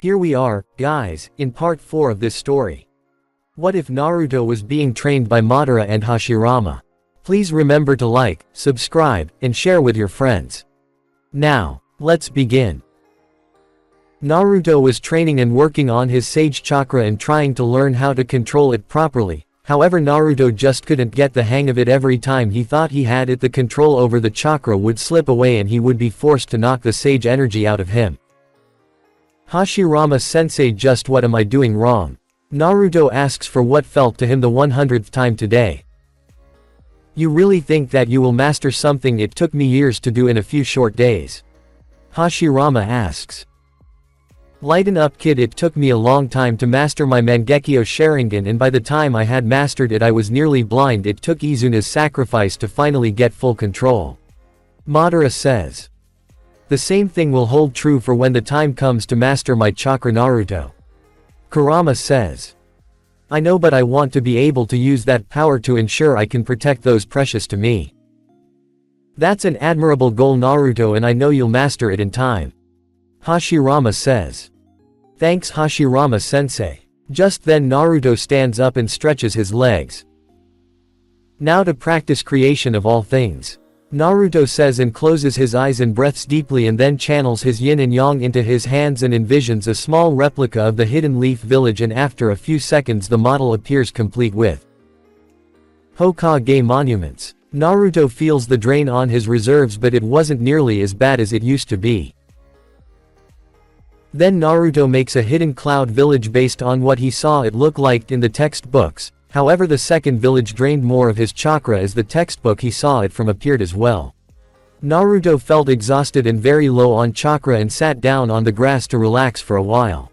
Here we are, guys, in part 4 of this story. What if Naruto was being trained by Madara and Hashirama? Please remember to like, subscribe, and share with your friends. Now, let's begin. Naruto was training and working on his Sage Chakra and trying to learn how to control it properly. However, Naruto just couldn't get the hang of it. Every time he thought he had it, the control over the chakra would slip away and he would be forced to knock the sage energy out of him. Hashirama-sensei, just what am I doing wrong? Naruto asks for what felt to him the 100th time today. You really think that you will master something it took me years to do in a few short days? Hashirama asks. Lighten up, kid, it took me a long time to master my Mangekyo Sharingan, and by the time I had mastered it I was nearly blind. It took Izuna's sacrifice to finally get full control. Madara says. The same thing will hold true for when the time comes to master my chakra, Naruto. Kurama says. I know, but I want to be able to use that power to ensure I can protect those precious to me. That's an admirable goal, Naruto, and I know you'll master it in time. Hashirama says. Thanks, Hashirama-sensei. Just then Naruto stands up and stretches his legs. Now to practice creation of all things. Naruto says and closes his eyes and breathes deeply, and then channels his yin and yang into his hands and envisions a small replica of the Hidden Leaf Village, and after a few seconds the model appears complete with Hokage monuments. Naruto feels the drain on his reserves, but it wasn't nearly as bad as it used to be. Then Naruto makes a hidden cloud village based on what he saw it look like in the textbooks. However, the second village drained more of his chakra as the textbook he saw it from appeared as well. Naruto felt exhausted and very low on chakra and sat down on the grass to relax for a while.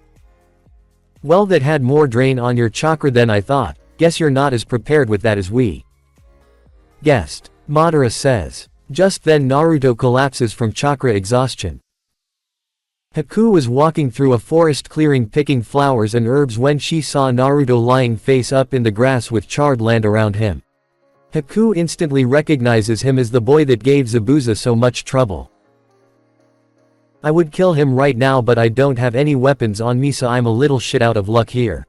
Well, that had more drain on your chakra than I thought. Guess you're not as prepared with that as we guessed. Madara says. Just then Naruto collapses from chakra exhaustion. Haku was walking through a forest clearing picking flowers and herbs when she saw Naruto lying face up in the grass with charred land around him. Haku instantly recognizes him as the boy that gave Zabuza so much trouble. I would kill him right now, but I don't have any weapons on me, so I'm a little shit out of luck here.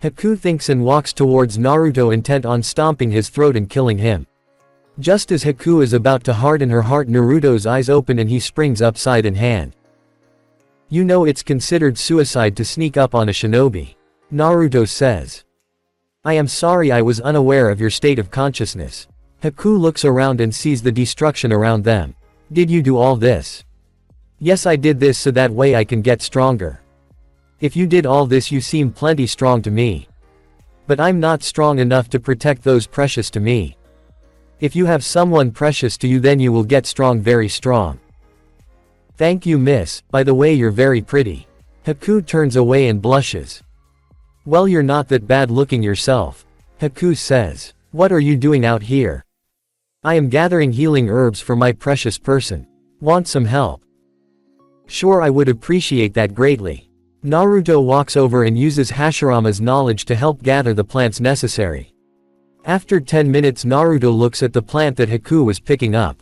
Haku thinks and walks towards Naruto, intent on stomping his throat and killing him. Just as Haku is about to harden her heart, Naruto's eyes open and he springs up side in hand. You know it's considered suicide to sneak up on a shinobi. Naruto says. I am sorry, I was unaware of your state of consciousness. Haku looks around and sees the destruction around them. Did you do all this? Yes, I did this so that way I can get stronger. If you did all this, you seem plenty strong to me. But I'm not strong enough to protect those precious to me. If you have someone precious to you, then you will get strong, very strong. Thank you, miss, by the way you're very pretty. Haku turns away and blushes. Well, you're not that bad looking yourself. Haku says. What are you doing out here? I am gathering healing herbs for my precious person. Want some help? Sure, I would appreciate that greatly. Naruto walks over and uses Hashirama's knowledge to help gather the plants necessary. After 10 minutes Naruto looks at the plant that Haku was picking up.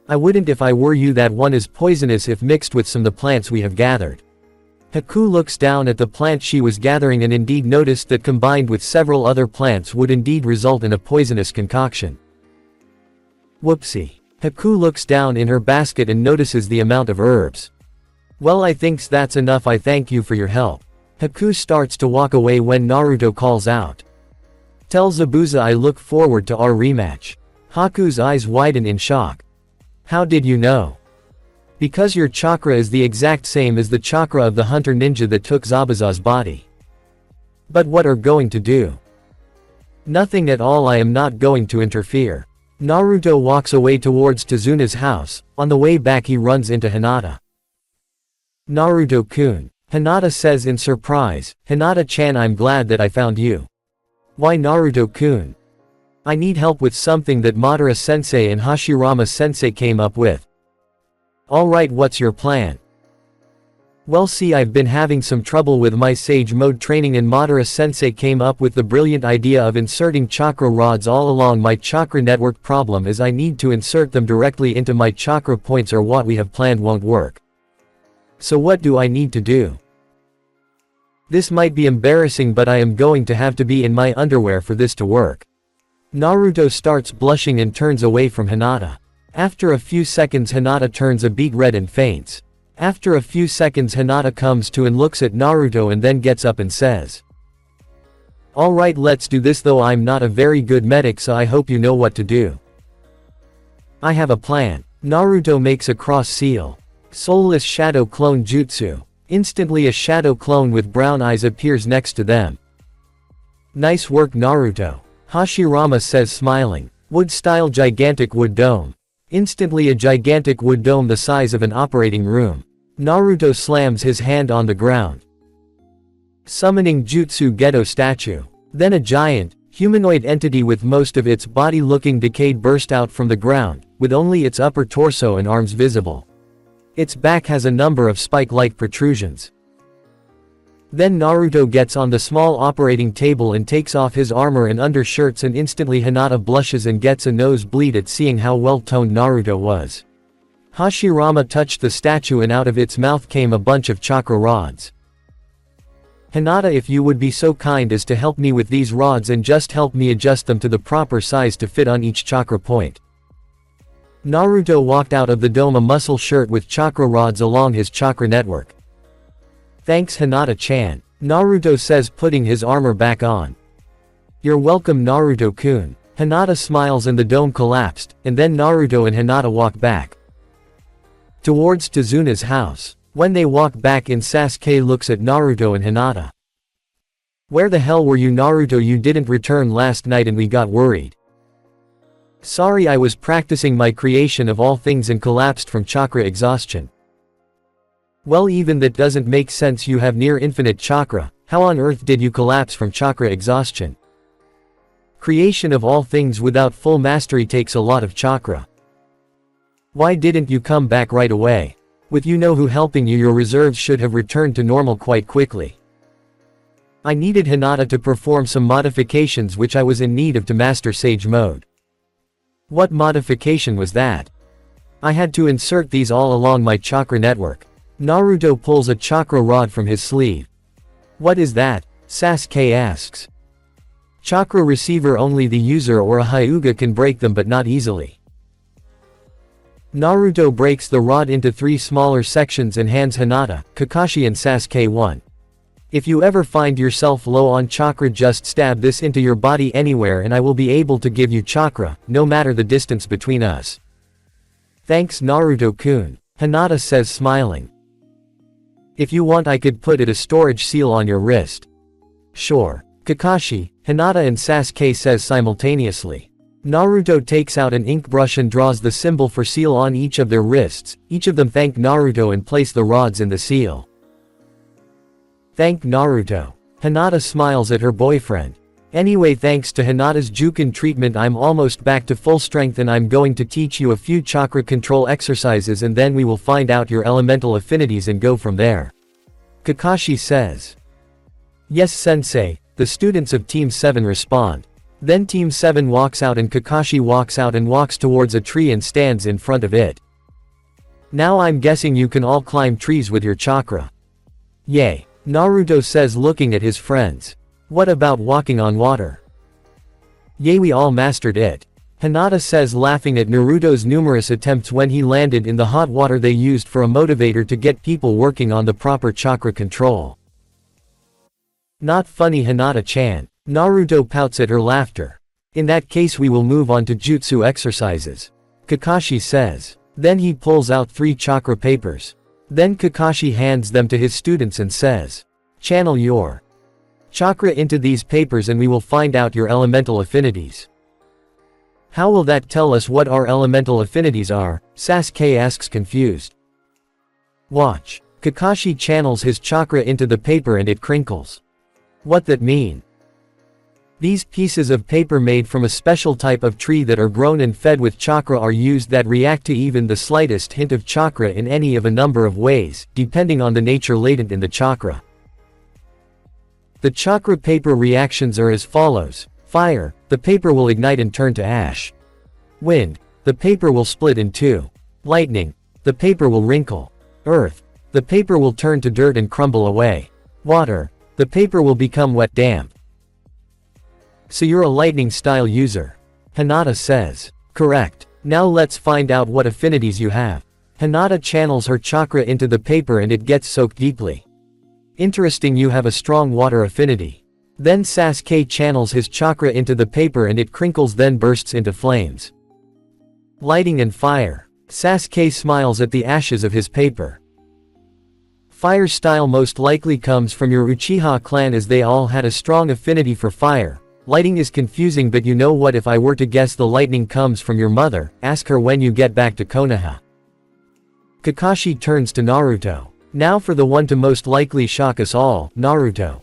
I wouldn't if I were you, that one is poisonous if mixed with some of the plants we have gathered. Haku looks down at the plant she was gathering and indeed noticed that combined with several other plants would indeed result in a poisonous concoction. Whoopsie. Haku looks down in her basket and notices the amount of herbs. Well, I thinks that's enough, I thank you for your help. Haku starts to walk away when Naruto calls out. Tell Zabuza I look forward to our rematch. Haku's eyes widen in shock. How did you know? Because your chakra is the exact same as the chakra of the hunter ninja that took Zabuza's body. But what are going to do? Nothing at all, I am not going to interfere. Naruto walks away towards Tazuna's house. On the way back he runs into Hinata. Naruto-kun. Hinata says in surprise, Hinata-chan, I'm glad that I found you. Why, Naruto-kun? I need help with something that Madara-sensei and Hashirama-sensei came up with. Alright, what's your plan? Well, see, I've been having some trouble with my Sage Mode training, and Madara-sensei came up with the brilliant idea of inserting chakra rods all along my chakra network. Problem is I need to insert them directly into my chakra points, or what we have planned won't work. So what do I need to do? This might be embarrassing, but I am going to have to be in my underwear for this to work. Naruto starts blushing and turns away from Hinata. After a few seconds Hinata turns a beet red and faints. After a few seconds Hinata comes to and looks at Naruto and then gets up and says, "Alright, let's do this, though I'm not a very good medic, so I hope you know what to do." "I have a plan." Naruto makes a cross seal. Soulless shadow clone jutsu. Instantly a shadow clone with brown eyes appears next to them. "Nice work, Naruto," Hashirama says, smiling. Wood-style gigantic wood dome. Instantly a gigantic wood dome the size of an operating room. Naruto slams his hand on the ground. Summoning Jutsu Ghetto statue. Then a giant, humanoid entity with most of its body looking decayed burst out from the ground, with only its upper torso and arms visible. Its back has a number of spike-like protrusions. Then Naruto gets on the small operating table and takes off his armor and undershirts, and instantly Hinata blushes and gets a nosebleed at seeing how well-toned Naruto was. Hashirama touched the statue and out of its mouth came a bunch of chakra rods. "Hinata, if you would be so kind as to help me with these rods and just help me adjust them to the proper size to fit on each chakra point." Naruto walked out of the dome a muscle shirt with chakra rods along his chakra network. "Thanks, Hinata-chan," Naruto says, putting his armor back on. "You're welcome, Naruto-kun." Hinata smiles and the dome collapsed, and then Naruto and Hinata walk back towards Tazuna's house. When they walk back in, Sasuke looks at Naruto and Hinata. "Where the hell were you, Naruto? You didn't return last night and we got worried." "Sorry, I was practicing my creation of all things and collapsed from chakra exhaustion." "Well, even that doesn't make sense. You have near infinite chakra. How on earth did you collapse from chakra exhaustion?" "Creation of all things without full mastery takes a lot of chakra." "Why didn't you come back right away? With you know who helping you, your reserves should have returned to normal quite quickly." "I needed Hinata to perform some modifications which I was in need of to master Sage Mode." "What modification was that?" "I had to insert these all along my chakra network." Naruto pulls a chakra rod from his sleeve. "What is that?" Sasuke asks. "Chakra receiver, only the user or a Hyuga can break them, but not easily." Naruto breaks the rod into 3 smaller sections and hands Hinata, Kakashi and Sasuke one. "If you ever find yourself low on chakra, just stab this into your body anywhere and I will be able to give you chakra, no matter the distance between us." "Thanks, Naruto-kun," Hinata says, smiling. "If you want, I could put a storage seal on your wrist." "Sure." Kakashi, Hinata and Sasuke says simultaneously. Naruto takes out an ink brush and draws the symbol for seal on each of their wrists. Each of them thank Naruto and place the rods in the seal. "Thank Naruto." Hinata smiles at her boyfriend. "Anyway, thanks to Hinata's Jukin treatment, I'm almost back to full strength and I'm going to teach you a few chakra control exercises and then we will find out your elemental affinities and go from there," Kakashi says. "Yes, sensei," the students of Team 7 respond. Then Team 7 walks out and Kakashi walks out and walks towards a tree and stands in front of it. "Now I'm guessing you can all climb trees with your chakra." "Yay," Naruto says, looking at his friends. "What about walking on water?" "Yay, we all mastered it," Hinata says, laughing at Naruto's numerous attempts when he landed in the hot water they used for a motivator to get people working on the proper chakra control. "Not funny, Hinata-chan." Naruto pouts at her laughter. "In that case we will move on to Jutsu Exercises," Kakashi says. Then he pulls out 3 chakra papers. Then Kakashi hands them to his students and says, "Channel your chakra into these papers and we will find out your elemental affinities." "How will that tell us what our elemental affinities are?" Sasuke asks, confused. "Watch." Kakashi channels his chakra into the paper and it crinkles. "What that mean?" "These pieces of paper made from a special type of tree that are grown and fed with chakra are used that react to even the slightest hint of chakra in any of a number of ways, depending on the nature latent in the chakra. The chakra paper reactions are as follows. Fire, the paper will ignite and turn to ash. Wind, the paper will split in 2. Lightning, the paper will wrinkle. Earth, The paper will turn to dirt and crumble away. Water. The paper will become wet damp. So you're a lightning style user. Hinata says. Correct. Now let's find out what affinities you have. Hinata channels her chakra into the paper and it gets soaked deeply. Interesting, you have a strong water affinity. Then Sasuke channels his chakra into the paper and it crinkles then bursts into flames. Lighting and fire. Sasuke smiles at the ashes of his paper. Fire style most likely comes from your Uchiha clan as they all had a strong affinity for fire. Lighting is confusing, but you know what, if I were to guess the lightning comes from your mother, ask her when you get back to Konoha. Kakashi turns to Naruto. Now for the one to most likely shock us all, Naruto.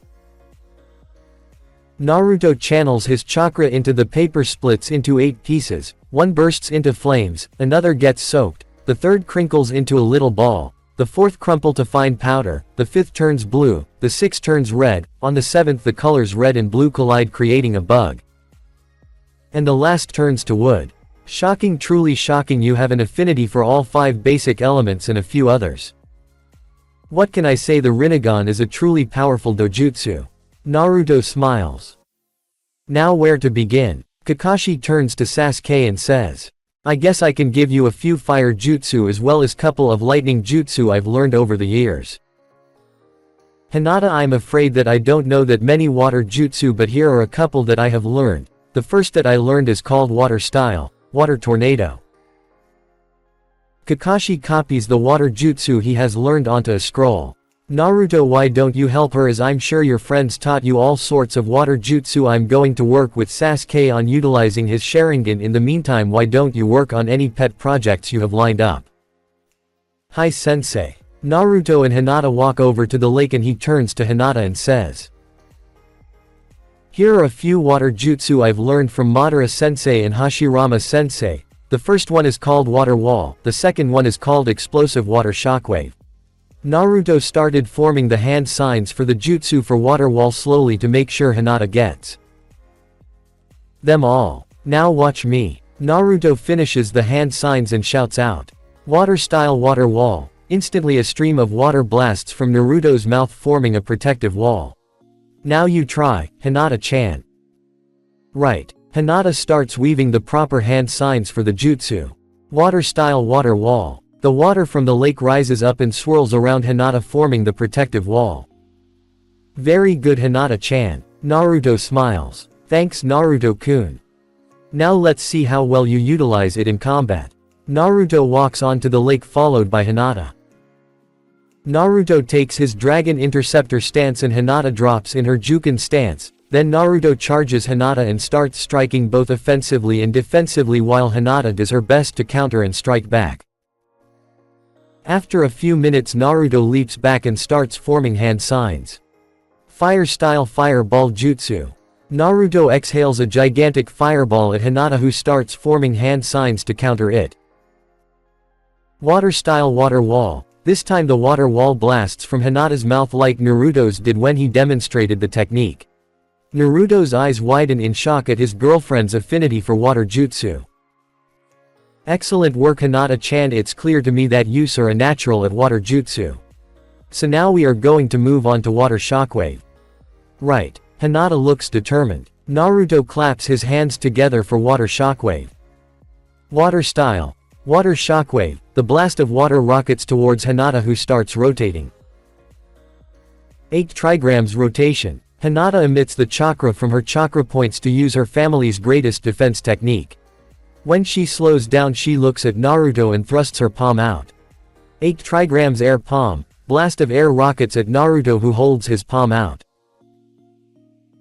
Naruto channels his chakra into the paper, splits into 8 pieces, one bursts into flames, another gets soaked, the third crinkles into a little ball, the fourth crumple to fine powder, the fifth turns blue, the sixth turns red, on the seventh the colors red and blue collide creating a bug. And the last turns to wood. Shocking, truly shocking, you have an affinity for all 5 basic elements and a few others. What can I say, the Rinnegan is a truly powerful dojutsu. Naruto smiles. Now where to begin? Kakashi turns to Sasuke and says. I guess I can give you a few fire jutsu as well as couple of lightning jutsu I've learned over the years. Hinata, I'm afraid that I don't know that many water jutsu, but here are a couple that I have learned. The first that I learned is called water style, water tornado. Kakashi copies the water jutsu he has learned onto a scroll. Naruto, why don't you help her, as I'm sure your friends taught you all sorts of water jutsu. I'm going to work with Sasuke on utilizing his Sharingan. In the meantime, why don't you work on any pet projects you have lined up? Hi sensei. Naruto and Hinata walk over to the lake and he turns to Hinata and says. Here are a few water jutsu I've learned from Madara sensei and Hashirama sensei. The first one is called water wall, the second one is called explosive water shockwave. Naruto started forming the hand signs for the jutsu for water wall slowly to make sure Hinata gets them all. Now watch me. Naruto finishes the hand signs and shouts out. Water style water wall. Instantly a stream of water blasts from Naruto's mouth forming a protective wall. Now you try, Hinata-chan. Right. Hinata starts weaving the proper hand signs for the jutsu. Water style water wall. The water from the lake rises up and swirls around Hinata forming the protective wall. Very good, Hinata-chan. Naruto smiles. Thanks, Naruto-kun. Now let's see how well you utilize it in combat. Naruto walks onto the lake followed by Hinata. Naruto takes his Dragon Interceptor stance and Hinata drops in her Juken stance. Then Naruto charges Hinata and starts striking both offensively and defensively while Hinata does her best to counter and strike back. After a few minutes, Naruto leaps back and starts forming hand signs. Fire style fireball jutsu. Naruto exhales a gigantic fireball at Hinata who starts forming hand signs to counter it. Water style water wall. This time the water wall blasts from Hinata's mouth like Naruto's did when he demonstrated the technique. Naruto's eyes widen in shock at his girlfriend's affinity for water jutsu. Excellent work, Hinata-chan, it's clear to me that you are a natural at water jutsu. So now we are going to move on to water shockwave. Right. Hinata looks determined. Naruto claps his hands together for water shockwave. Water style. Water shockwave. The blast of water rockets towards Hinata who starts rotating. 8 trigrams rotation. Hinata emits the chakra from her chakra points to use her family's greatest defense technique. When she slows down, she looks at Naruto and thrusts her palm out. 8 trigrams air palm. Blast of air rockets at Naruto who holds his palm out.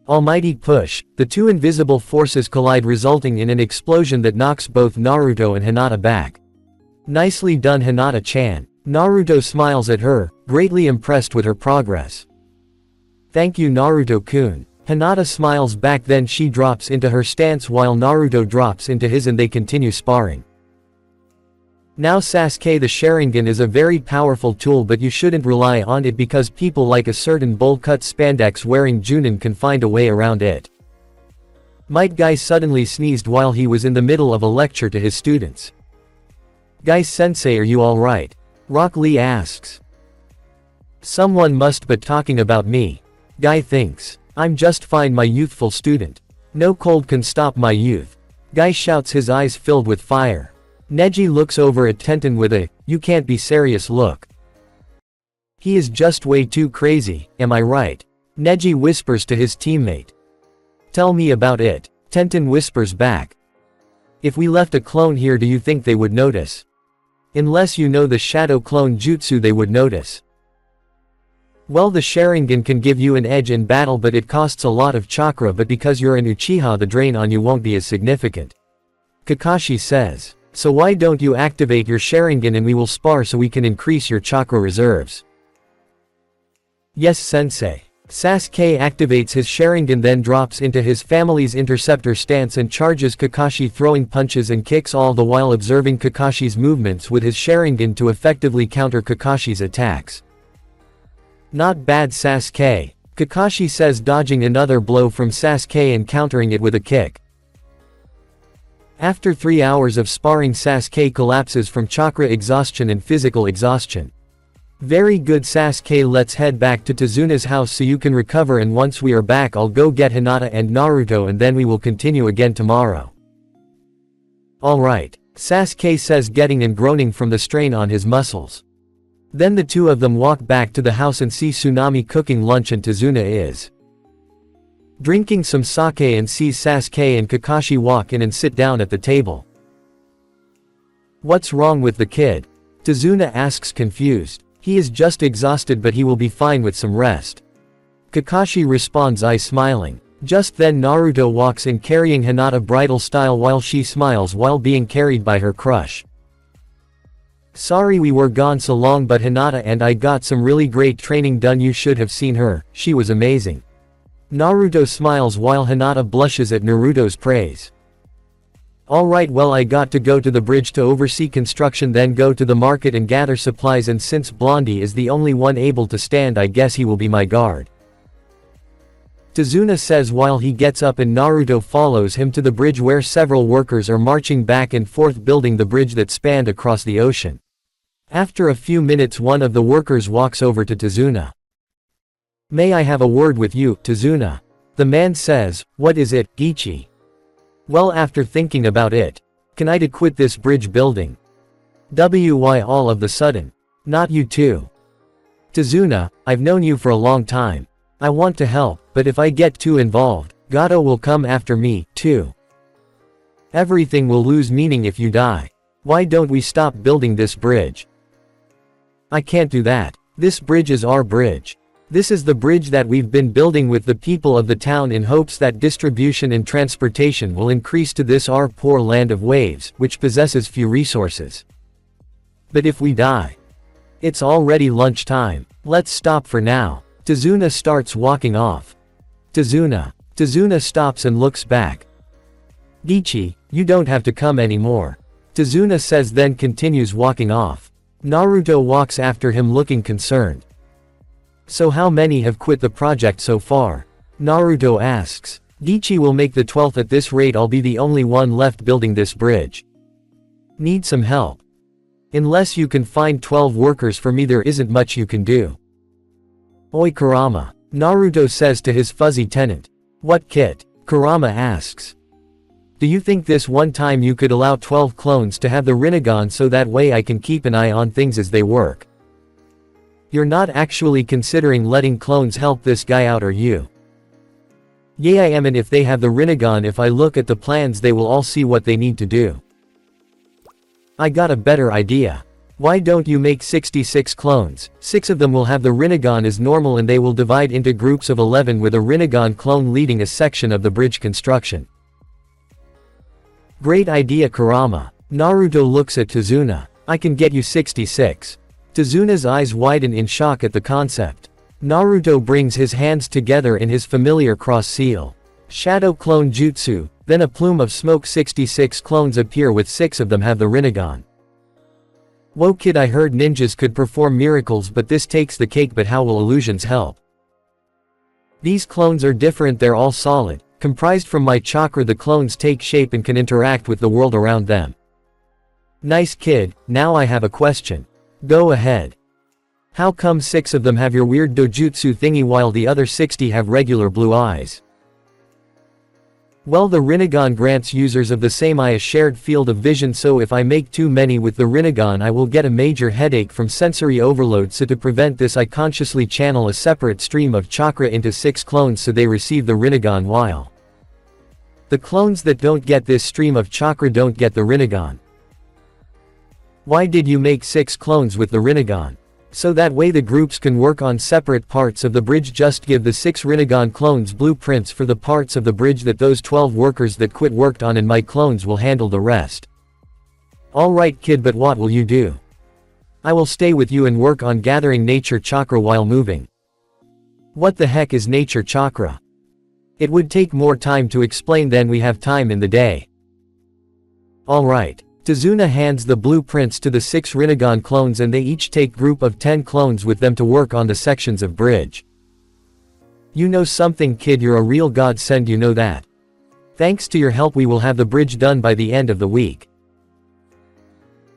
Almighty push. The two invisible forces collide resulting in an explosion that knocks both Naruto and Hinata back. Nicely done, Hinata-chan. Naruto smiles at her, greatly impressed with her progress. Thank you, Naruto-kun. Hinata smiles back, then she drops into her stance while Naruto drops into his and they continue sparring. Now Sasuke, the Sharingan is a very powerful tool, but you shouldn't rely on it because people like a certain bowl-cut spandex wearing Junin can find a way around it. Might Guy suddenly sneezed while he was in the middle of a lecture to his students. Guy sensei, are you alright? Rock Lee asks. Someone must be talking about me. Guy thinks. I'm just fine, my youthful student. No cold can stop my youth. Guy shouts, his eyes filled with fire. Neji looks over at Tenten with a, you can't be serious look. He is just way too crazy, am I right? Neji whispers to his teammate. Tell me about it. Tenten whispers back. If we left a clone here, do you think they would notice? Unless you know the shadow clone jutsu, they would notice. Well, the Sharingan can give you an edge in battle, but it costs a lot of chakra, but because you're an Uchiha, the drain on you won't be as significant. Kakashi says. So why don't you activate your Sharingan and we will spar so we can increase your chakra reserves? Yes, sensei. Sasuke activates his Sharingan, then drops into his family's interceptor stance and charges Kakashi, throwing punches and kicks, all the while observing Kakashi's movements with his Sharingan to effectively counter Kakashi's attacks. Not bad, Sasuke. Kakashi says, dodging another blow from Sasuke and countering it with a kick. After 3 hours of sparring, Sasuke collapses from chakra exhaustion and physical exhaustion. Very good, Sasuke, let's head back to Tazuna's house so you can recover, and once we are back I'll go get Hinata and Naruto and then we will continue again tomorrow. Alright, Sasuke says, getting and groaning from the strain on his muscles. Then the two of them walk back to the house and see Tsunami cooking lunch, and Tazuna is drinking some sake and sees Sasuke and Kakashi walk in and sit down at the table. What's wrong with the kid? Tazuna asks, confused. He is just exhausted, but he will be fine with some rest. Kakashi responds, eye smiling. Just then Naruto walks in carrying Hinata bridal style while she smiles while being carried by her crush. Sorry we were gone so long, but Hinata and I got some really great training done. You should have seen her, she was amazing. Naruto smiles while Hinata blushes at Naruto's praise. Alright, well, I got to go to the bridge to oversee construction, then go to the market and gather supplies, and since Blondie is the only one able to stand, I guess he will be my guard. Tazuna says while he gets up, and Naruto follows him to the bridge where several workers are marching back and forth building the bridge that spanned across the ocean. After a few minutes, one of the workers walks over to Tazuna. May I have a word with you, Tazuna? The man says, what is it, Gichi? Well, after thinking about it, can I quit this bridge building? Why all of the sudden? Not you too. Tazuna, I've known you for a long time. I want to help, but if I get too involved, Gato will come after me, too. Everything will lose meaning if you die. Why don't we stop building this bridge? I can't do that. This bridge is our bridge. This is the bridge that we've been building with the people of the town in hopes that distribution and transportation will increase to this our poor land of waves, which possesses few resources. But if we die, it's already lunchtime. Let's stop for now. Tazuna starts walking off. Tazuna stops and looks back. Gichi, you don't have to come anymore. Tazuna says, then continues walking off. Naruto walks after him looking concerned. So how many have quit the project so far? Naruto asks. Gichi will make the 12th. At this rate I'll be the only one left building this bridge. Need some help? Unless you can find 12 workers for me, there isn't much you can do. Oi Kurama, Naruto says to his fuzzy tenant. What kit? Kurama asks. Do you think this one time you could allow 12 clones to have the Rinnegan so that way I can keep an eye on things as they work? You're not actually considering letting clones help this guy out, are you? Yeah, I am, and if they have the Rinnegan, if I look at the plans they will all see what they need to do. I got a better idea. Why don't you make 66 clones? 6 of them will have the Rinnegan as normal and they will divide into groups of 11 with a Rinnegan clone leading a section of the bridge construction. Great idea, Kurama. Naruto looks at Tazuna. I can get you 66. Tazuna's eyes widen in shock at the concept. Naruto brings his hands together in his familiar cross seal. Shadow clone jutsu, then a plume of smoke. 66 clones appear with 6 of them have the Rinnegan. Whoa kid, I heard ninjas could perform miracles, but this takes the cake. But how will illusions help? These clones are different, they're all solid, comprised from my chakra. The clones take shape and can interact with the world around them. Nice kid, now I have a question. Go ahead. How come 6 of them have your weird dojutsu thingy while the other 60 have regular blue eyes? Well, the Rinnegan grants users of the same eye a shared field of vision, so if I make too many with the Rinnegan I will get a major headache from sensory overload, so to prevent this I consciously channel a separate stream of chakra into 6 clones so they receive the Rinnegan while the clones that don't get this stream of chakra don't get the Rinnegan. Why did you make 6 clones with the Rinnegan? So that way the groups can work on separate parts of the bridge. Just give the 6 Rinnegan clones blueprints for the parts of the bridge that those 12 workers that quit worked on, and my clones will handle the rest. Alright kid, but what will you do? I will stay with you and work on gathering nature chakra while moving. What the heck is nature chakra? It would take more time to explain than we have time in the day. Alright. Tazuna hands the blueprints to the 6 Rinnegan clones and they each take group of 10 clones with them to work on the sections of bridge. You know something kid, you're a real godsend, you know that. Thanks to your help we will have the bridge done by the end of the week.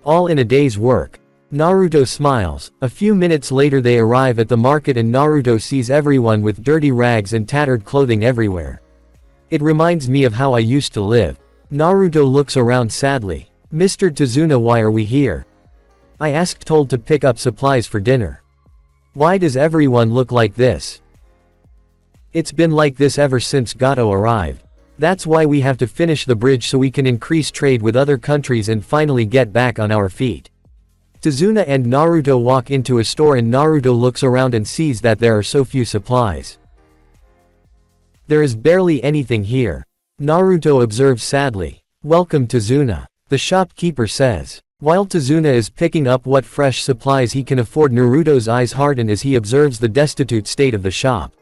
All in a day's work. Naruto smiles. A few minutes later they arrive at the market and Naruto sees everyone with dirty rags and tattered clothing everywhere. It reminds me of how I used to live. Naruto looks around sadly. Mr. Tazuna, why are we here? I asked, told to pick up supplies for dinner. Why does everyone look like this? It's been like this ever since Gato arrived. That's why we have to finish the bridge so we can increase trade with other countries and finally get back on our feet. Tazuna and Naruto walk into a store and Naruto looks around and sees that there are so few supplies. There is barely anything here. Naruto observes sadly. Welcome Tazuna. The shopkeeper says. While Tazuna is picking up what fresh supplies he can afford, Naruto's eyes harden as he observes the destitute state of the shop.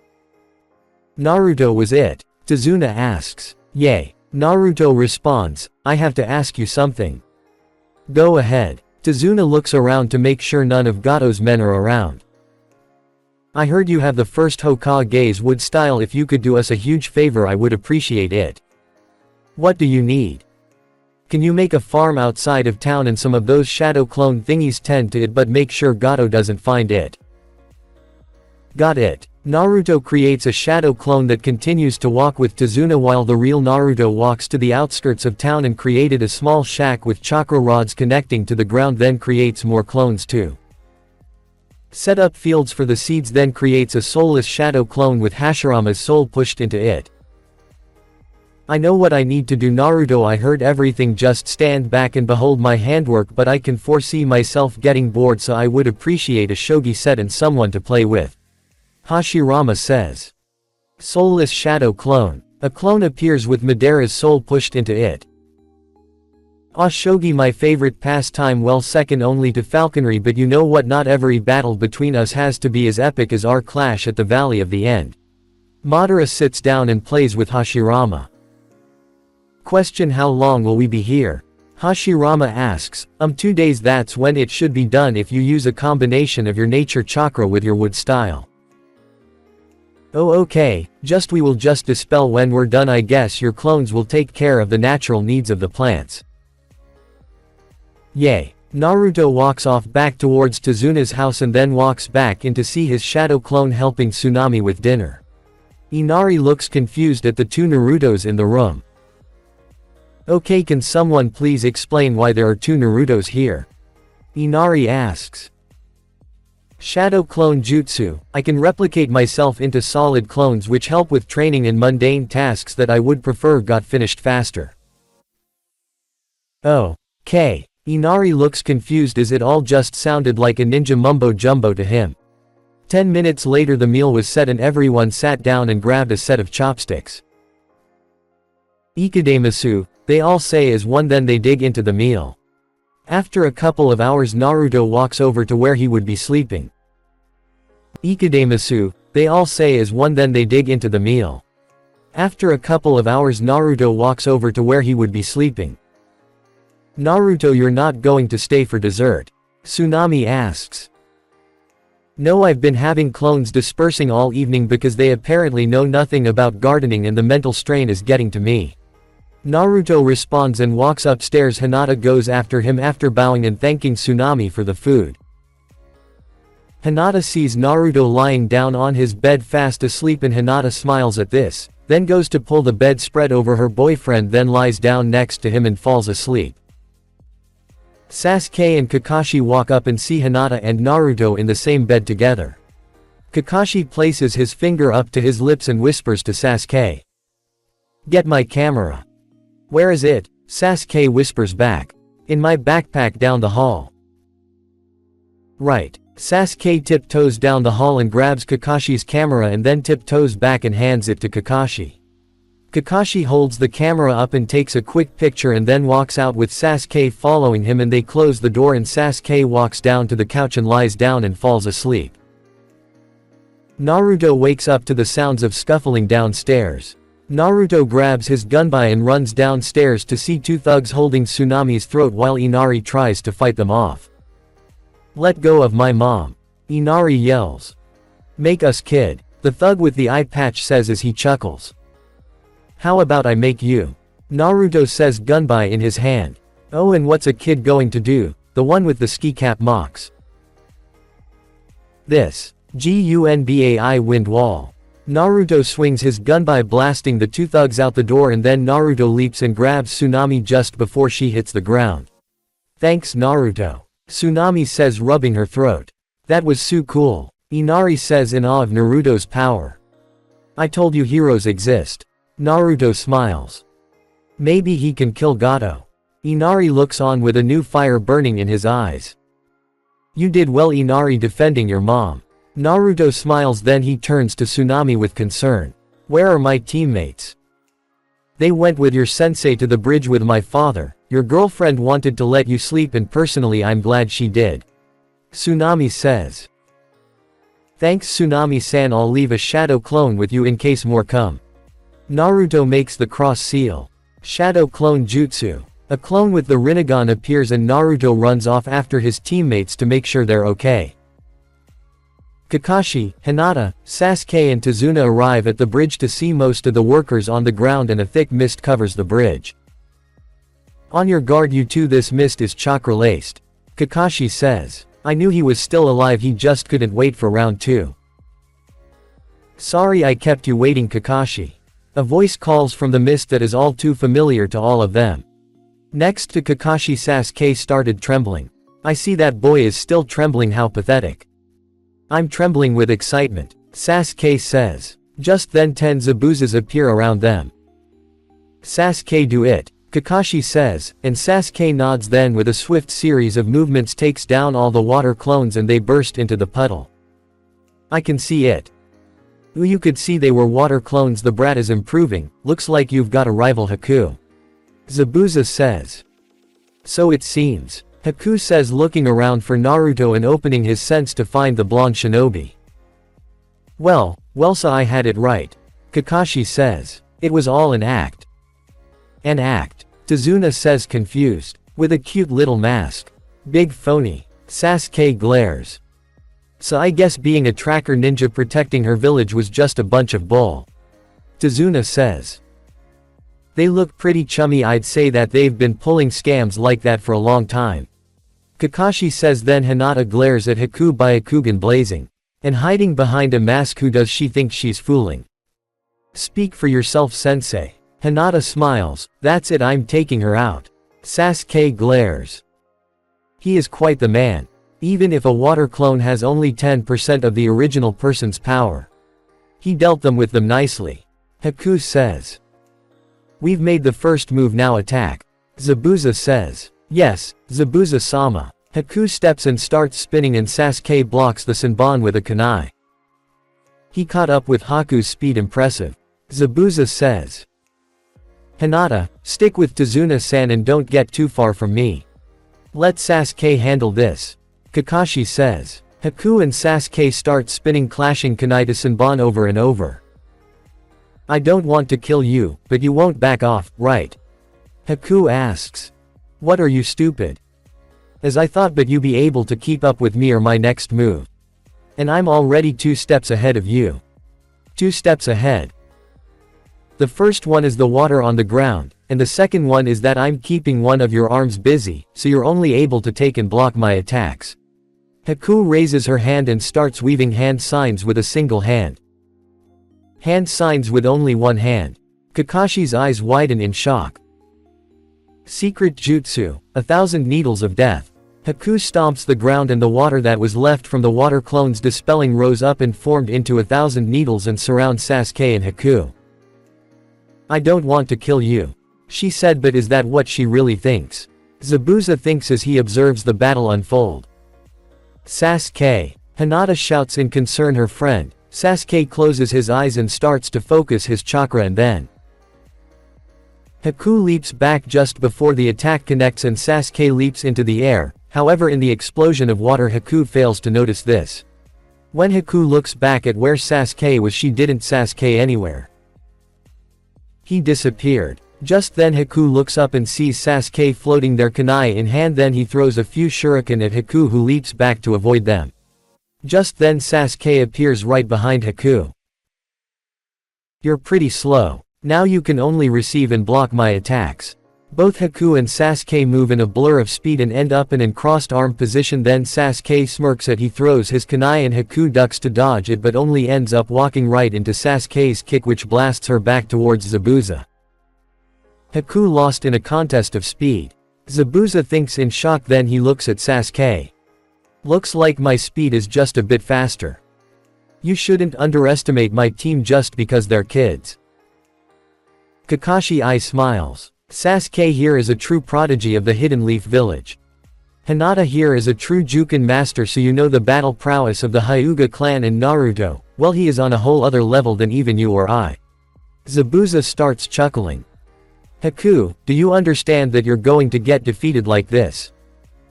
Naruto, was it? Tazuna asks. Yay. Naruto responds, I have to ask you something. Go ahead. Tazuna looks around to make sure none of Gato's men are around. I heard you have the first Hokage's wood style. If you could do us a huge favor I would appreciate it. What do you need? Can you make a farm outside of town and some of those shadow clone thingies tend to it, but make sure Gato doesn't find it. Got it. Naruto creates a shadow clone that continues to walk with Tazuna while the real Naruto walks to the outskirts of town and created a small shack with chakra rods connecting to the ground, then creates more clones too. Set up fields for the seeds, then creates a soulless shadow clone with Hashirama's soul pushed into it. I know what I need to do, Naruto. I heard everything, just stand back and behold my handwork, but I can foresee myself getting bored, so I would appreciate a shogi set and someone to play with. Hashirama says. Soulless shadow clone. A clone appears with Madara's soul pushed into it. Shogi, my favorite pastime, well second only to falconry, but you know what, not every battle between us has to be as epic as our clash at the Valley of the End. Madara sits down and plays with Hashirama. Question: how long will we be here? Hashirama asks. 2 days, that's when it should be done if you use a combination of your nature chakra with your wood style. Oh okay, we will just dispel when we're done. I guess your clones will take care of the natural needs of the plants. Yay. Naruto walks off back towards Tazuna's house and then walks back in to see his shadow clone helping Tsunami with dinner. Inari looks confused at the 2 Narutos in the room. Okay, can someone please explain why there are 2 Narutos here? Inari asks. Shadow clone jutsu. I can replicate myself into solid clones which help with training and mundane tasks that I would prefer got finished faster. Oh. Okay. Inari looks confused as it all just sounded like a ninja mumbo jumbo to him. 10 minutes later the meal was set and everyone sat down and grabbed a set of chopsticks. Ikademasu, they all say as one, then they dig into the meal. After a couple of hours Naruto walks over to where he would be sleeping. Ikademasu, they all say as one, then they dig into the meal. After a couple of hours Naruto walks over to where he would be sleeping. Naruto, you're not going to stay for dessert? Tsunami asks. No, I've been having clones dispersing all evening because they apparently know nothing about gardening and the mental strain is getting to me. Naruto responds and walks upstairs. Hinata goes after him after bowing and thanking Tsunami for the food. Hinata sees Naruto lying down on his bed fast asleep and Hinata smiles at this, then goes to pull the bedspread over her boyfriend, then lies down next to him and falls asleep. Sasuke and Kakashi walk up and see Hinata and Naruto in the same bed together. Kakashi places his finger up to his lips and whispers to Sasuke. "Get my camera." "Where is it?" Sasuke whispers back. "In my backpack down the hall." "Right." Sasuke tiptoes down the hall and grabs Kakashi's camera and then tiptoes back and hands it to Kakashi. Kakashi holds the camera up and takes a quick picture and then walks out with Sasuke following him, and they close the door and Sasuke walks down to the couch and lies down and falls asleep. Naruto wakes up to the sounds of scuffling downstairs. Naruto grabs his gunbai and runs downstairs to see two thugs holding Tsunami's throat while Inari tries to fight them off. "Let go of my mom," Inari yells. "Make us, kid," the thug with the eye patch says as he chuckles. "How about I make you?" Naruto says, gunbai in his hand. "Oh, and what's a kid going to do?" the one with the ski cap mocks. "This. Gunbai wind wall." Naruto swings his gunbai, blasting the two thugs out the door, and then Naruto leaps and grabs Tsunami just before she hits the ground. "Thanks, Naruto," Tsunami says, rubbing her throat. "That was so cool," Inari says in awe of Naruto's power. "I told you heroes exist." Naruto smiles. "Maybe he can kill Gato." Inari looks on with a new fire burning in his eyes. "You did well, Inari, defending your mom." Naruto smiles, then he turns to Tsunami with concern. "Where are my teammates?" "They went with your sensei to the bridge with my father. Your girlfriend wanted to let you sleep and personally I'm glad she did," Tsunami says. "Thanks, Tsunami-san, I'll leave a shadow clone with you in case more come." Naruto makes the cross seal. Shadow clone jutsu. A clone with the Rinnegan appears and Naruto runs off after his teammates to make sure they're okay. Kakashi, Hinata, Sasuke and Tazuna arrive at the bridge to see most of the workers on the ground and a thick mist covers the bridge. "On your guard, you two, this mist is chakra-laced," Kakashi says. "I knew he was still alive, he just couldn't wait for round 2. "Sorry I kept you waiting, Kakashi." A voice calls from the mist that is all too familiar to all of them. Next to Kakashi, Sasuke started trembling. "I see that boy is still trembling, how pathetic." "I'm trembling with excitement," Sasuke says. Just then 10 Zabuzas appear around them. "Sasuke, do it," Kakashi says, and Sasuke nods, then with a swift series of movements takes down all the water clones and they burst into the puddle. "I can see it." "Ooh, you could see they were water clones, the brat is improving, looks like you've got a rival, Haku," Zabuza says. "So it seems," Haku says, looking around for Naruto and opening his sense to find the blonde shinobi. Well, so I had it right," Kakashi says. "It was all an act." "An act?" Tazuna says, confused. "With a cute little mask. Big phony." Sasuke glares. "So I guess being a tracker ninja protecting her village was just a bunch of bull," Tazuna says. "They look pretty chummy, I'd say that they've been pulling scams like that for a long time," Kakashi says, then Hinata glares at Haku, Byakugan blazing. "And hiding behind a mask, who does she think she's fooling?" "Speak for yourself, sensei." Hinata smiles. "That's it, I'm taking her out." Sasuke glares. He is quite the man. Even if a water clone has only 10% of the original person's power, he dealt them with them nicely. Haku says. "We've made the first move, now attack," Zabuza says. "Yes, Zabuza-sama." Haku steps and starts spinning and Sasuke blocks the Senbon with a kunai. He caught up with Haku's speed, impressive, Zabuza says. "Hinata, stick with Tazuna-san and don't get too far from me. Let Sasuke handle this," Kakashi says. Haku and Sasuke start spinning, clashing kunai to Senbon over and over. "I don't want to kill you, but you won't back off, right?" Haku asks. "What, are you stupid?" "As I thought, but you be able to keep up with me or my next move. And I'm already 2 steps ahead of you." 2 steps ahead. "The first one is the water on the ground, and the second one is that I'm keeping one of your arms busy, so you're only able to take and block my attacks," Haku raises her hand and starts weaving hand signs with a single hand. Hand signs with only one hand. Kakashi's eyes widen in shock. Secret Jutsu, 1,000 Needles of Death. Haku stomps the ground and the water that was left from the water clone's dispelling rose up and formed into 1,000 needles and surround Sasuke and Haku. I don't want to kill you, she said, but is that what she really thinks? Zabuza thinks as he observes the battle unfold. Sasuke, Hinata shouts in concern her friend. Sasuke closes his eyes and starts to focus his chakra and then Haku leaps back just before the attack connects and Sasuke leaps into the air. However, in the explosion of water, Haku fails to notice this. When Haku looks back at where Sasuke was, she didn't Sasuke anywhere. He disappeared. Just then Haku looks up and sees Sasuke floating there, kunai in hand. Then he throws a few shuriken at Haku, who leaps back to avoid them. Just then Sasuke appears right behind Haku. You're pretty slow. Now you can only receive and block my attacks. Both Haku and Sasuke move in a blur of speed and end up in an crossed arm position. Then Sasuke smirks at he throws his kunai and Haku ducks to dodge it, but only ends up walking right into Sasuke's kick, which blasts her back towards Zabuza. Haku lost in a contest of speed. Zabuza thinks in shock, then he looks at Sasuke. Looks like my speed is just a bit faster. You shouldn't underestimate my team just because they're kids. Kakashi smiles. Sasuke here is a true prodigy of the Hidden Leaf Village. Hinata here is a true Juken master, so you know the battle prowess of the Hyuga clan, and Naruto, well, he is on a whole other level than even you or I. Zabuza starts chuckling. Haku, do you understand that you're going to get defeated like this?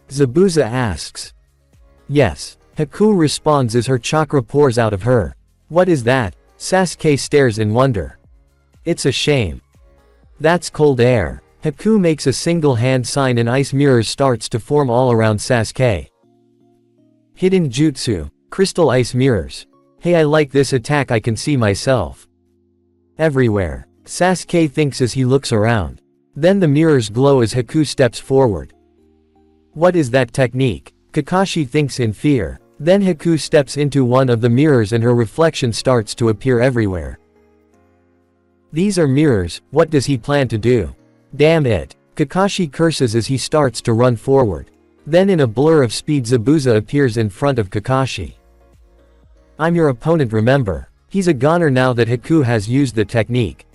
Zabuza asks. Yes. Haku responds as her chakra pours out of her. What is that? Sasuke stares in wonder. It's a shame. That's cold air. Haku makes a single hand sign and ice mirrors starts to form all around Sasuke. Hidden Jutsu, crystal ice mirrors. Hey, I like this attack, I can see myself everywhere. Sasuke thinks as he looks around. Then the mirrors glow as Haku steps forward. What is that technique? Kakashi thinks in fear. Then Haku steps into one of the mirrors and her reflection starts to appear everywhere. These are mirrors, what does he plan to do? Damn it. Kakashi curses as he starts to run forward. Then in a blur of speed Zabuza appears in front of Kakashi. I'm your opponent, remember. He's a goner now that Haku has used the technique.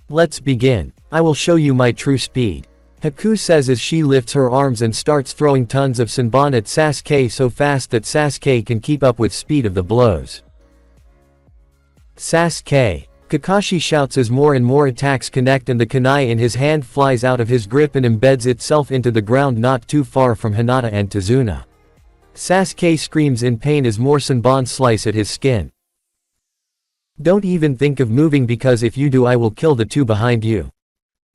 Let's begin. I will show you my true speed. Haku says as she lifts her arms and starts throwing tons of Senbon at Sasuke so fast that Sasuke can keep up with speed of the blows. Sasuke. Kakashi shouts as more and more attacks connect and the kunai in his hand flies out of his grip and embeds itself into the ground not too far from Hinata and Tazuna. Sasuke screams in pain as more Senbon slice at his skin. Don't even think of moving, because if you do I will kill the two behind you.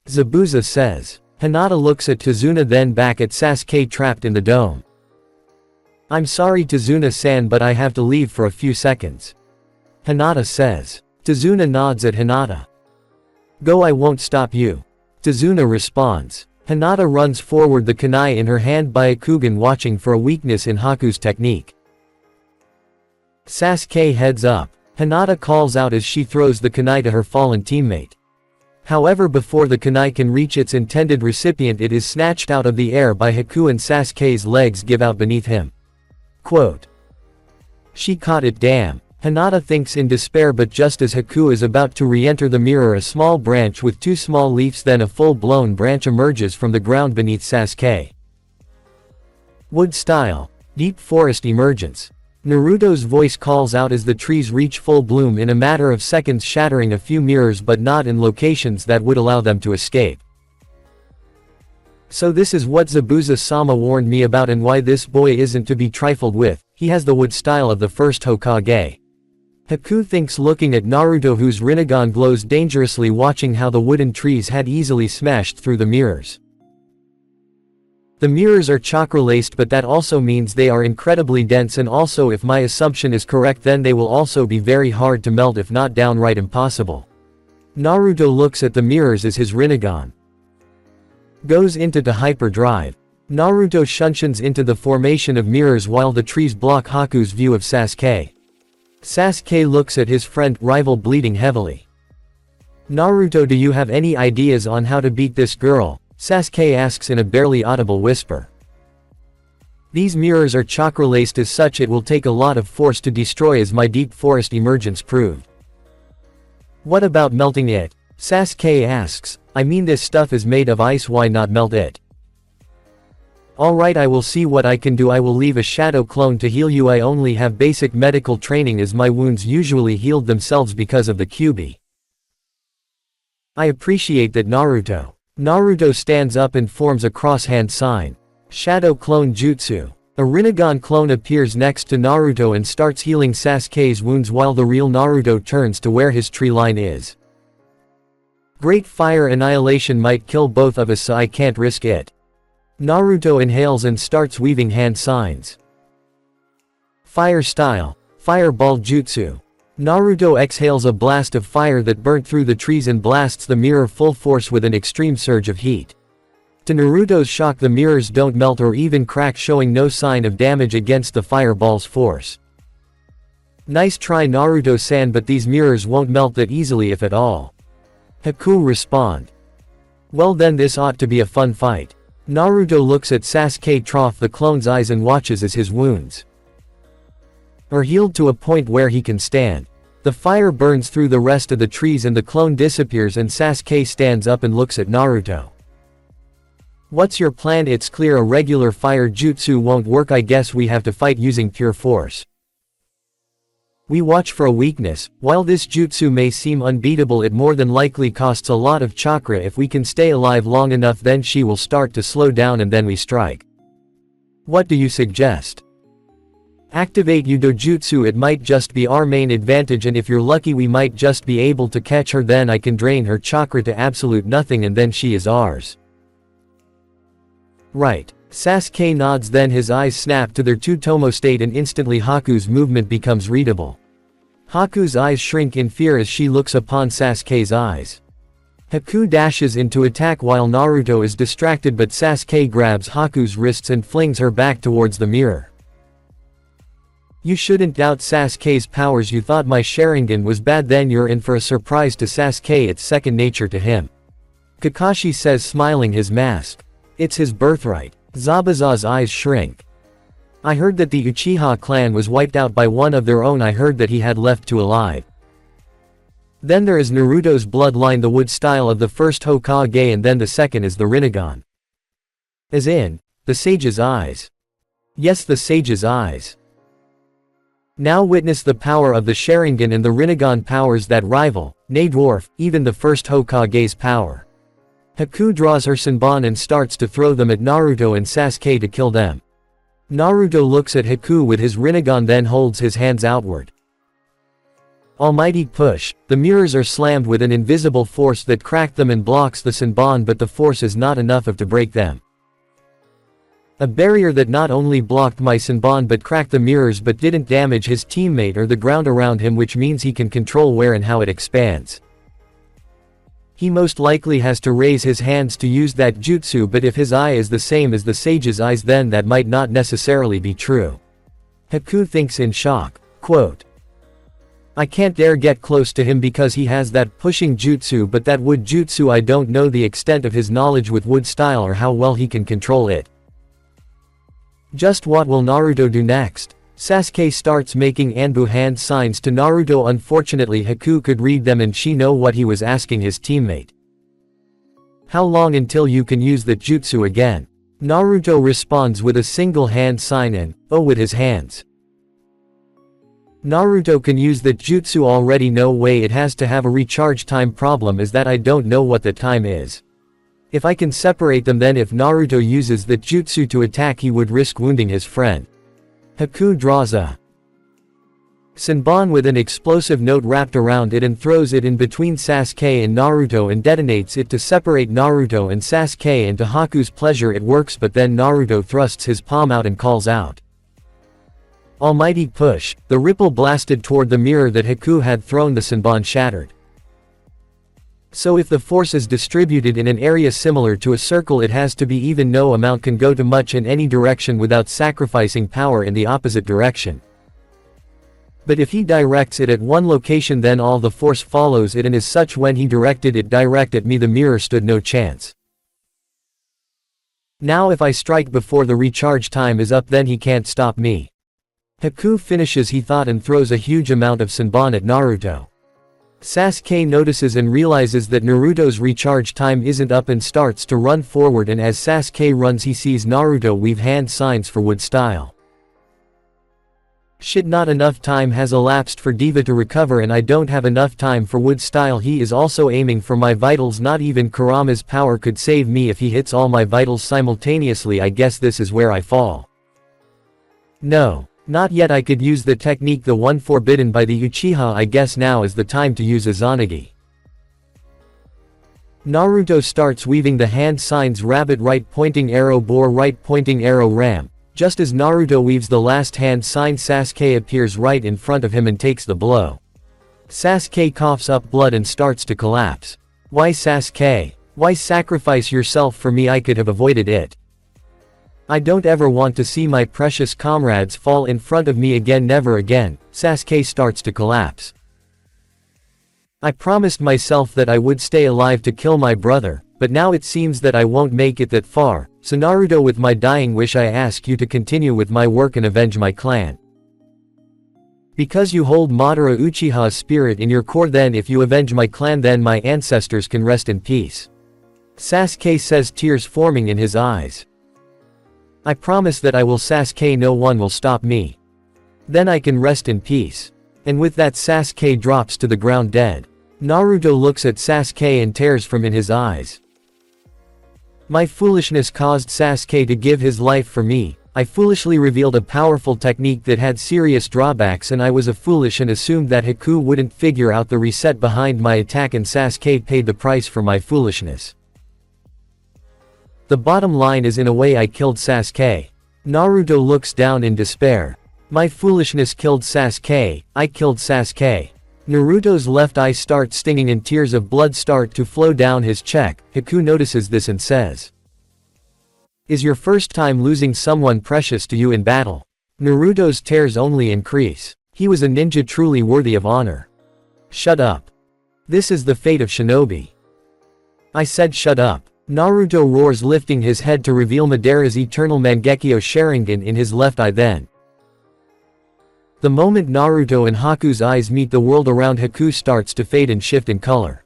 Zabuza says. Hinata looks at Tazuna then back at Sasuke trapped in the dome. I'm sorry Tazuna-san, but I have to leave for a few seconds. Hinata says. Tazuna nods at Hinata. Go, I won't stop you. Tazuna responds. Hinata runs forward, the kunai in her hand, Byakugan watching for a weakness in Haku's technique. Sasuke heads up. Hinata calls out as she throws the kunai to her fallen teammate. However, before the kunai can reach its intended recipient, it is snatched out of the air by Haku and Sasuke's legs give out beneath him. Quote. She caught it, damn. Hinata thinks in despair, but just as Haku is about to re-enter the mirror, a small branch with two small leaves, then a full-blown branch emerges from the ground beneath Sasuke. Wood style. Deep forest emergence. Naruto's voice calls out as the trees reach full bloom in a matter of seconds, shattering a few mirrors but not in locations that would allow them to escape. So this is what Zabuza-sama warned me about and why this boy isn't to be trifled with. He has the wood style of the first Hokage. Haku thinks, looking at Naruto whose Rinnegan glows dangerously, watching how the wooden trees had easily smashed through the mirrors. The mirrors are chakra-laced, but that also means they are incredibly dense, and also if my assumption is correct then they will also be very hard to melt, if not downright impossible. Naruto looks at the mirrors as his Rinnegan goes into hyperdrive. Naruto shunshions into the formation of mirrors while the trees block Haku's view of Sasuke. Sasuke looks at his rival bleeding heavily. Naruto, do you have any ideas on how to beat this girl? Sasuke asks in a barely audible whisper. These mirrors are chakra-laced, as such it will take a lot of force to destroy, as my deep forest emergence proved. What about melting it? Sasuke asks. I mean, this stuff is made of ice, why not melt it? Alright, I will see what I can do. I will leave a shadow clone to heal you. I only have basic medical training, as my wounds usually healed themselves because of the QB. I appreciate that, Naruto. Naruto stands up and forms a cross-hand sign. Shadow clone jutsu. A Rinnegan clone appears next to Naruto and starts healing Sasuke's wounds while the real Naruto turns to where his tree line is. Great fire annihilation might kill both of us, so I can't risk it. Naruto inhales and starts weaving hand signs. Fire style. Fireball jutsu. Naruto exhales a blast of fire that burnt through the trees and blasts the mirror full force with an extreme surge of heat. To Naruto's shock, the mirrors don't melt or even crack, showing no sign of damage against the fireball's force. Nice try, Naruto-san, but these mirrors won't melt that easily, if at all. Haku respond. Well then, this ought to be a fun fight. Naruto looks at Sasuke the clone's eyes and watches as his wounds are healed to a point where he can stand. The fire burns through the rest of the trees and the clone disappears, and Sasuke stands up and looks at Naruto. What's your plan? It's clear a regular fire jutsu won't work. I guess we have to fight using pure force. We watch for a weakness. While this jutsu may seem unbeatable, it more than likely costs a lot of chakra. If we can stay alive long enough, then she will start to slow down and then we strike. What do you suggest? Activate Yudo Jutsu. It might just be our main advantage, and if you're lucky we might just be able to catch her. Then I can drain her chakra to absolute nothing and then she is ours. Right. Sasuke nods, then his eyes snap to their two-tomo state and instantly Haku's movement becomes readable. Haku's eyes shrink in fear as she looks upon Sasuke's eyes. Haku dashes in to attack while Naruto is distracted, but Sasuke grabs Haku's wrists and flings her back towards the mirror. You shouldn't doubt Sasuke's powers. You thought my Sharingan was bad, then you're in for a surprise. To Sasuke, it's second nature to him. Kakashi says, smiling his mask. It's his birthright. Zabuza's eyes shrink. I heard that the Uchiha clan was wiped out by one of their own. I heard that he had left two alive. Then there is Naruto's bloodline, the wood style of the first Hokage, and then the second is the Rinnegan. As in, the sage's eyes. Yes, the sage's eyes. Now witness the power of the Sharingan and the Rinnegan powers that rival, nay dwarf, even the first Hokage's power. Haku draws her Senbon and starts to throw them at Naruto and Sasuke to kill them. Naruto looks at Haku with his Rinnegan, then holds his hands outward. Almighty push. The mirrors are slammed with an invisible force that cracked them and blocks the Senbon, but the force is not enough to break them. A barrier that not only blocked my Senbon but cracked the mirrors but didn't damage his teammate or the ground around him, which means he can control where and how it expands. He most likely has to raise his hands to use that jutsu, but if his eye is the same as the sage's eyes, then that might not necessarily be true. Haku thinks in shock. Quote, I can't dare get close to him because he has that pushing jutsu, but that wood jutsu, I don't know the extent of his knowledge with wood style or how well he can control it. Just what will Naruto do next? Sasuke starts making Anbu hand signs to Naruto. Unfortunately, Haku could read them and she know what he was asking his teammate. How long until you can use the jutsu again? Naruto responds with a single hand sign and, oh, with his hands. Naruto can use the jutsu already. No way, it has to have a recharge time. Problem is that I don't know what the time is. If I can separate them, then if Naruto uses the jutsu to attack, he would risk wounding his friend. Haku draws a Senbon with an explosive note wrapped around it and throws it in between Sasuke and Naruto and detonates it to separate Naruto and Sasuke, and to Haku's pleasure it works, but then Naruto thrusts his palm out and calls out. Almighty push. The ripple blasted toward the mirror that Haku had thrown. The Senbon shattered. So if the force is distributed in an area similar to a circle, it has to be even. No amount can go too much in any direction without sacrificing power in the opposite direction. But if he directs it at one location, then all the force follows it, and as such when he directed it direct at me, the mirror stood no chance. Now if I strike before the recharge time is up, then he can't stop me. Haku finishes, he thought, and throws a huge amount of Senbon at Naruto. Sasuke notices and realizes that Naruto's recharge time isn't up and starts to run forward, and as Sasuke runs he sees Naruto weave hand signs for wood style. Shit, not enough time has elapsed for Diva to recover, and I don't have enough time for wood style. He is also aiming for my vitals. Not even Kurama's power could save me if he hits all my vitals simultaneously. I guess this is where I fall. No. Not yet. I could use the technique, the one forbidden by the Uchiha. I guess now is the time to use Izanagi. Naruto starts weaving the hand signs: rabbit right pointing arrow, boar right pointing arrow, ram. Just as Naruto weaves the last hand sign, Sasuke appears right in front of him and takes the blow. Sasuke coughs up blood and starts to collapse. Why, Sasuke? Why sacrifice yourself for me? I could have avoided it. I don't ever want to see my precious comrades fall in front of me again, never again. Sasuke starts to collapse. I promised myself that I would stay alive to kill my brother, but now it seems that I won't make it that far. So Naruto, with my dying wish I ask you to continue with my work and avenge my clan. Because you hold Madara Uchiha's spirit in your core, then if you avenge my clan, then my ancestors can rest in peace. Sasuke says, tears forming in his eyes. I promise that I will, Sasuke. No one will stop me. Then I can rest in peace. And with that, Sasuke drops to the ground dead. Naruto looks at Sasuke and tears from in his eyes. My foolishness caused Sasuke to give his life for me. I foolishly revealed a powerful technique that had serious drawbacks, and I was a foolish and assumed that Haku wouldn't figure out the reset behind my attack, and Sasuke paid the price for my foolishness. The bottom line is, in a way, I killed Sasuke. Naruto looks down in despair. My foolishness killed Sasuke. I killed Sasuke. Naruto's left eye starts stinging and tears of blood start to flow down his cheek. Haku notices this and says, "Is your first time losing someone precious to you in battle?" Naruto's tears only increase. He was a ninja truly worthy of honor. Shut up. This is the fate of Shinobi. I said shut up. Naruto roars, lifting his head to reveal Madara's eternal Mangekyo Sharingan in his left eye. Then, the moment Naruto and Haku's eyes meet, the world around Haku starts to fade and shift in color.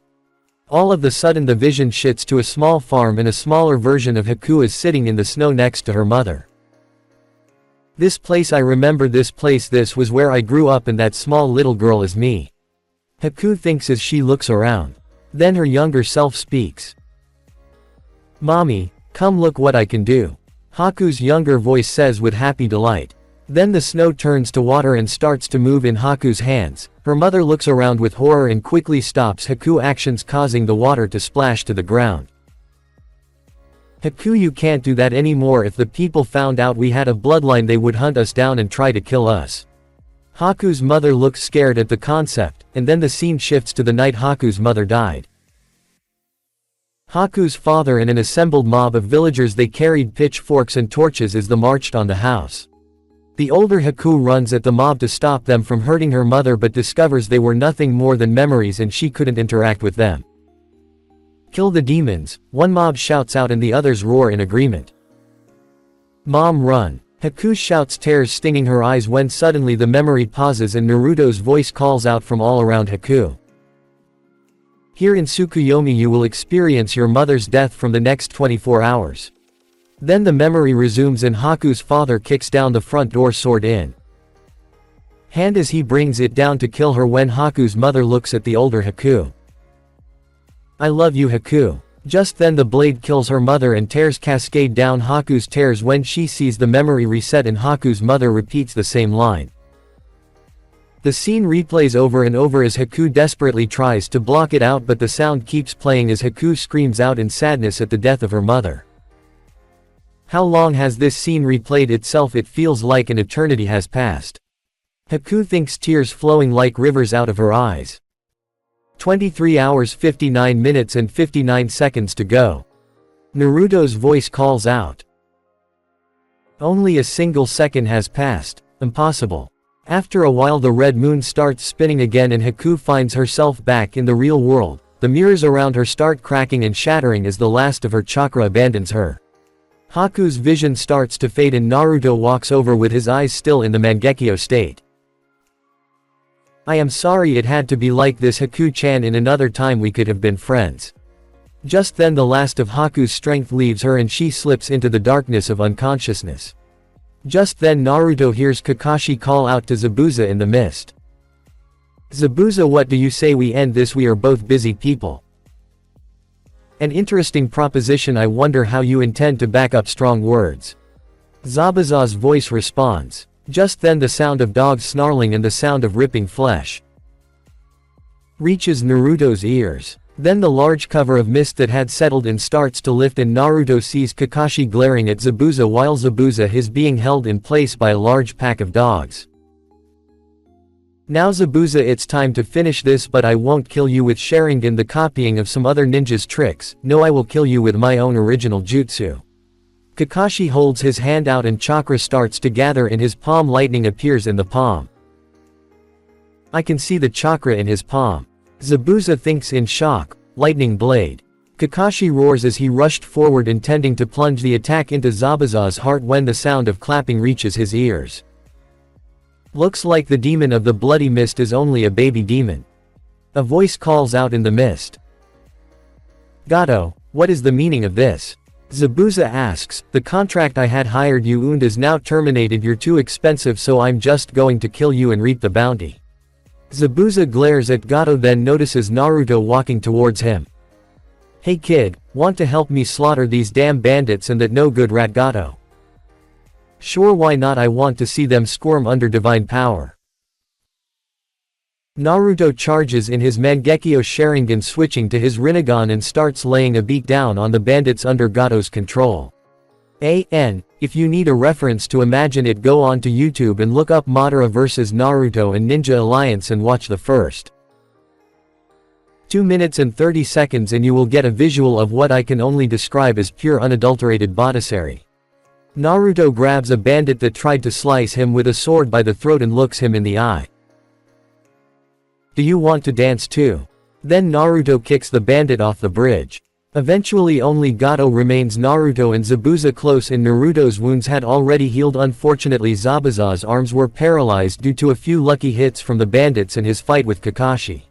All of the sudden the vision shifts to a small farm, and a smaller version of Haku is sitting in the snow next to her mother. This place, I remember this place. This was where I grew up, and that small little girl is me. Haku thinks as she looks around. Then her younger self speaks. Mommy, come look what I can do. Haku's younger voice says with happy delight. Then the snow turns to water and starts to move in Haku's hands. Her mother looks around with horror and quickly stops Haku's actions, causing the water to splash to the ground. Haku, you can't do that anymore. If the people found out we had a bloodline, they would hunt us down and try to kill us. Haku's mother looks scared at the concept, and then the scene shifts to the night Haku's mother died. Haku's father and an assembled mob of villagers, they carried pitchforks and torches as they marched on the house. The older Haku runs at the mob to stop them from hurting her mother, but discovers they were nothing more than memories and she couldn't interact with them. Kill the demons, one mob shouts out and the others roar in agreement. Mom, run. Haku shouts, tears stinging her eyes, when suddenly the memory pauses and Naruto's voice calls out from all around Haku. Here in Tsukuyomi you will experience your mother's death from the next 24 hours. Then the memory resumes and Haku's father kicks down the front door, sword in hand, as he brings it down to kill her, when Haku's mother looks at the older Haku. I love you, Haku. Just then the blade kills her mother and tears cascade down Haku's tears when she sees the memory reset, and Haku's mother repeats the same line. The scene replays over and over as Haku desperately tries to block it out, but the sound keeps playing as Haku screams out in sadness at the death of her mother. How long has this scene replayed itself? It feels like an eternity has passed. Haku thinks, tears flowing like rivers out of her eyes. 23 hours 59 minutes and 59 seconds to go. Naruto's voice calls out. Only a single second has passed. Impossible. After a while the red moon starts spinning again and Haku finds herself back in the real world. The mirrors around her start cracking and shattering as the last of her chakra abandons her. Haku's vision starts to fade and Naruto walks over with his eyes still in the Mangekyo state. I am sorry it had to be like this, Haku-chan, in another time we could have been friends. Just then the last of Haku's strength leaves her and she slips into the darkness of unconsciousness. Just then Naruto hears Kakashi call out to Zabuza in the mist. Zabuza, what do you say we end this? We are both busy people. An interesting proposition. I wonder how you intend to back up strong words. Zabuza's voice responds. Just then the sound of dogs snarling and the sound of ripping flesh reaches Naruto's ears. Then the large cover of mist that had settled in starts to lift and Naruto sees Kakashi glaring at Zabuza while Zabuza is being held in place by a large pack of dogs. Now Zabuza, it's time to finish this, but I won't kill you with Sharingan, the copying of some other ninja's tricks. No, I will kill you with my own original jutsu. Kakashi holds his hand out and chakra starts to gather in his palm. Lightning appears in the palm. I can see the chakra in his palm. Zabuza thinks in shock. Lightning blade. Kakashi roars as he rushed forward intending to plunge the attack into Zabuza's heart when the sound of clapping reaches his ears. Looks like the demon of the bloody mist is only a baby demon. A voice calls out in the mist. Gato, what is the meaning of this? Zabuza asks, the contract I had hired you and is now terminated. You're too expensive, so I'm just going to kill you and reap the bounty. Zabuza glares at Gato, then notices Naruto walking towards him. Hey kid, want to help me slaughter these damn bandits and that no good rat Gato? Sure, why not? I want to see them squirm under divine power. Naruto charges in his Mangekyo Sharingan, switching to his Rinnegan, and starts laying a beat down on the bandits under Gato's control. If you need a reference to imagine it, go on to YouTube and look up Madara vs Naruto and Ninja Alliance and watch the first 2 minutes and 30 seconds and you will get a visual of what I can only describe as pure unadulterated botticery. Naruto grabs a bandit that tried to slice him with a sword by the throat and looks him in the eye. Do you want to dance too? Then Naruto kicks the bandit off the bridge. Eventually only Gato remains. Naruto and Zabuza close in. Naruto's wounds had already healed. Unfortunately Zabuza's arms were paralyzed due to a few lucky hits from the bandits and his fight with Kakashi.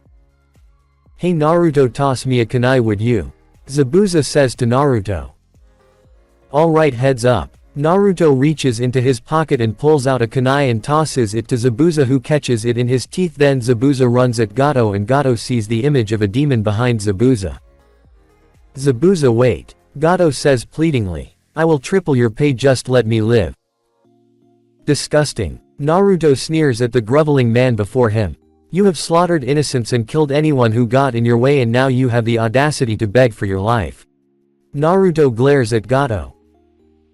Hey Naruto, toss me a kunai would you? Zabuza says to Naruto. Alright, heads up. Naruto reaches into his pocket and pulls out a kunai and tosses it to Zabuza, who catches it in his teeth. Then Zabuza runs at Gato and Gato sees the image of a demon behind Zabuza. Zabuza, wait. Gato says pleadingly. I will triple your pay, just let me live. Disgusting. Naruto sneers at the groveling man before him. You have slaughtered innocents and killed anyone who got in your way, and now you have the audacity to beg for your life. Naruto glares at Gato.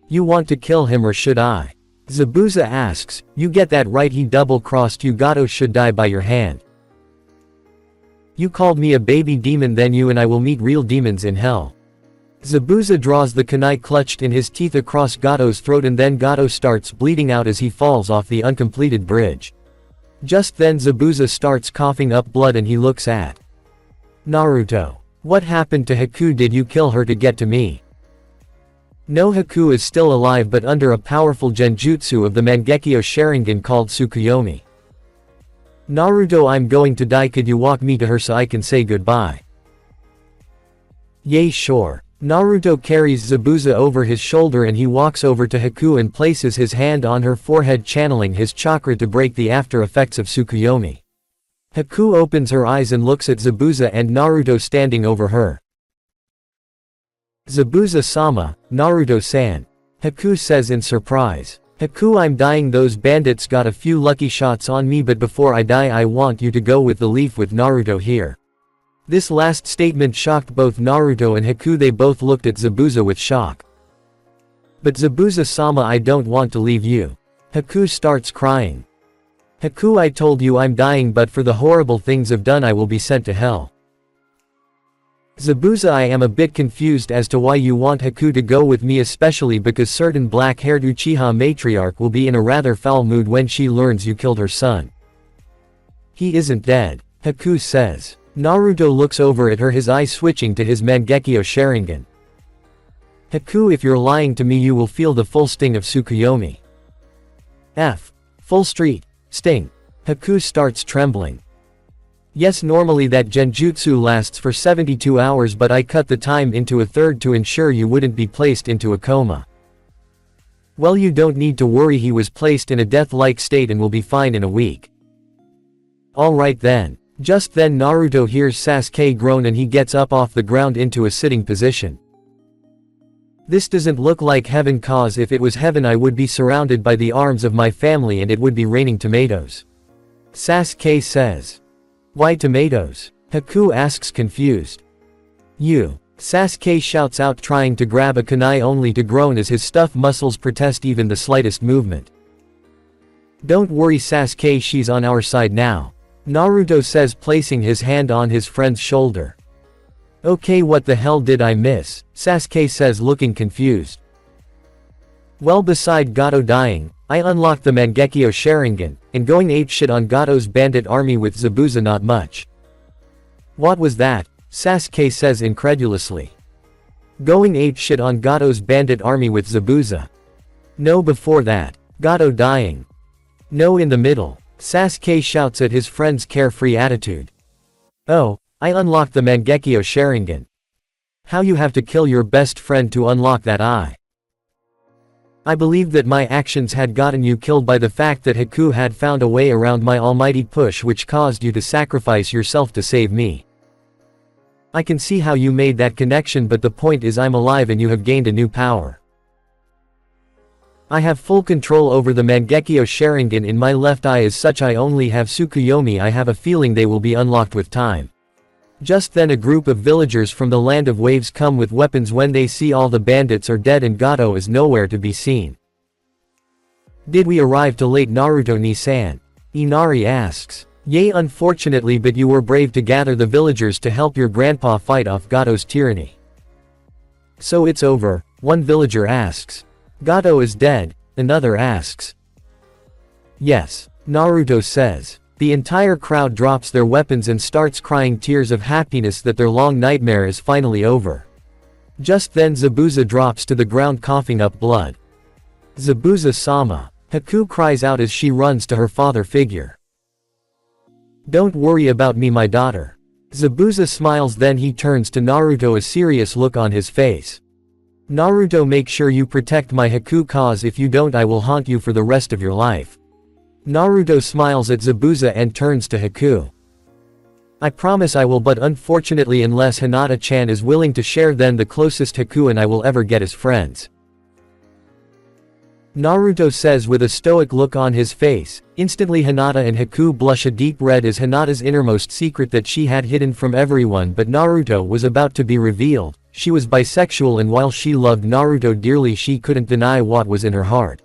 You want to kill him or should I? Zabuza asks. You get that right, he double-crossed you. Gato should die by your hand. You called me a baby demon, then you and I will meet real demons in hell. Zabuza draws the kunai clutched in his teeth across Gato's throat, and then Gato starts bleeding out as he falls off the uncompleted bridge. Just then Zabuza starts coughing up blood and he looks at Naruto. What happened to Haku? Did you kill her to get to me? No, Haku is still alive, but under a powerful genjutsu of the Mangekyo Sharingan called Tsukuyomi. Naruto, I'm going to die, could you walk me to her so I can say goodbye? Yay, sure. Naruto carries Zabuza over his shoulder and he walks over to Haku and places his hand on her forehead, channeling his chakra to break the after effects of Tsukuyomi. Haku opens her eyes and looks at Zabuza and Naruto standing over her. Zabuza-sama, Naruto-san. Haku says in surprise. Haku, I'm dying. Those bandits got a few lucky shots on me, but before I die I want you to go with the leaf with Naruto here. This last statement shocked both Naruto and Haku. They both looked at Zabuza with shock. But Zabuza-sama, I don't want to leave you. Haku starts crying. Haku, I told you I'm dying, but for the horrible things I've done I will be sent to hell. Zabuza, I am a bit confused as to why you want Haku to go with me, especially because certain black-haired Uchiha matriarch will be in a rather foul mood when she learns you killed her son. He isn't dead, Haku says. Naruto looks over at her, his eyes switching to his Mangekyo Sharingan. Haku, if you're lying to me you will feel the full sting of Tsukuyomi. Full street. Sting. Haku starts trembling. Yes, normally that genjutsu lasts for 72 hours, but I cut the time into a third to ensure you wouldn't be placed into a coma. Well, you don't need to worry, he was placed in a death-like state and will be fine in a week. Alright then. Just then Naruto hears Sasuke groan and he gets up off the ground into a sitting position. This doesn't look like heaven, cause if it was heaven I would be surrounded by the arms of my family and it would be raining tomatoes. Sasuke says. Why tomatoes? Haku asks, confused. You. Sasuke shouts out, trying to grab a kunai only to groan as his stuffed muscles protest even the slightest movement. Don't worry Sasuke, she's on our side now. Naruto says, placing his hand on his friend's shoulder. Okay, what the hell did I miss? Sasuke says, looking confused. Well, beside Gato dying, I unlocked the Mangekyo Sharingan, and going apeshit on Gato's bandit army with Zabuza, not much. What was that? Sasuke says incredulously. Going apeshit on Gato's bandit army with Zabuza. No, before that. Gato dying. No, in the middle. Sasuke shouts at his friend's carefree attitude. Oh, I unlocked the Mangekyo Sharingan. How you have to kill your best friend to unlock that? I believed that my actions had gotten you killed by the fact that Haku had found a way around my almighty push, which caused you to sacrifice yourself to save me. I can see how you made that connection, but the point is I'm alive and you have gained a new power. I have full control over the Mangekyo Sharingan in my left eye, as such I only have Tsukuyomi. I have a feeling they will be unlocked with time. Just then a group of villagers from the Land of Waves come with weapons. When they see all the bandits are dead and Gato is nowhere to be seen. Did we arrive too late, Naruto-ni-san? Inari asks. Yea, unfortunately, but you were brave to gather the villagers to help your grandpa fight off Gato's tyranny. So it's over? One villager asks. Gato is dead, another asks. Yes, Naruto says. The entire crowd drops their weapons and starts crying tears of happiness that their long nightmare is finally over. Just then Zabuza drops to the ground coughing up blood. Zabuza-sama. Haku cries out as she runs to her father figure. Don't worry about me, my daughter. Zabuza smiles, then he turns to Naruto, a serious look on his face. Naruto, make sure you protect my Haku, cause if you don't I will haunt you for the rest of your life. Naruto smiles at Zabuza and turns to Haku. I promise I will, but unfortunately unless Hinata-chan is willing to share, then the closest Haku and I will ever get as friends. Naruto says with a stoic look on his face. Instantly Hinata and Haku blush a deep red as Hinata's innermost secret that she had hidden from everyone but Naruto was about to be revealed. She was bisexual, and while she loved Naruto dearly she couldn't deny what was in her heart.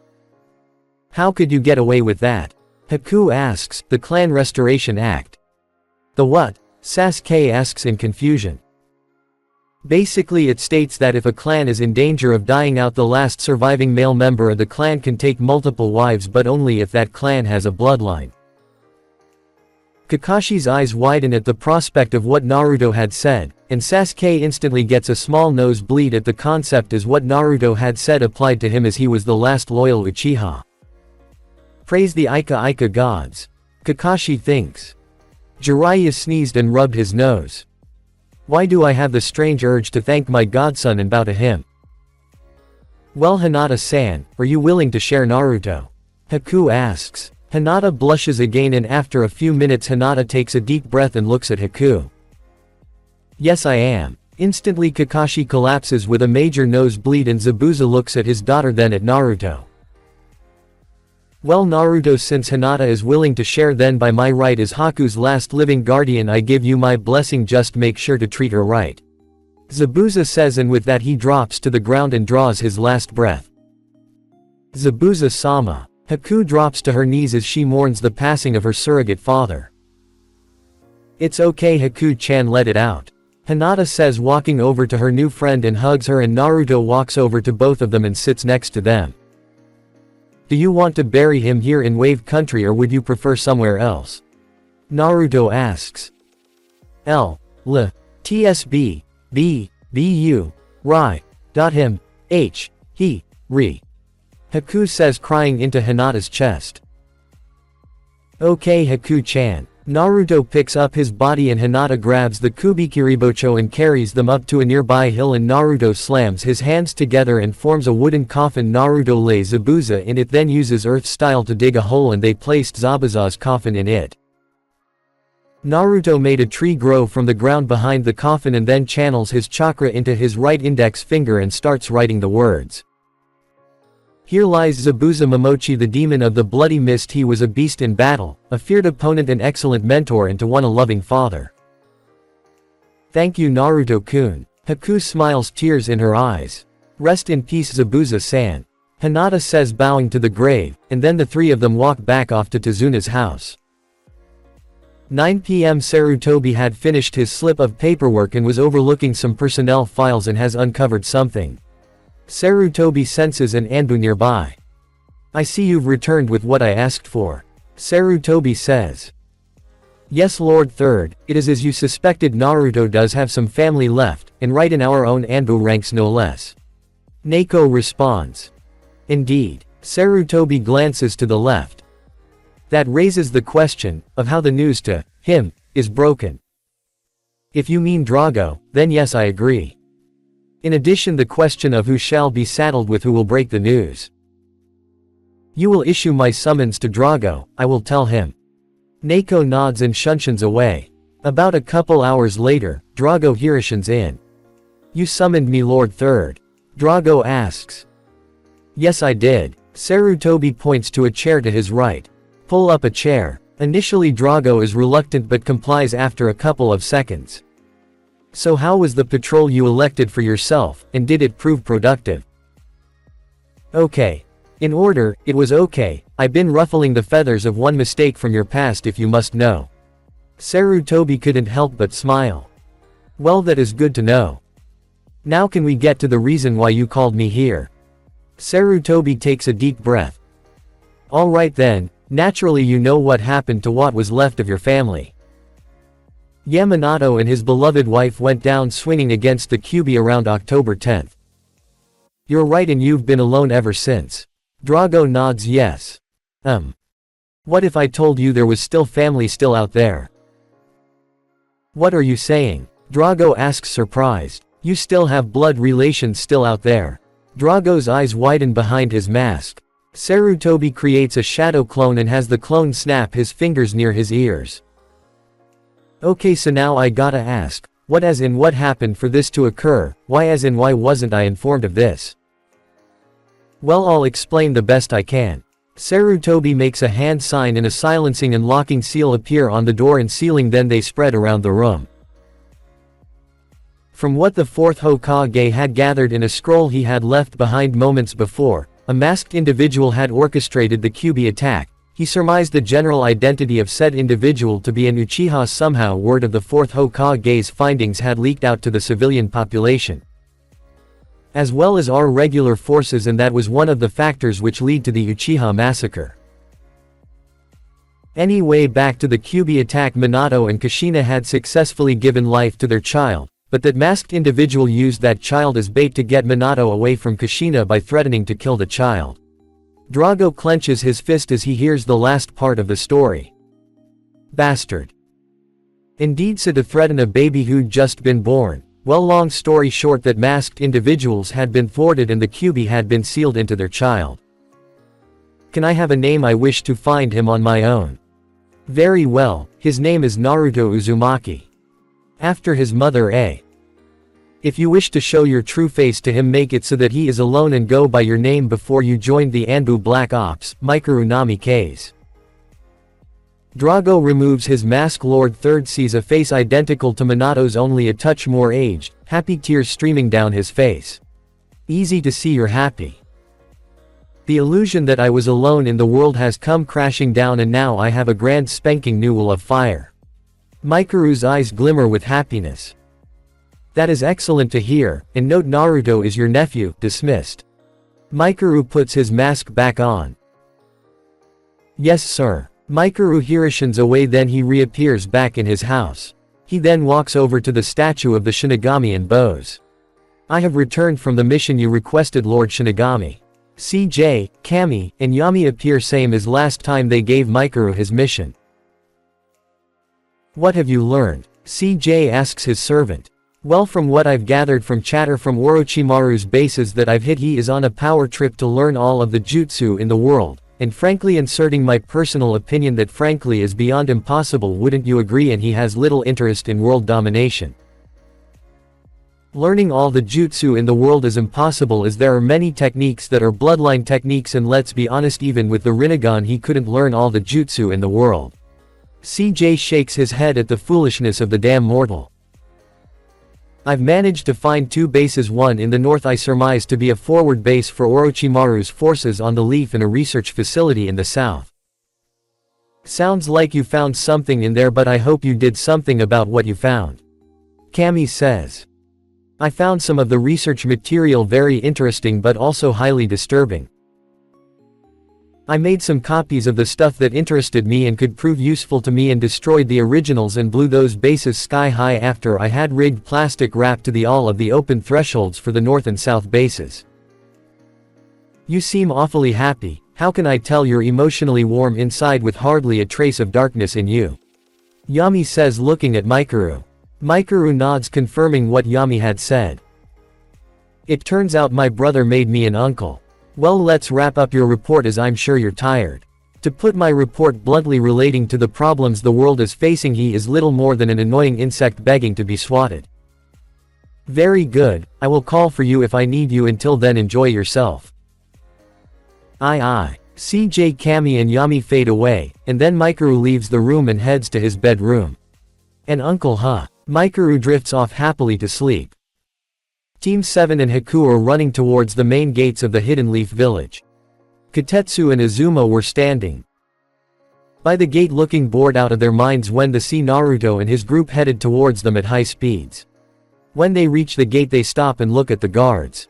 How could you get away with that? Haku asks. The Clan Restoration Act. The what? Sasuke asks in confusion. Basically it states that if a clan is in danger of dying out, the last surviving male member of the clan can take multiple wives, but only if that clan has a bloodline. Kakashi's eyes widen at the prospect of what Naruto had said, and Sasuke instantly gets a small nosebleed at the concept as what Naruto had said applied to him, as he was the last loyal Uchiha. Praise the Ika gods. Kakashi thinks. Jiraiya sneezed and rubbed his nose. Why do I have the strange urge to thank my godson and bow to him? Well, Hinata-san, are you willing to share Naruto? Haku asks. Hinata blushes again, and after a few minutes Hinata takes a deep breath and looks at Haku. Yes, I am. Instantly Kakashi collapses with a major nosebleed and Zabuza looks at his daughter, then at Naruto. Well, Naruto, since Hinata is willing to share, then by my right as Haku's last living guardian I give you my blessing, just make sure to treat her right. Zabuza says, and with that he drops to the ground and draws his last breath. Zabuza-sama. Haku drops to her knees as she mourns the passing of her surrogate father. It's okay, Haku-chan, let it out. Hinata says, walking over to her new friend and hugs her, and Naruto walks over to both of them and sits next to them. Do you want to bury him here in Wave Country or would you prefer somewhere else? Naruto asks. TSB, B, BU, Rai. Him, H, he, re. Haku says, crying into Hinata's chest. Okay Haku-chan. Naruto picks up his body and Hinata grabs the Kubikiribocho and carries them up to a nearby hill, and Naruto slams his hands together and forms a wooden coffin. Naruto lays Zabuza in it, then uses earth style to dig a hole, and they placed Zabuza's coffin in it. Naruto made a tree grow from the ground behind the coffin and then channels his chakra into his right index finger and starts writing the words. Here lies Zabuza Momochi, the demon of the bloody mist. He was a beast in battle, a feared opponent, an excellent mentor, and to one a loving father. Thank you Naruto-kun. Haku smiles, tears in her eyes. Rest in peace Zabuza-san. Hinata says, bowing to the grave, and then the three of them walk back off to Tazuna's house. 9 p.m. Sarutobi had finished his slip of paperwork and was overlooking some personnel files and has uncovered something. Sarutobi senses an Anbu nearby. I see you've returned with what I asked for. Sarutobi says. Yes Lord Third, it is as you suspected. Naruto does have some family left, and right in our own Anbu ranks no less. Neko responds. Indeed. Sarutobi glances to the left. That raises the question of how the news to him is broken. If you mean Drago, then yes, I agree. In addition, the question of who shall be saddled with who will break the news. You will issue my summons to Drago, I will tell him. Neko nods and shunshuns away. About a couple hours later, Drago Hiroshin's in. You summoned me Lord Third? Drago asks. Yes I did. Sarutobi points to a chair to his right. Pull up a chair. Initially Drago is reluctant but complies after a couple of seconds. So how was the patrol you elected for yourself, and did it prove productive? Okay. In order, it was okay. I've been ruffling the feathers of one mistake from your past if you must know. Sarutobi couldn't help but smile. Well, that is good to know. Now can we get to the reason why you called me here? Sarutobi takes a deep breath. Alright then, naturally you know what happened to what was left of your family. Yamanato and his beloved wife went down swinging against the Kyuubi around October 10th. You're right, and you've been alone ever since. Drago nods yes. What if I told you there was still family still out there? What are you saying? Drago asks, surprised. You still have blood relations still out there. Drago's eyes widen behind his mask. Sarutobi creates a shadow clone and has the clone snap his fingers near his ears. Okay, so now I gotta ask, what as in what happened for this to occur, why as in why wasn't I informed of this? Well, I'll explain the best I can. Sarutobi makes a hand sign and a silencing and locking seal appear on the door and ceiling, then they spread around the room. From what the fourth Hokage had gathered in a scroll he had left behind moments before, a masked individual had orchestrated the Kyuubi attack. He surmised the general identity of said individual to be an Uchiha. Somehow word of the fourth Hokage's findings had leaked out to the civilian population, as well as our regular forces, and that was one of the factors which lead to the Uchiha massacre. Anyway, back to the Kyuubi attack. Minato and Kushina had successfully given life to their child, but that masked individual used that child as bait to get Minato away from Kushina by threatening to kill the child. Drago clenches his fist as he hears the last part of the story. Bastard. Indeed, so to threaten a baby who'd just been born. Well, long story short, that masked individuals had been thwarted and the Kyuubi had been sealed into their child. Can I have a name? I wish to find him on my own. Very well, his name is Naruto Uzumaki. After his mother A. If you wish to show your true face to him, make it so that he is alone and go by your name before you joined the Anbu Black Ops, Mikuru Namikaze. Drago removes his mask. Lord Third sees a face identical to Minato's, only a touch more aged, happy tears streaming down his face. Easy to see you're happy. The illusion that I was alone in the world has come crashing down, and now I have a grand spanking new wall of fire. Mikuru's eyes glimmer with happiness. That is excellent to hear, and note Naruto is your nephew, dismissed. Mikuru puts his mask back on. Yes sir. Mikuru hirashins away, then he reappears back in his house. He then walks over to the statue of the Shinigami and bows. I have returned from the mission you requested, Lord Shinigami. CJ, Kami, and Yami appear same as last time they gave Mikuru his mission. What have you learned? CJ asks his servant. Well, from what I've gathered from chatter from Orochimaru's bases that I've hit, he is on a power trip to learn all of the jutsu in the world, and frankly inserting my personal opinion that frankly is beyond impossible, wouldn't you agree? And he has little interest in world domination. Learning all the jutsu in the world is impossible, as there are many techniques that are bloodline techniques, and let's be honest, even with the Rinnegan he couldn't learn all the jutsu in the world. CJ shakes his head at the foolishness of the damn mortal. I've managed to find 2 bases, one in the north I surmise to be a forward base for Orochimaru's forces on the Leaf, and a research facility in the south. Sounds like you found something in there, but I hope you did something about what you found. Kami says. I found some of the research material very interesting but also highly disturbing. I made some copies of the stuff that interested me and could prove useful to me, and destroyed the originals and blew those bases sky high after I had rigged plastic wrap to the all of the open thresholds for the north and south bases. You seem awfully happy. How can I tell you're emotionally warm inside with hardly a trace of darkness in you? Yami says, looking at Mikuru. Mikuru nods, confirming what Yami had said. It turns out my brother made me an uncle. Well, let's wrap up your report, as I'm sure you're tired. To put my report bluntly, relating to the problems the world is facing, he is little more than an annoying insect begging to be swatted. Very good, I will call for you if I need you. Until then, enjoy yourself. Aye. CJ, Kami and Yami fade away, and then Mikuru leaves the room and heads to his bedroom. An uncle, huh? Mikuru drifts off happily to sleep. Team 7 and Haku are running towards the main gates of the Hidden Leaf Village. Kotetsu and Azuma were standing by the gate, looking bored out of their minds when they see Naruto and his group headed towards them at high speeds. When they reach the gate, they stop and look at the guards.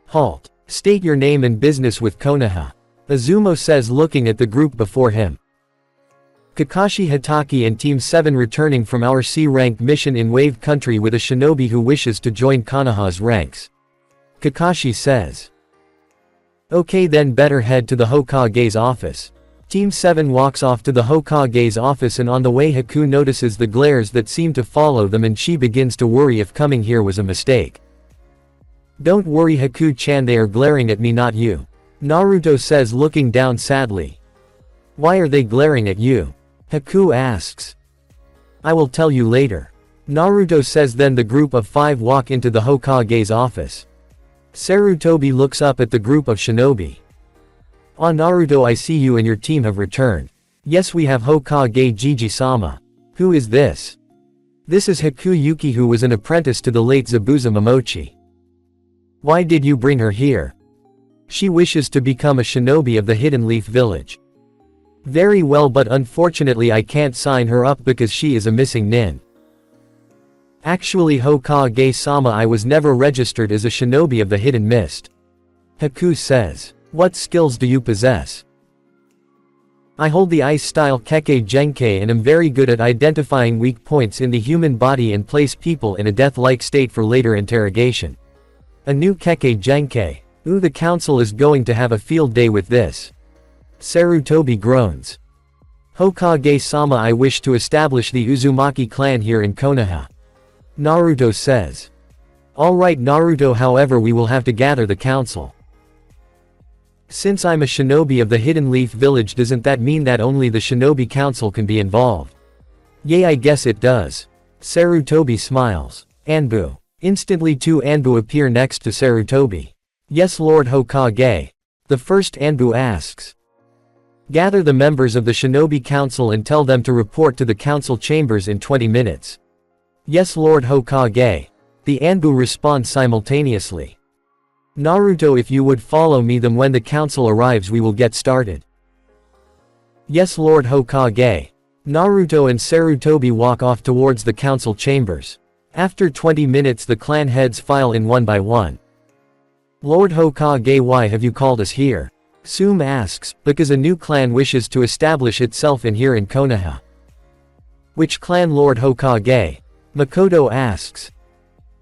Halt. State your name and business with Konoha. Azuma says, looking at the group before him. Kakashi Hatake and Team 7 returning from our C-rank mission in Wave Country with a shinobi who wishes to join Konoha's ranks. Kakashi says. Okay, then better head to the Hokage's office. Team 7 walks off to the Hokage's office, and on the way Haku notices the glares that seem to follow them, and she begins to worry if coming here was a mistake. Don't worry Haku-chan, they are glaring at me, not you. Naruto says, looking down sadly. Why are they glaring at you? Haku asks. I will tell you later. Naruto says. Then the group of 5 walk into the Hokage's office. Sarutobi looks up at the group of shinobi. Ah, Naruto, I see you and your team have returned. Yes, we have Hokage Jiji-sama. Who is this? This is Haku Yuki, who was an apprentice to the late Zabuza Momochi. Why did you bring her here? She wishes to become a shinobi of the Hidden Leaf Village. Very well, but unfortunately I can't sign her up because she is a missing nin. Actually Hokage-sama, I was never registered as a shinobi of the Hidden Mist. Haku says. What skills do you possess? I hold the ice-style Kekkei Genkai and am very good at identifying weak points in the human body and place people in a death-like state for later interrogation. A new Kekkei Genkai. Ooh, the council is going to have a field day with this. Sarutobi groans. Hokage-sama, I wish to establish the Uzumaki clan here in Konoha. Naruto says. Alright Naruto, however we will have to gather the council. Since I'm a shinobi of the Hidden Leaf Village, doesn't that mean that only the shinobi council can be involved? Yay, I guess it does. Sarutobi smiles. Anbu. Instantly 2 Anbu appear next to Sarutobi. Yes, Lord Hokage. The first Anbu asks. Gather the members of the Shinobi Council and tell them to report to the council chambers in 20 minutes. Yes, Lord Hokage. The Anbu respond simultaneously. Naruto, if you would follow me, then when the council arrives we will get started. Yes, Lord Hokage. Naruto and Sarutobi walk off towards the council chambers. After 20 minutes the clan heads file in one by one. Lord Hokage, why have you called us here? Sume asks, because a new clan wishes to establish itself in here in Konoha. Which clan, Lord Hokage? Makoto asks.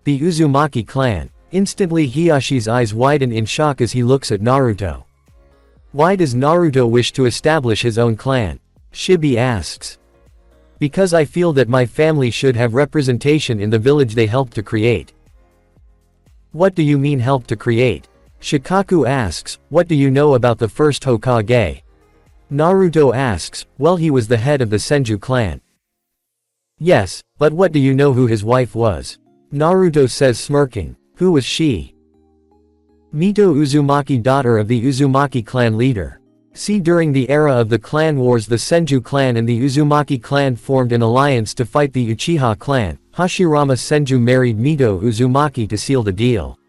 The Uzumaki clan. Instantly Hiyashi's eyes widen in shock as he looks at Naruto. Why does Naruto wish to establish his own clan? Shibi asks. Because I feel that my family should have representation in the village they helped to create. What do you mean helped to create? Shikaku asks, what do you know about the first Hokage? Naruto asks, well, he was the head of the Senju clan. Yes, but what do you know who his wife was? Naruto says, smirking. Who was she? Mito Uzumaki, daughter of the Uzumaki clan leader. See, during the era of the clan wars the Senju clan and the Uzumaki clan formed an alliance to fight the Uchiha clan. Hashirama Senju married Mito Uzumaki to seal the deal.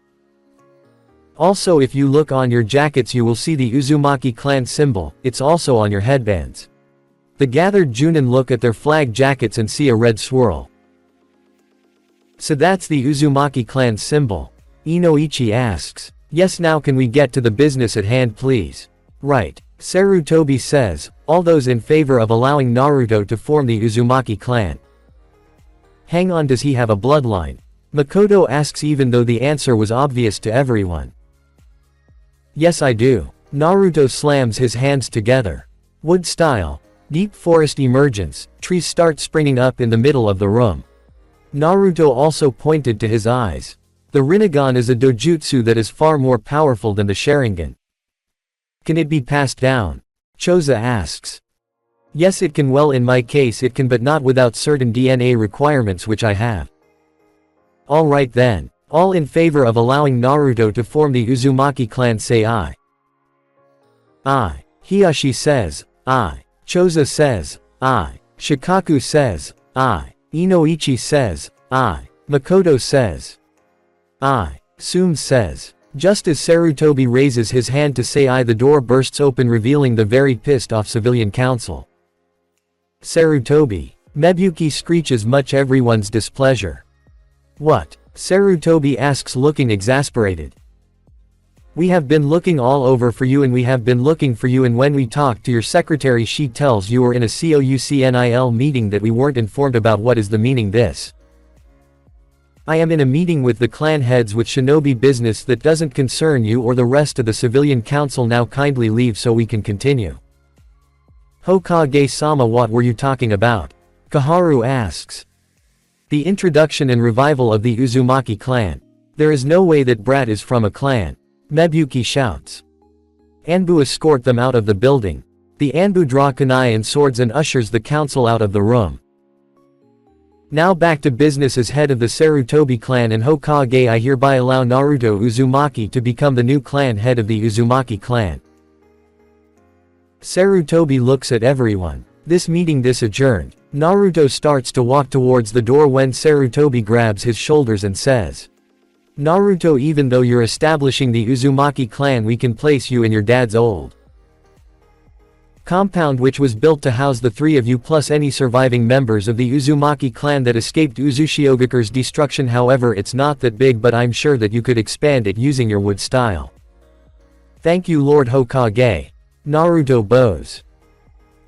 Also, if you look on your jackets you will see the Uzumaki clan symbol, it's also on your headbands. The gathered Junin look at their flag jackets and see a red swirl. So that's the Uzumaki clan symbol. Inoichi asks. Yes, now can we get to the business at hand please? Right. Sarutobi says, all those in favor of allowing Naruto to form the Uzumaki clan. Hang on, does he have a bloodline? Makoto asks, even though the answer was obvious to everyone. Yes, I do. Naruto slams his hands together. Wood style. Deep forest emergence, trees start springing up in the middle of the room. Naruto also pointed to his eyes. The Rinnegan is a dojutsu that is far more powerful than the Sharingan. Can it be passed down? Choza asks. Yes, it can. Well, in my case it can, but not without certain DNA requirements which I have. Alright then. All in favor of allowing Naruto to form the Uzumaki clan say aye. Aye. Hiyashi says, aye. Choza says, aye. Shikaku says, aye. Inoichi says, aye. Makoto says, aye. Sume says. Just as Sarutobi raises his hand to say aye, the door bursts open revealing the very pissed off civilian council. Sarutobi. Mebuki screeches, much everyone's displeasure. What? Sarutobi asks, looking exasperated. We have been looking all over for you, and we have been looking for you, and when we talk to your secretary she tells you were in a COUCNIL meeting that we weren't informed about. What is the meaning this? I am in a meeting with the clan heads with Shinobi business that doesn't concern you or the rest of the civilian council. Now kindly leave so we can continue. Hokage-sama, what were you talking about? Kaharu asks. The introduction and revival of the Uzumaki clan. There is no way that brat is from a clan. Mebuki shouts. Anbu escort them out of the building. The Anbu draw kunai and swords and ushers the council out of the room. Now back to business. As head of the Sarutobi clan and Hokage, I hereby allow Naruto Uzumaki to become the new clan head of the Uzumaki clan. Sarutobi looks at everyone. This meeting adjourned. Naruto starts to walk towards the door when Sarutobi grabs his shoulders and says, Naruto, even though you're establishing the Uzumaki clan, we can place you in your dad's old compound, which was built to house the three of you plus any surviving members of the Uzumaki clan that escaped Uzushiogeku's destruction. However, it's not that big, but I'm sure that you could expand it using your wood style. Thank you, Lord Hokage. Naruto bows.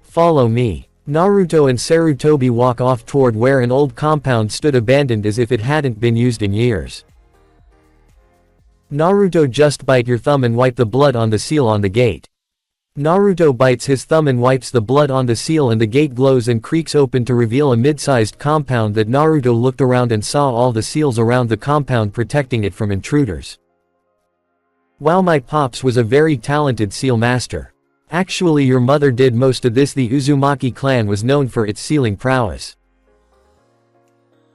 Follow me. Naruto and Sarutobi walk off toward where an old compound stood abandoned as if it hadn't been used in years. Naruto, just bite your thumb and wipe the blood on the seal on the gate. Naruto bites his thumb and wipes the blood on the seal, and the gate glows and creaks open to reveal a mid-sized compound that Naruto looked around and saw all the seals around the compound protecting it from intruders. Wow, my pops was a very talented seal master. Actually, your mother did most of this. The Uzumaki clan was known for its sealing prowess.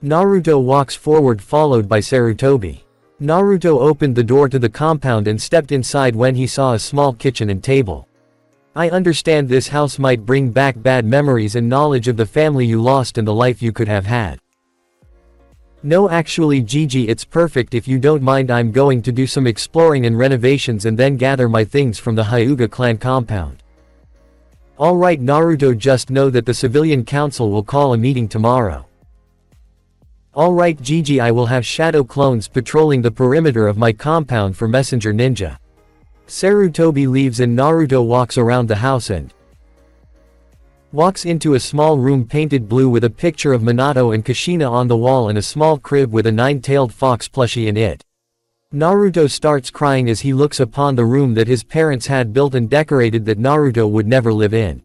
Naruto walks forward followed by Sarutobi. Naruto opened the door to the compound and stepped inside when he saw a small kitchen and table. I understand this house might bring back bad memories and knowledge of the family you lost and the life you could have had. No, actually Gigi, it's perfect. If you don't mind, I'm going to do some exploring and renovations and then gather my things from the Hyuga clan compound. Alright Naruto, just know that the civilian council will call a meeting tomorrow. Alright Gigi, I will have shadow clones patrolling the perimeter of my compound for messenger ninja. Sarutobi leaves and Naruto walks around the house and walks into a small room painted blue with a picture of Minato and Kushina on the wall and a small crib with a nine-tailed fox plushie in it. Naruto starts crying as he looks upon the room that his parents had built and decorated that Naruto would never live in.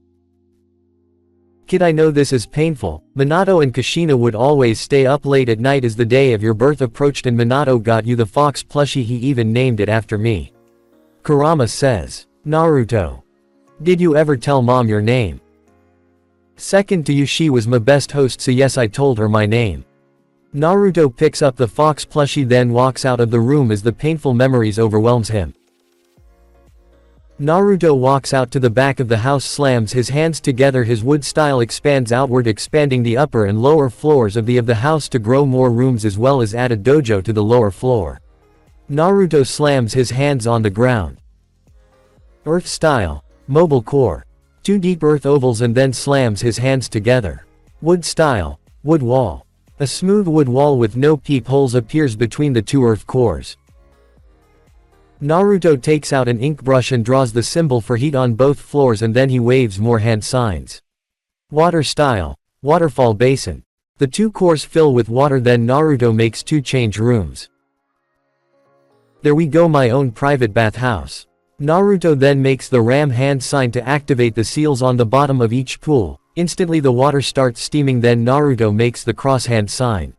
Kid, I know this is painful. Minato and Kushina would always stay up late at night as the day of your birth approached and Minato got you the fox plushie, he even named it after me. Kurama says. Naruto. Did you ever tell mom your name? Second to you, she was my best host, so yes, I told her my name. Naruto picks up the fox plushie then walks out of the room as the painful memories overwhelms him. Naruto walks out to the back of the house, slams his hands together, his wood style expands outward, expanding the upper and lower floors of the house to grow more rooms as well as add a dojo to the lower floor. Naruto slams his hands on the ground. Earth style. Mobile core. 2 deep earth ovals and then slams his hands together. Wood style. Wood wall. A smooth wood wall with no peepholes appears between the 2 earth cores. Naruto takes out an ink brush and draws the symbol for heat on both floors and then he waves more hand signs. Water style. Waterfall basin. The 2 cores fill with water, then Naruto makes 2 change rooms. There we go, my own private bathhouse. Naruto then makes the ram hand sign to activate the seals on the bottom of each pool. Instantly the water starts steaming, then Naruto makes the cross hand sign.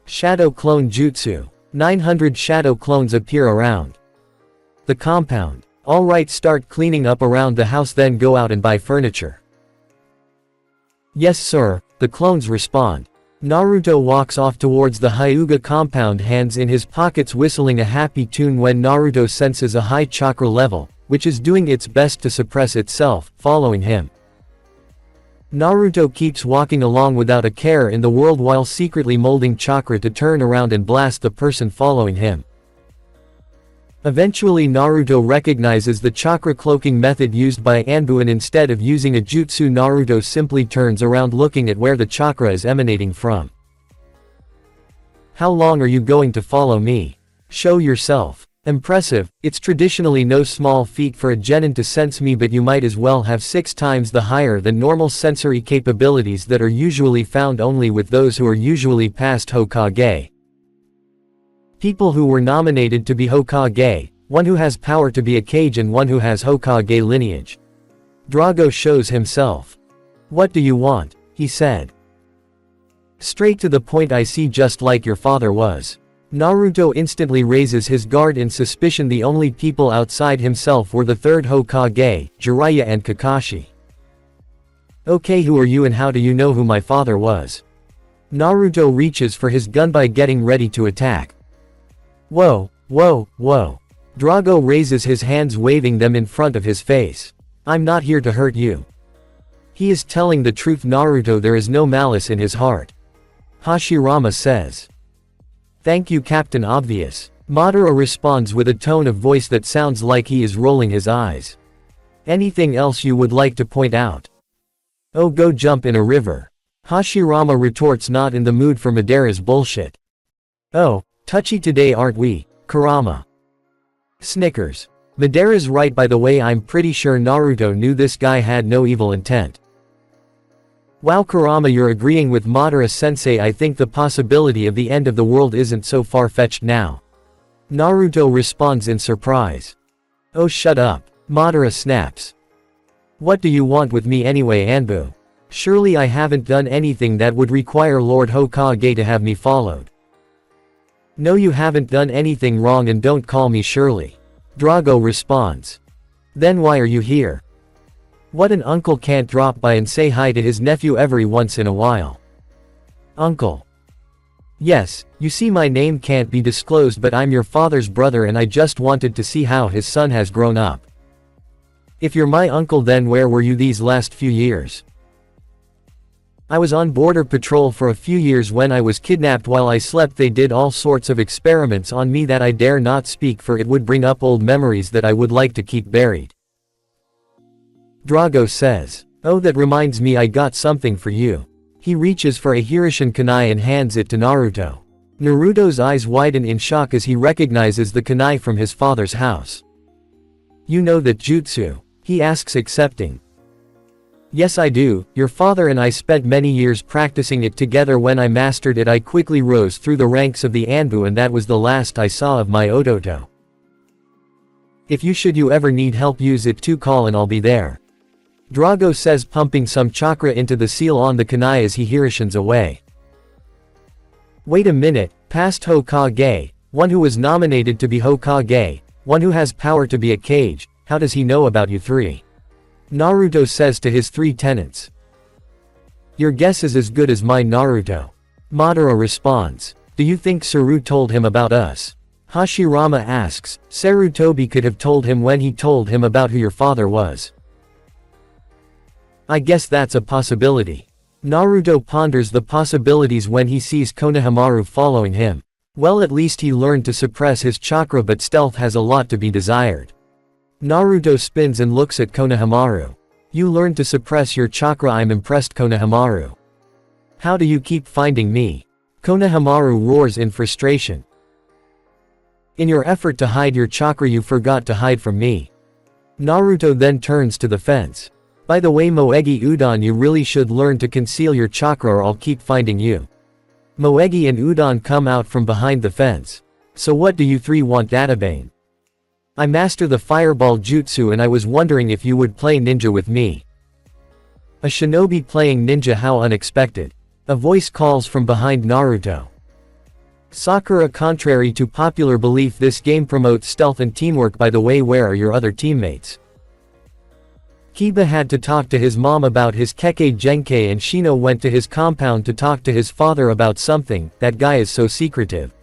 Shadow clone jutsu. 900 shadow clones appear around the compound. Alright, start cleaning up around the house, then go out and buy furniture. Yes sir, the clones respond. Naruto walks off towards the Hyuga compound, hands in his pockets, whistling a happy tune when Naruto senses a high chakra level, which is doing its best to suppress itself, following him. Naruto keeps walking along without a care in the world while secretly molding chakra to turn around and blast the person following him. Eventually Naruto recognizes the chakra cloaking method used by Anbu, and instead of using a jutsu, Naruto simply turns around looking at where the chakra is emanating from. How long are you going to follow me? Show yourself. Impressive. It's traditionally no small feat for a genin to sense me, but you might as well have 6 times the higher than normal sensory capabilities that are usually found only with those who are usually past Hokage. People who were nominated to be Hokage, one who has power to be a Kage and one who has Hokage lineage. Drago shows himself. What do you want? He said. Straight to the point, I see, just like your father was. Naruto instantly raises his guard in suspicion. The only people outside himself were the 3rd Hokage, Jiraiya and Kakashi. Okay, who are you and how do you know who my father was? Naruto reaches for his gun by getting ready to attack. Whoa, whoa, whoa. Drago raises his hands, waving them in front of his face. I'm not here to hurt you. He is telling the truth, Naruto, there is no malice in his heart. Hashirama says. Thank you, Captain Obvious. Madara responds with a tone of voice that sounds like he is rolling his eyes. Anything else you would like to point out? Oh, go jump in a river. Hashirama retorts, not in the mood for Madara's bullshit. Oh, touchy today, aren't we, Kurama? Snickers. Madara's right, by the way, I'm pretty sure Naruto knew this guy had no evil intent. Wow, Kurama, you're agreeing with Madara-sensei. I think the possibility of the end of the world isn't so far-fetched now. Naruto responds in surprise. Oh, shut up. Madara snaps. What do you want with me anyway, Anbu? Surely I haven't done anything that would require Lord Hokage to have me followed. No, you haven't done anything wrong, and don't call me Shirley. Drago responds. Then why are you here? What an uncle can't drop by and say hi to his nephew every once in a while. Uncle. Yes, you see, my name can't be disclosed, but I'm your father's brother and I just wanted to see how his son has grown up. If you're my uncle, then where were you these last few years? I was on border patrol for a few years when I was kidnapped while I slept. They did all sorts of experiments on me that I dare not speak, for it would bring up old memories that I would like to keep buried. Drago says. Oh, that reminds me, I got something for you. He reaches for a Hirishin kunai and hands it to Naruto. Naruto's eyes widen in shock as he recognizes the kunai from his father's house. "You know that jutsu?" he asks, accepting. "Yes, I do. Your father and I spent many years practicing it together. When I mastered it, I quickly rose through the ranks of the Anbu, and that was the last I saw of my Ototo. If you ever need help, use it to call and I'll be there," Drago says, pumping some chakra into the seal on the kunai as he Hirishins away. "Wait a minute, past Hokage, one who was nominated to be Hokage, one who has power to be a Kage, how does he know about you three?" Naruto says to his three tenants. "Your guess is as good as mine, Naruto." Madara responds. "Do you think Saru told him about us?" Hashirama asks. "Sarutobi could have told him when he told him about who your father was." "I guess that's a possibility." Naruto ponders the possibilities when he sees Konohamaru following him. Well, at least he learned to suppress his chakra, but stealth has a lot to be desired. Naruto spins and looks at Konohamaru. "You learned to suppress your chakra? I'm impressed, Konohamaru. How do you keep finding me?" Konohamaru roars in frustration. "In your effort to hide your chakra, you forgot to hide from me." Naruto then turns to the fence. "By the way, Moegi Udon, you really should learn to conceal your chakra or I'll keep finding you." Moegi and Udon come out from behind the fence. "So what do you three want, Databane?" "I master the fireball jutsu and I was wondering if you would play ninja with me." A shinobi playing ninja, how unexpected. A voice calls from behind Naruto. "Sakura, contrary to popular belief, this game promotes stealth and teamwork. By the way, where are your other teammates?" Kiba had to talk to his mom about his Kekkei Genkai, and Shino went to his compound to talk to his father about something. That guy is so secretive.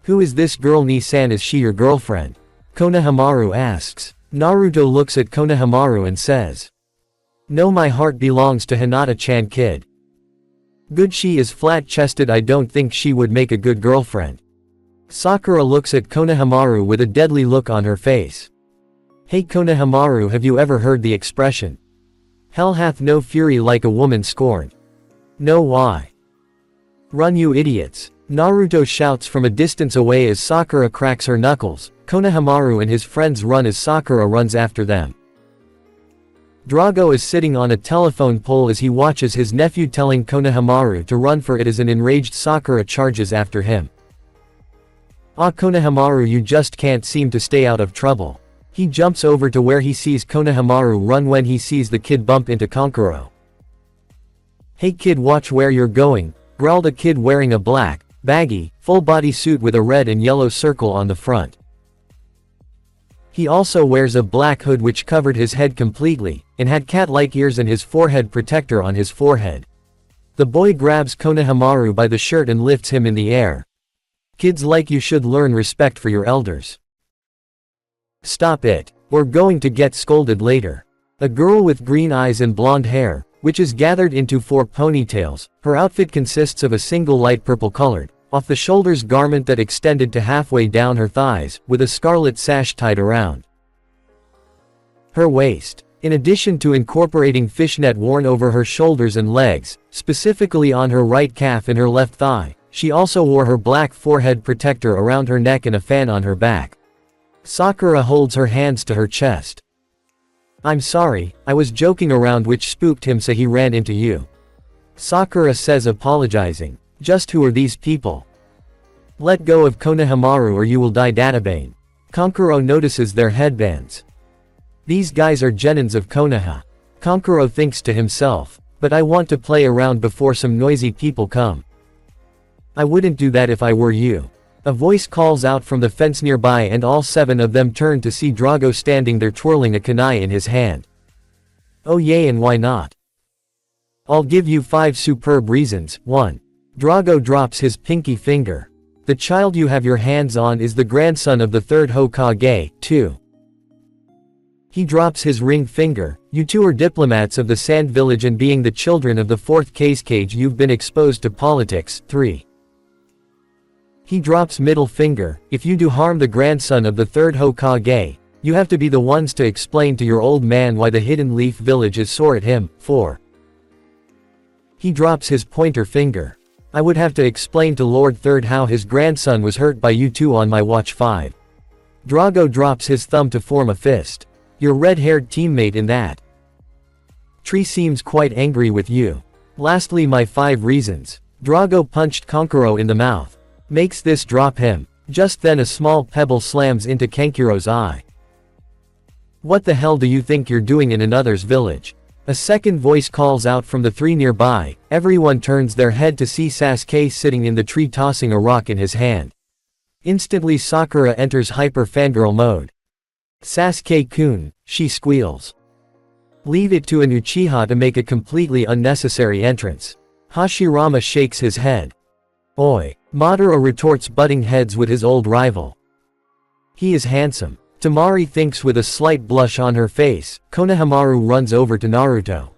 "Who is this girl? Ni-san, is she your girlfriend?" Konohamaru asks. Naruto looks at Konohamaru and says, "No, my heart belongs to Hinata-chan, kid. Good, she is flat-chested. I don't think she would make a good girlfriend." Sakura looks at Konohamaru with a deadly look on her face. "Hey Konohamaru, have you ever heard the expression, 'Hell hath no fury like a woman scorned'? No, why? Run, you idiots!" Naruto shouts from a distance away as Sakura cracks her knuckles. Konohamaru and his friends run as Sakura runs after them. Drago is sitting on a telephone pole as he watches his nephew telling Konohamaru to run for it as an enraged Sakura charges after him. "Ah, Konohamaru, you just can't seem to stay out of trouble." He jumps over to where he sees Konohamaru run when he sees the kid bump into Kankuro. "Hey kid, watch where you're going," growled a kid wearing a black, baggy, full-body suit with a red and yellow circle on the front. He also wears a black hood which covered his head completely, and had cat-like ears and his forehead protector on his forehead. The boy grabs Konohamaru by the shirt and lifts him in the air. "Kids like you should learn respect for your elders. Stop it. We're going to get scolded later." A girl with green eyes and blonde hair, which is gathered into 4 ponytails, her outfit consists of a single light purple-colored, off-the-shoulders garment that extended to halfway down her thighs, with a scarlet sash tied around her waist. In addition to incorporating fishnet worn over her shoulders and legs, specifically on her right calf and her left thigh, she also wore her black forehead protector around her neck and a fan on her back. Sakura holds her hands to her chest. "I'm sorry, I was joking around, which spooked him, so he ran into you," Sakura says, apologizing. "Just who are these people?" "Let go of Konohamaru or you will die, Databane." Kankuro notices their headbands. "These guys are genins of Konoha." Kankuro thinks to himself. "But I want to play around before some noisy people come." "I wouldn't do that if I were you." A voice calls out from the fence nearby, and all 7 of them turn to see Drago standing there twirling a kunai in his hand. "Oh yay, and why not? I'll give you 5 superb reasons." 1. Drago drops his pinky finger. "The child you have your hands on is the grandson of the 3rd Hokage." 2. He drops his ring finger. "You two are diplomats of the Sand Village, and being the children of the 4th Kage, you've been exposed to politics." 3. He drops middle finger. "If you do harm the grandson of the 3rd Hokage, you have to be the ones to explain to your old man why the Hidden Leaf Village is sore at him." 4. He drops his pointer finger. I would have to explain to Lord Third how his grandson was hurt by you two on my watch 5. Drago drops his thumb to form a fist. Your red-haired teammate in that tree seems quite angry with you. Lastly, my 5 reasons. Drago punched Kankuro in the mouth. Makes this drop him. Just then a small pebble slams into Kankuro's eye. What the hell do you think you're doing in another's village? A second voice calls out from the 3 nearby. Everyone turns their head to see Sasuke sitting in the tree tossing a rock in his hand. Instantly Sakura enters hyper fangirl mode. Sasuke-kun, she squeals. Leave it to an Uchiha to make a completely unnecessary entrance. Hashirama shakes his head. Oi. Madara retorts, butting heads with his old rival. He is handsome. Temari thinks with a slight blush on her face. Konohamaru runs over to Naruto.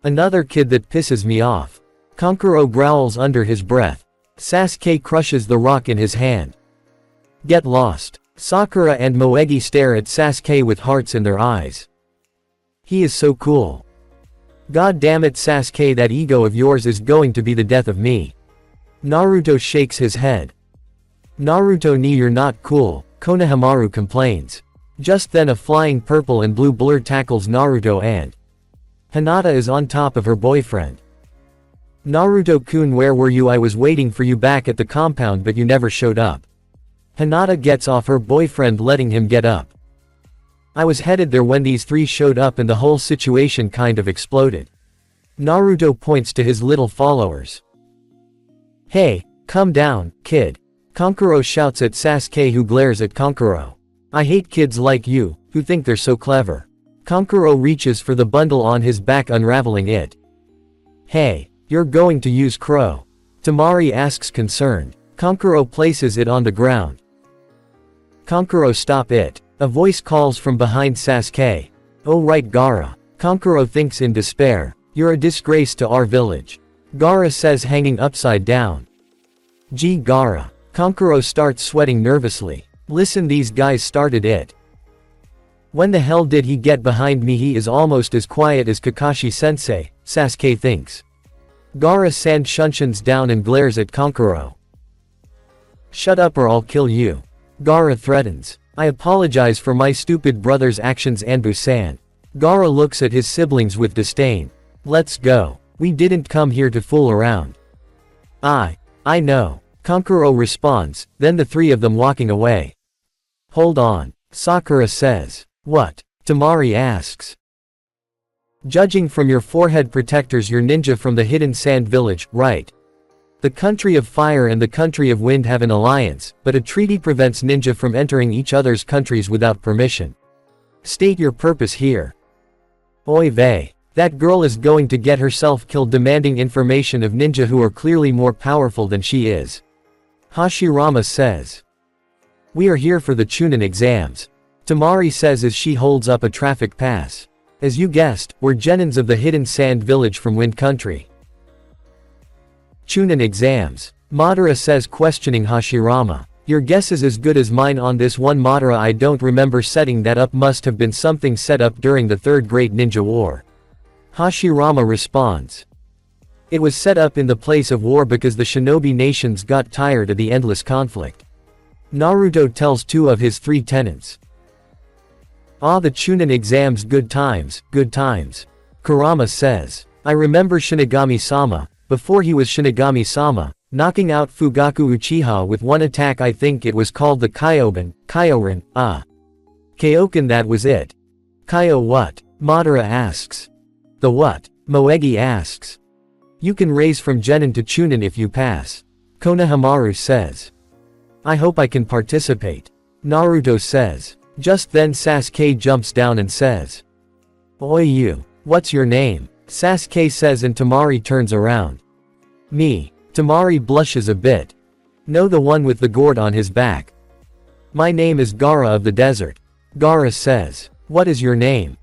Another kid that pisses me off. Kankuro growls under his breath. Sasuke crushes the rock in his hand. Get lost. Sakura and Moegi stare at Sasuke with hearts in their eyes. He is so cool. God damn it, Sasuke, that ego of yours is going to be the death of me. Naruto shakes his head. Naruto, nee, you're not cool, Konohamaru complains. Just then a flying purple and blue blur tackles Naruto and Hinata is on top of her boyfriend. Naruto-kun, where were you? I was waiting for you back at the compound but you never showed up. Hinata gets off her boyfriend, letting him get up. I was headed there when these 3 showed up and the whole situation kind of exploded. Naruto points to his little followers. Hey, come down, kid. Kankuro shouts at Sasuke, who glares at Kankuro. I hate kids like you, who think they're so clever. Kankuro reaches for the bundle on his back, unraveling it. Hey, you're going to use Crow? Temari asks, concerned. Kankuro places it on the ground. Kankuro, stop it. A voice calls from behind Sasuke. Oh right, Gaara. Kankuro thinks in despair. You're a disgrace to our village. Gaara says, hanging upside down. Gee, Gaara. Kankuro starts sweating nervously. Listen, these guys started it. When the hell did he get behind me? He is almost as quiet as Kakashi-sensei, Sasuke thinks. Gaara-san shunshins down and glares at Kankuro. Shut up or I'll kill you. Gaara threatens. I apologize for my stupid brother's actions, Anbu-san. Gaara looks at his siblings with disdain. Let's go. We didn't come here to fool around. I know. Kankuro responds, then the 3 of them walking away. Hold on. Sakura says. What? Temari asks. Judging from your forehead protectors, you're ninja from the Hidden Sand Village, right? The country of fire and the country of wind have an alliance, but a treaty prevents ninja from entering each other's countries without permission. State your purpose here. Oy vey. That girl is going to get herself killed demanding information of ninja who are clearly more powerful than she is. Hashirama says. We are here for the Chunin exams. Temari says as she holds up a traffic pass. As you guessed, we're genins of the Hidden Sand Village from Wind Country. Chunin exams. Madara says, questioning Hashirama. Your guess is as good as mine on this one, Madara. I don't remember setting that up. Must have been something set up during the Third Great Ninja War. Hashirama responds. It was set up in the place of war because the Shinobi nations got tired of the endless conflict. Naruto tells 2 of his 3 tenants. Ah, the Chunin exams, good times, good times. Kurama says. I remember Shinigami-sama, before he was Shinigami-sama, knocking out Fugaku Uchiha with one attack. I think it was called the Kyoben, Kyorin, Kaioken, that was it. Kyo what? Madara asks. The what? Moegi asks. You can raise from Genin to Chunin if you pass. Konohamaru says. I hope I can participate. Naruto says. Just then Sasuke jumps down and says. Oi you. What's your name? Sasuke says and Temari turns around. Me. Temari blushes a bit. No, the one with the gourd on his back. My name is Gaara of the desert. Gaara says. What is your name?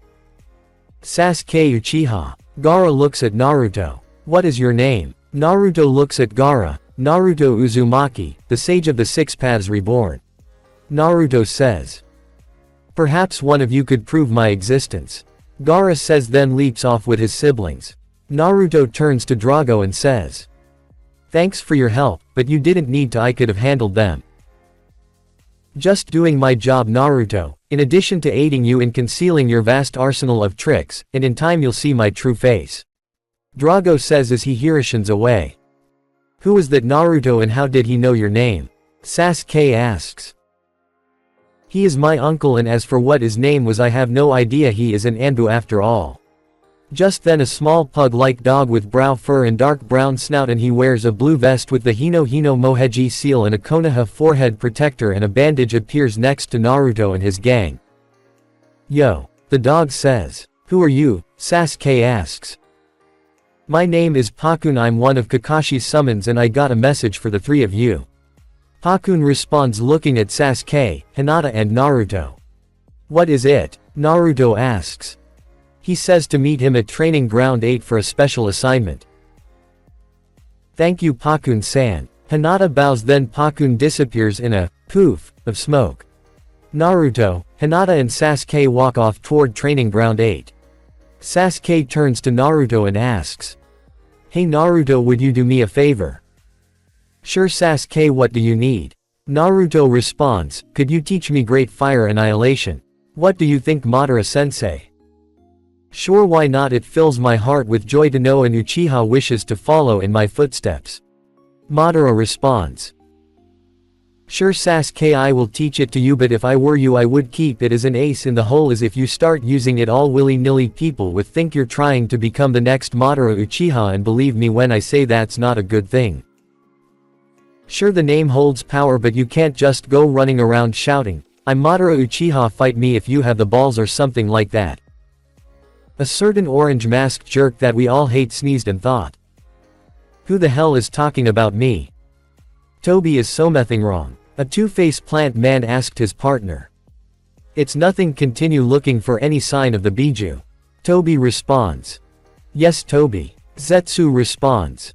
Sasuke Uchiha. Gaara looks at Naruto. What is your name? Naruto looks at Gaara. Naruto Uzumaki, the sage of the 6 paths reborn. Naruto says. Perhaps one of you could prove my existence. Gaara says, then leaps off with his siblings. Naruto turns to Drago and says, "Thanks for your help, but you didn't need to, I could have handled them." "Just doing my job, Naruto, in addition to aiding you in concealing your vast arsenal of tricks, and in time you'll see my true face," Drago says as he hirashins away. "Who is that Naruto and how did he know your name?" Sasuke asks. "He is my uncle, and as for what his name was, I have no idea. He is an Anbu after all." Just then a small pug-like dog with brow fur and dark brown snout, and he wears a blue vest with the Hino Hino Moheji seal and a Konoha forehead protector and a bandage, appears next to Naruto and his gang. "Yo," the dog says. "Who are you?" Sasuke asks. "My name is Pakun, I'm one of Kakashi's summons and I got a message for the three of you." Pakun responds looking at Sasuke, Hinata and Naruto. "What is it?" Naruto asks. He says to meet him at Training Ground 8 for a special assignment. "Thank you, Pakun-san." Hinata bows, then Pakun disappears in a poof of smoke. Naruto, Hinata and Sasuke walk off toward Training Ground 8. Sasuke turns to Naruto and asks, "Hey Naruto, would you do me a favor?" "Sure Sasuke, what do you need?" Naruto responds, "Could you teach me Great Fire Annihilation?" "What do you think, Madara-sensei?" "Sure, why not, it fills my heart with joy to know an Uchiha wishes to follow in my footsteps." Madara responds. "Sure Sasuke, I will teach it to you, but if I were you I would keep it as an ace in the hole, as if you start using it all willy-nilly people would think you're trying to become the next Madara Uchiha, and believe me when I say that's not a good thing. Sure, the name holds power, but you can't just go running around shouting, 'I'm Madara Uchiha, fight me if you have the balls,' or something like that." A certain orange-masked jerk that we all hate sneezed and thought, "Who the hell is talking about me? Toby is something wrong." A two-face plant man asked his partner. "It's nothing, continue looking for any sign of the Biju." Toby responds. "Yes Toby." Zetsu responds.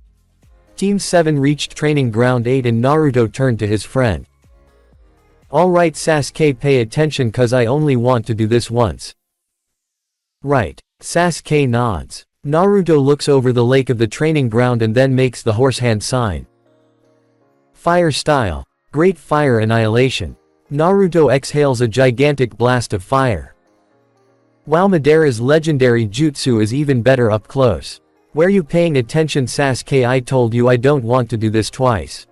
Team 7 reached Training Ground 8 and Naruto turned to his friend. "Alright Sasuke, pay attention cause I only want to do this once." "Right." Sasuke nods. Naruto looks over the lake of the training ground and then makes the horse hand sign. Fire style. Great Fire Annihilation. Naruto exhales a gigantic blast of fire. Wow, Madara's legendary jutsu is even better up close. "Were you paying attention Sasuke? I told you I don't want to do this twice."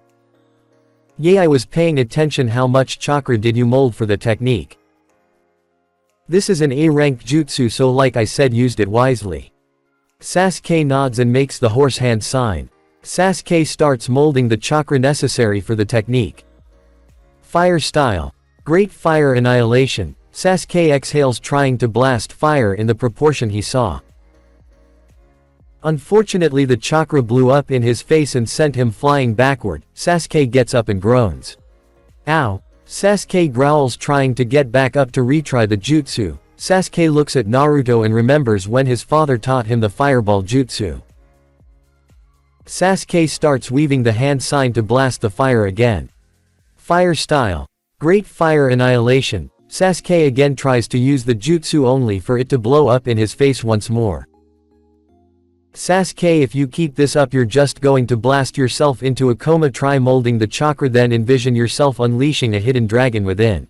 "Yeah, I was paying attention. How much chakra did you mold for the technique?" "This is an A-rank jutsu, so like I said, used it wisely." Sasuke nods and makes the horse hand sign. Sasuke starts molding the chakra necessary for the technique. Fire style. Great Fire Annihilation. Sasuke exhales, trying to blast fire in the proportion he saw. Unfortunately, the chakra blew up in his face and sent him flying backward. Sasuke gets up and groans. "Ow." Sasuke growls, trying to get back up to retry the jutsu. Sasuke looks at Naruto and remembers when his father taught him the fireball jutsu. Sasuke starts weaving the hand sign to blast the fire again. Fire style. Great Fire Annihilation. Sasuke again tries to use the jutsu only for it to blow up in his face once more. "Sasuke, if you keep this up you're just going to blast yourself into a coma. Try molding the chakra, then envision yourself unleashing a hidden dragon within."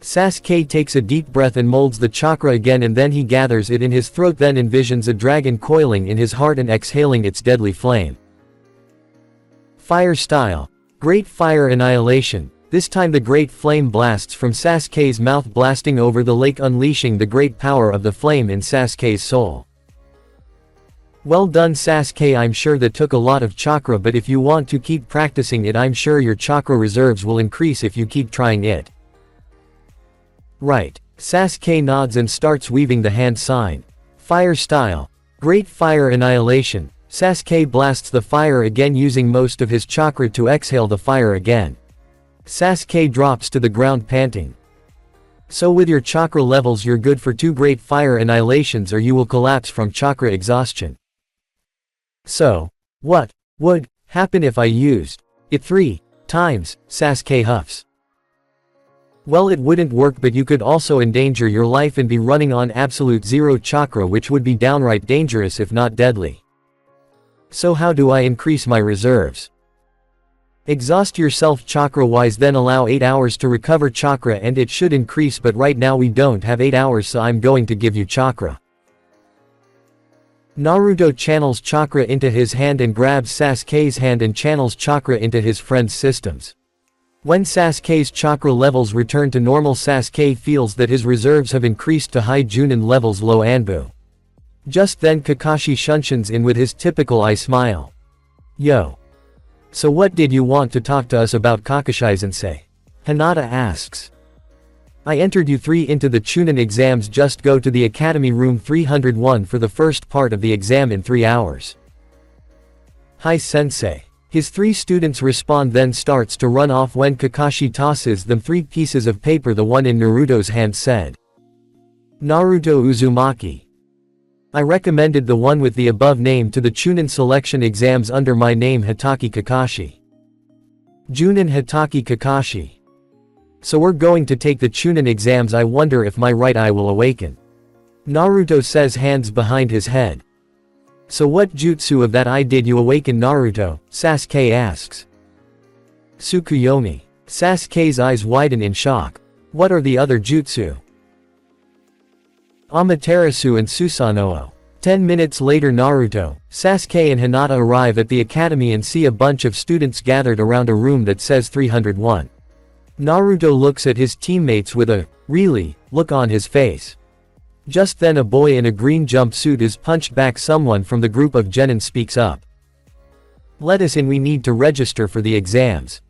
Sasuke takes a deep breath and molds the chakra again, and then he gathers it in his throat, then envisions a dragon coiling in his heart and exhaling its deadly flame. Fire style. Great Fire Annihilation. This time the great flame blasts from Sasuke's mouth, blasting over the lake, unleashing the great power of the flame in Sasuke's soul. "Well done Sasuke, I'm sure that took a lot of chakra, but if you want to keep practicing it I'm sure your chakra reserves will increase if you keep trying it." "Right." Sasuke nods and starts weaving the hand sign. Fire style. Great Fire Annihilation. Sasuke blasts the fire again, using most of his chakra to exhale the fire again. Sasuke drops to the ground panting. "So with your chakra levels you're good for 2 Great Fire Annihilations, or you will collapse from chakra exhaustion." "So, what would happen if I used it 3 times, Sasuke huffs. Well, it wouldn't work, but you could also endanger your life and be running on absolute zero chakra, which would be downright dangerous if not deadly. So how do I increase my reserves? Exhaust yourself chakra-wise, then allow 8 hours to recover chakra and it should increase, but right now we don't have 8 hours, so I'm going to give you chakra. Naruto channels chakra into his hand and grabs Sasuke's hand and channels chakra into his friend's systems. When Sasuke's chakra levels return to normal, Sasuke feels that his reserves have increased to high Junin levels, low Anbu. Just then Kakashi shunshuns in with his typical eye smile. Yo. So what did you want to talk to us about, Kakashi-sensei? Hinata asks. I entered you three into the Chunin exams, just go to the academy room 301 for the first part of the exam in 3 hours. Hi sensei. His three students respond, then starts to run off when Kakashi tosses them 3 pieces of paper, the one in Naruto's hand said. Naruto Uzumaki. I recommended the one with the above name to the Chunin selection exams under my name, Hitaki Kakashi. Junin Hitaki Kakashi. So we're going to take the Chunin exams, I wonder if my right eye will awaken. Naruto says, hands behind his head. So what jutsu of that eye did you awaken, Naruto? Sasuke asks. Tsukuyomi. Sasuke's eyes widen in shock. What are the other jutsu? Amaterasu and Susanoo. 10 minutes later, Naruto, Sasuke and Hinata arrive at the academy and see a bunch of students gathered around a room that says 301. Naruto looks at his teammates with a, really, look on his face. Just then a boy in a green jumpsuit is punched back. Someone from the group of genin speaks up. Let us in, we need to register for the exams.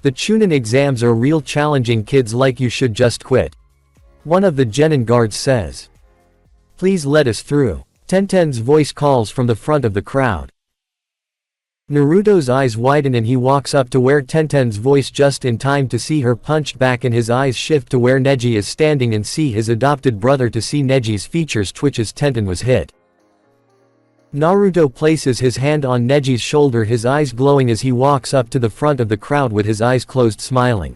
The Chunin exams are real challenging, kids like you should just quit. One of the genin guards says. Please let us through. Tenten's voice calls from the front of the crowd. Naruto's eyes widen and he walks up to where Tenten's voice just in time to see her punched back, and his eyes shift to where Neji is standing and see his adopted brother. To see Neji's features twitch as Tenten was hit. Naruto places his hand on Neji's shoulder, his eyes glowing as he walks up to the front of the crowd with his eyes closed, smiling.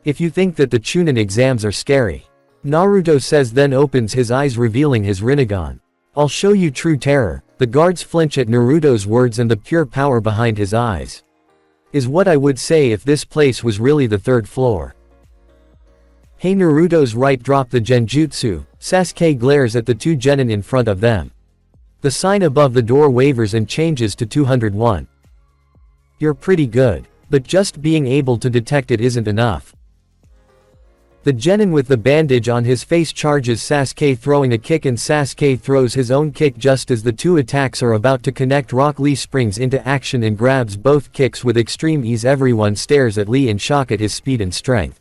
If you think that the Chunin exams are scary, Naruto says, then opens his eyes revealing his Rinnegan. I'll show you true terror. The guards flinch at Naruto's words and the pure power behind his eyes. Is what I would say if this place was really the 3rd floor. Hey, Naruto's right, drop the genjutsu. Sasuke glares at the 2 genin in front of them. The sign above the door wavers and changes to 201. You're pretty good. But just being able to detect it isn't enough. The genin with the bandage on his face charges Sasuke, throwing a kick, and Sasuke throws his own kick just as the 2 attacks are about to connect. Rock Lee springs into action and grabs both kicks with extreme ease. Everyone stares at Lee in shock at his speed and strength.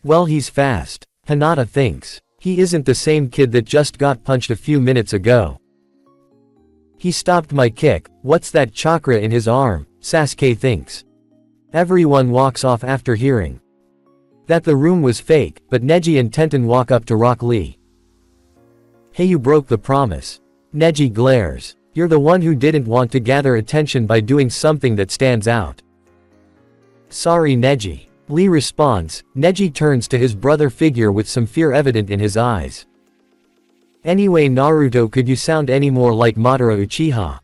Well, he's fast, Hinata thinks. He isn't the same kid that just got punched a few minutes ago. He stopped my kick. What's that chakra in his arm? Sasuke thinks. Everyone walks off after hearing that the room was fake, but Neji and Tenten walk up to Rock Lee. Hey, you broke the promise. Neji glares. You're the one who didn't want to gather attention by doing something that stands out. Sorry, Neji. Lee responds. Neji turns to his brother figure with some fear evident in his eyes. Anyway, Naruto, could you sound any more like Madara Uchiha?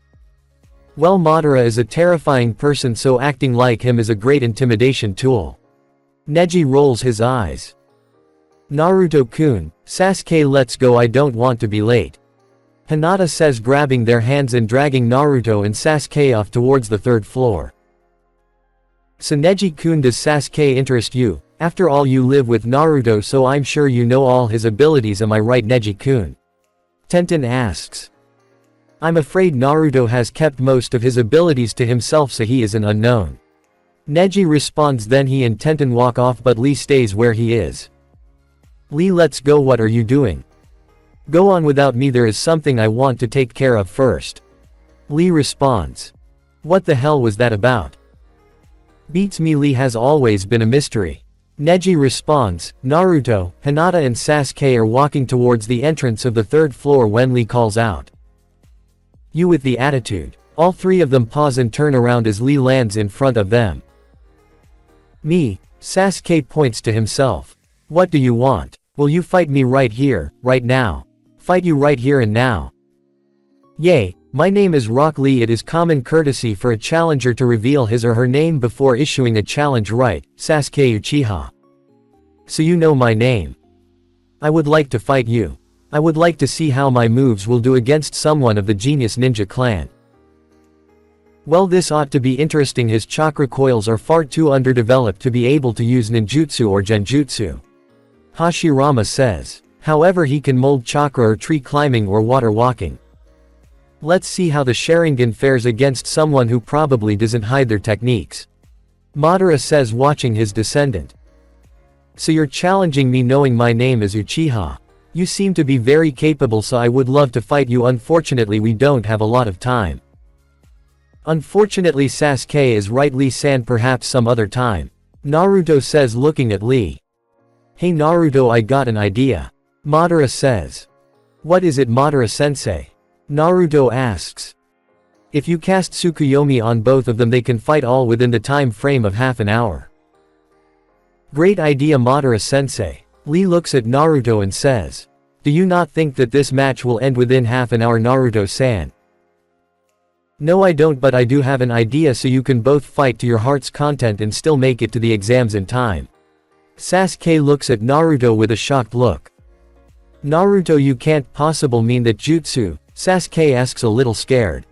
Well, Madara is a terrifying person, so acting like him is a great intimidation tool. Neji rolls his eyes. Naruto-kun, Sasuke, let's go, I don't want to be late. Hinata says, grabbing their hands and dragging Naruto and Sasuke off towards the 3rd floor. So Neji-kun, does Sasuke interest you? After all, you live with Naruto, so I'm sure you know all his abilities, am I right, Neji-kun? Tenten asks. I'm afraid Naruto has kept most of his abilities to himself, so he is an unknown. Neji responds. Then he and Tenten walk off, but Lee stays where he is. Lee, let's go. What are you doing? Go on without me, there is something I want to take care of first. Lee responds. What the hell was that about? Beats me, Lee has always been a mystery. Neji responds. Naruto, Hinata and Sasuke are walking towards the entrance of the 3rd floor when Lee calls out. You with the attitude. All 3 of them pause and turn around as Lee lands in front of them. Me, Sasuke points to himself. What do you want? Will you fight me right here, right now? Fight you right here and now. Yay, my name is Rock Lee. It is common courtesy for a challenger to reveal his or her name before issuing a challenge, right, Sasuke Uchiha? So you know my name. I would like to fight you. I would like to see how my moves will do against someone of the Genius Ninja clan. Well, this ought to be interesting. His chakra coils are far too underdeveloped to be able to use ninjutsu or genjutsu. Hashirama says. However, he can mold chakra or tree climbing or water walking. Let's see how the Sharingan fares against someone who probably doesn't hide their techniques. Madara says, watching his descendant. So you're challenging me knowing my name is Uchiha. You seem to be very capable, so I would love to fight you. Unfortunately, we don't have a lot of time. Unfortunately, Sasuke is right. Lee-san, perhaps some other time. Naruto says, looking at Lee. Hey Naruto, I got an idea. Madara says. What is it, Madara-sensei? Naruto asks. If you cast Tsukuyomi on both of them, they can fight all within the time frame of half an hour. Great idea, Madara-sensei. Lee looks at Naruto and says. Do you not think that this match will end within half an hour, Naruto-san? No, I don't, but I do have an idea, so you can both fight to your heart's content and still make it to the exams in time. Sasuke looks at Naruto with a shocked look. Naruto, you can't possibly mean that jutsu? Sasuke asks, a little scared.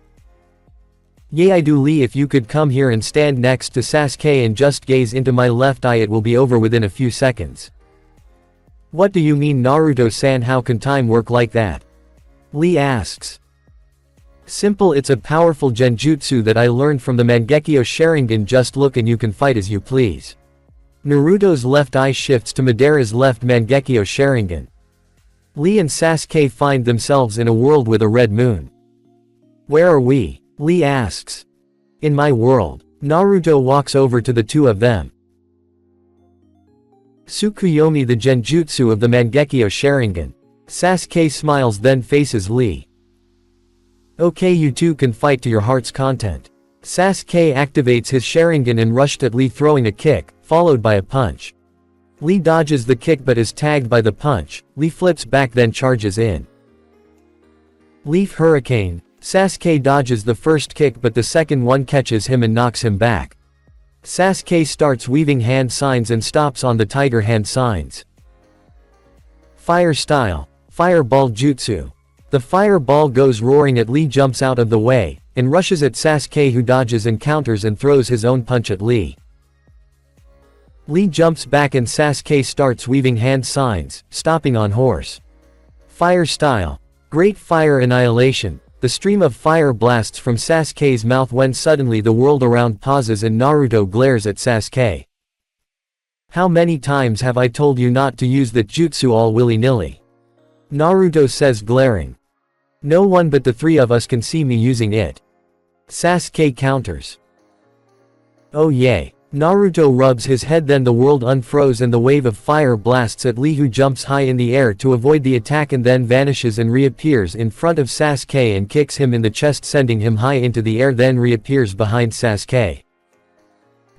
Yay, I do, Lee. If you could come here and stand next to Sasuke and just gaze into my left eye, it will be over within a few seconds. What do you mean, Naruto-san? How can time work like that? Lee asks. Simple, it's a powerful genjutsu that I learned from the Mangekyo Sharingan. Just look and you can fight as you please. Naruto's left eye shifts to Madara's left Mangekyo Sharingan. Lee and Sasuke find themselves in a world with a red moon. Where are we? Lee asks. In my world. Naruto walks over to the two of them. Tsukuyomi, the genjutsu of the Mangekyo Sharingan. Sasuke smiles, then faces Lee. Okay, you two can fight to your heart's content. Sasuke activates his Sharingan and rushed at Lee, throwing a kick, followed by a punch. Lee dodges the kick but is tagged by the punch. Lee flips back, then charges in. Leaf Hurricane. Sasuke dodges the first kick but the second one catches him and knocks him back. Sasuke starts weaving hand signs and stops on the tiger hand signs. Fire Style. Fireball Jutsu. The fireball goes roaring at Lee, jumps out of the way, and rushes at Sasuke, who dodges and counters and throws his own punch at Lee. Lee jumps back and Sasuke starts weaving hand signs, stopping on horse. Fire Style. Great Fire Annihilation. The stream of fire blasts from Sasuke's mouth when suddenly the world around pauses and Naruto glares at Sasuke. How many times have I told you not to use that jutsu all willy-nilly? Naruto says, glaring. No one but the three of us can see me using it. Sasuke counters. Oh yay. Naruto rubs his head, then the world unfroze and the wave of fire blasts at Lee, who jumps high in the air to avoid the attack and then vanishes and reappears in front of Sasuke and kicks him in the chest, sending him high into the air, then reappears behind Sasuke.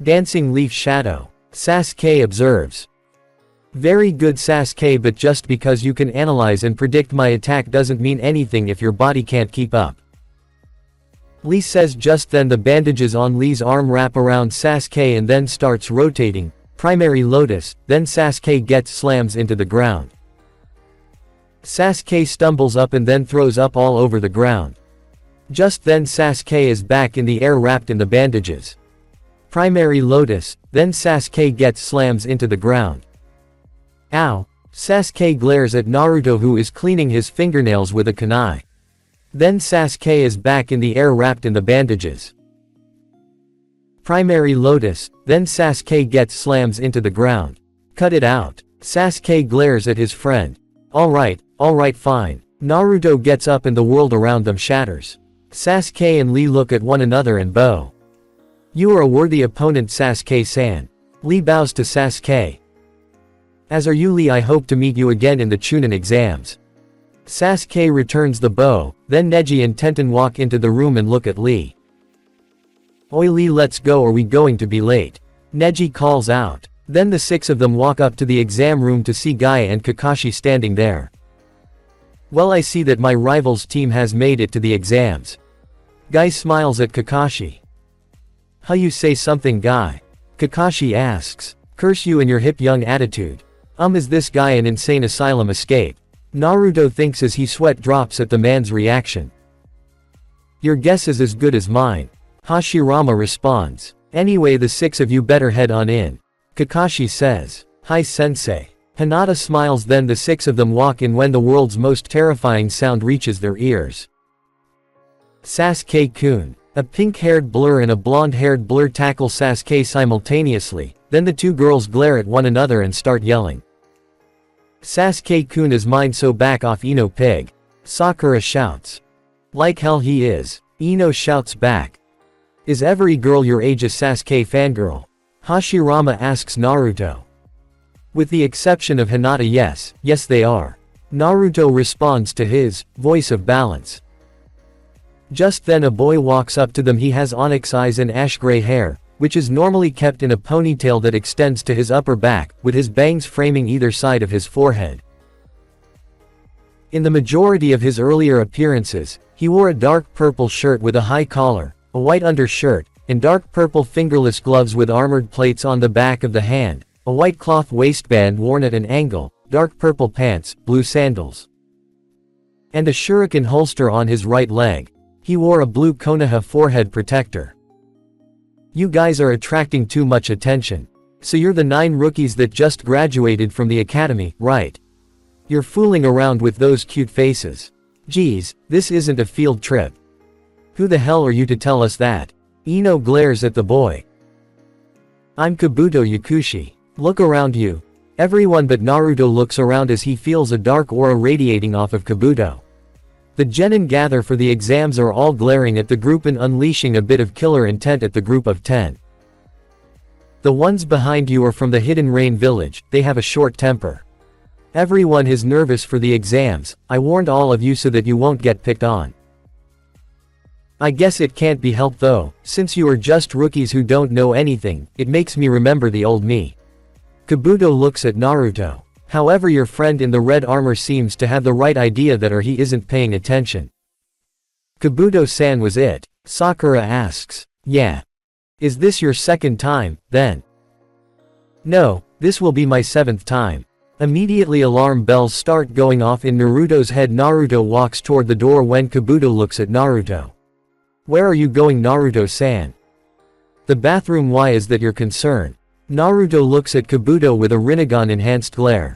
Dancing Leaf Shadow. Sasuke observes. Very good, Sasuke, but just because you can analyze and predict my attack doesn't mean anything if your body can't keep up. Lee says. Just then the bandages on Lee's arm wrap around Sasuke and then starts rotating. Primary Lotus, then Sasuke slams into the ground. Sasuke stumbles up and then throws up all over the ground. Just then Sasuke is back in the air wrapped in the bandages. Primary Lotus, then Sasuke slams into the ground. Ow! Sasuke glares at Naruto, who is cleaning his fingernails with a kunai. Then Sasuke is back in the air wrapped in the bandages. Primary Lotus, then Sasuke slams into the ground. Cut it out. Sasuke glares at his friend. Alright, fine. Naruto gets up and the world around them shatters. Sasuke and Lee look at one another and bow. You are a worthy opponent, Sasuke-san. Lee bows to Sasuke. As are you, Lee. I hope to meet you again in the Chunin exams. Sasuke returns the bow, then Neji and Tenten walk into the room and look at Lee. Oi Lee, let's go, are we going to be late? Neji calls out. Then the six of them walk up to the exam room to see Guy and Kakashi standing there. Well, I see that my rival's team has made it to the exams. Guy smiles at Kakashi. How you say something, Guy? Kakashi asks. Curse you and your hip young attitude. Is this guy an insane asylum escape? Naruto thinks as he sweat drops at the man's reaction. Your guess is as good as mine. Hashirama responds. Anyway, the six of you better head on in. Kakashi says. Hi sensei. Hinata smiles. Then the six of them walk in when the world's most terrifying sound reaches their ears. Sasuke-kun. A pink-haired blur and a blonde-haired blur tackle Sasuke simultaneously, then the two girls glare at one another and start yelling. Sasuke-kun is mine, so back off, Ino pig. Sakura shouts. Like hell he is. Ino shouts back. Is every girl your age a Sasuke fangirl? Hashirama asks Naruto. With the exception of Hinata, yes they are. Naruto responds to his voice of balance. Just then a boy walks up to them. He has onyx eyes and ash-gray hair, which is normally kept in a ponytail that extends to his upper back, with his bangs framing either side of his forehead. In the majority of his earlier appearances, he wore a dark purple shirt with a high collar, a white undershirt, and dark purple fingerless gloves with armored plates on the back of the hand, a white cloth waistband worn at an angle, dark purple pants, blue sandals, and a shuriken holster on his right leg. He wore a blue Konoha forehead protector. You guys are attracting too much attention. So you're the 9 rookies that just graduated from the academy, right? You're fooling around with those cute faces. Geez, this isn't a field trip. Who the hell are you to tell us that? Ino glares at the boy. I'm Kabuto Yakushi. Look around you. Everyone but Naruto looks around as he feels a dark aura radiating off of Kabuto. The genin gather for the exams are all glaring at the group and unleashing a bit of killer intent at the group of 10. The ones behind you are from the Hidden Rain village. They have a short temper. Everyone is nervous for the exams. I warned all of you so that you won't get picked on. I guess it can't be helped though, since you are just rookies who don't know anything. It makes me remember the old me. Kabuto looks at Naruto. However, your friend in the red armor seems to have the right idea that or he isn't paying attention. Kabuto-san, was it? Sakura asks. Yeah. Is this your second time, then? No, this will be my 7th time. Immediately alarm bells start going off in Naruto's head. Naruto walks toward the door when Kabuto looks at Naruto. Where are you going, Naruto-san? The bathroom. Why is that your concern? Naruto looks at Kabuto with a Rinnegan-enhanced glare.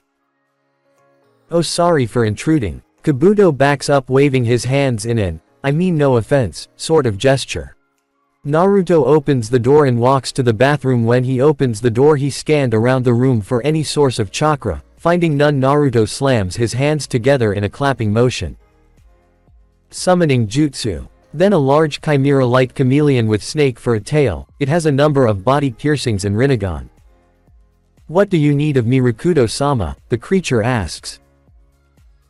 Oh, sorry for intruding. Kabuto backs up, waving his hands in an, I mean no offense, sort of gesture. Naruto opens the door and walks to the bathroom. When he opens the door, he scanned around the room for any source of chakra. Finding none, Naruto slams his hands together in a clapping motion. Summoning jutsu. Then a large chimera-like chameleon with snake for a tail. It has a number of body piercings and Rinnegan. What do you need of me, Rakuto-sama? The creature asks.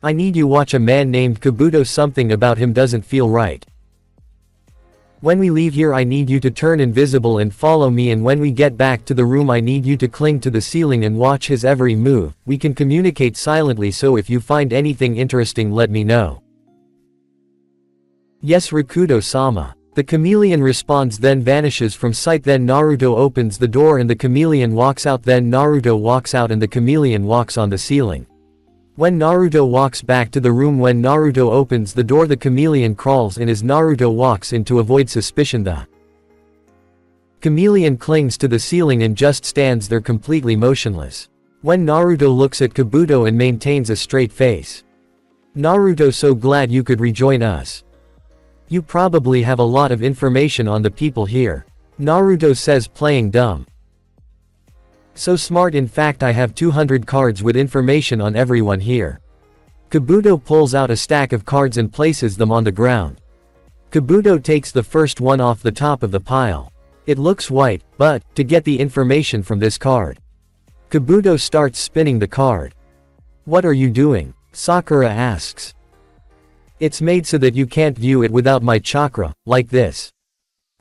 I need you watch a man named Kabuto. Something about him doesn't feel right. When we leave here, I need you to turn invisible and follow me, and when we get back to the room, I need you to cling to the ceiling and watch his every move. We can communicate silently, so if you find anything interesting, let me know. Yes, Rakuto-sama. The chameleon responds, then vanishes from sight. Then Naruto opens the door and the chameleon walks out. Then Naruto walks out and the chameleon walks on the ceiling. When Naruto walks back to the room, when Naruto opens the door, the chameleon crawls in as Naruto walks in to avoid suspicion. The chameleon clings to the ceiling and just stands there completely motionless. When Naruto looks at Kabuto and maintains a straight face. Naruto, so glad you could rejoin us. You probably have a lot of information on the people here. Naruto says, playing dumb. So smart, in fact I have 200 cards with information on everyone here. Kabuto pulls out a stack of cards and places them on the ground. Kabuto takes the first one off the top of the pile. It looks white, but, to get the information from this card. Kabuto starts spinning the card. What are you doing? Sakura asks. It's made so that you can't view it without my chakra, like this.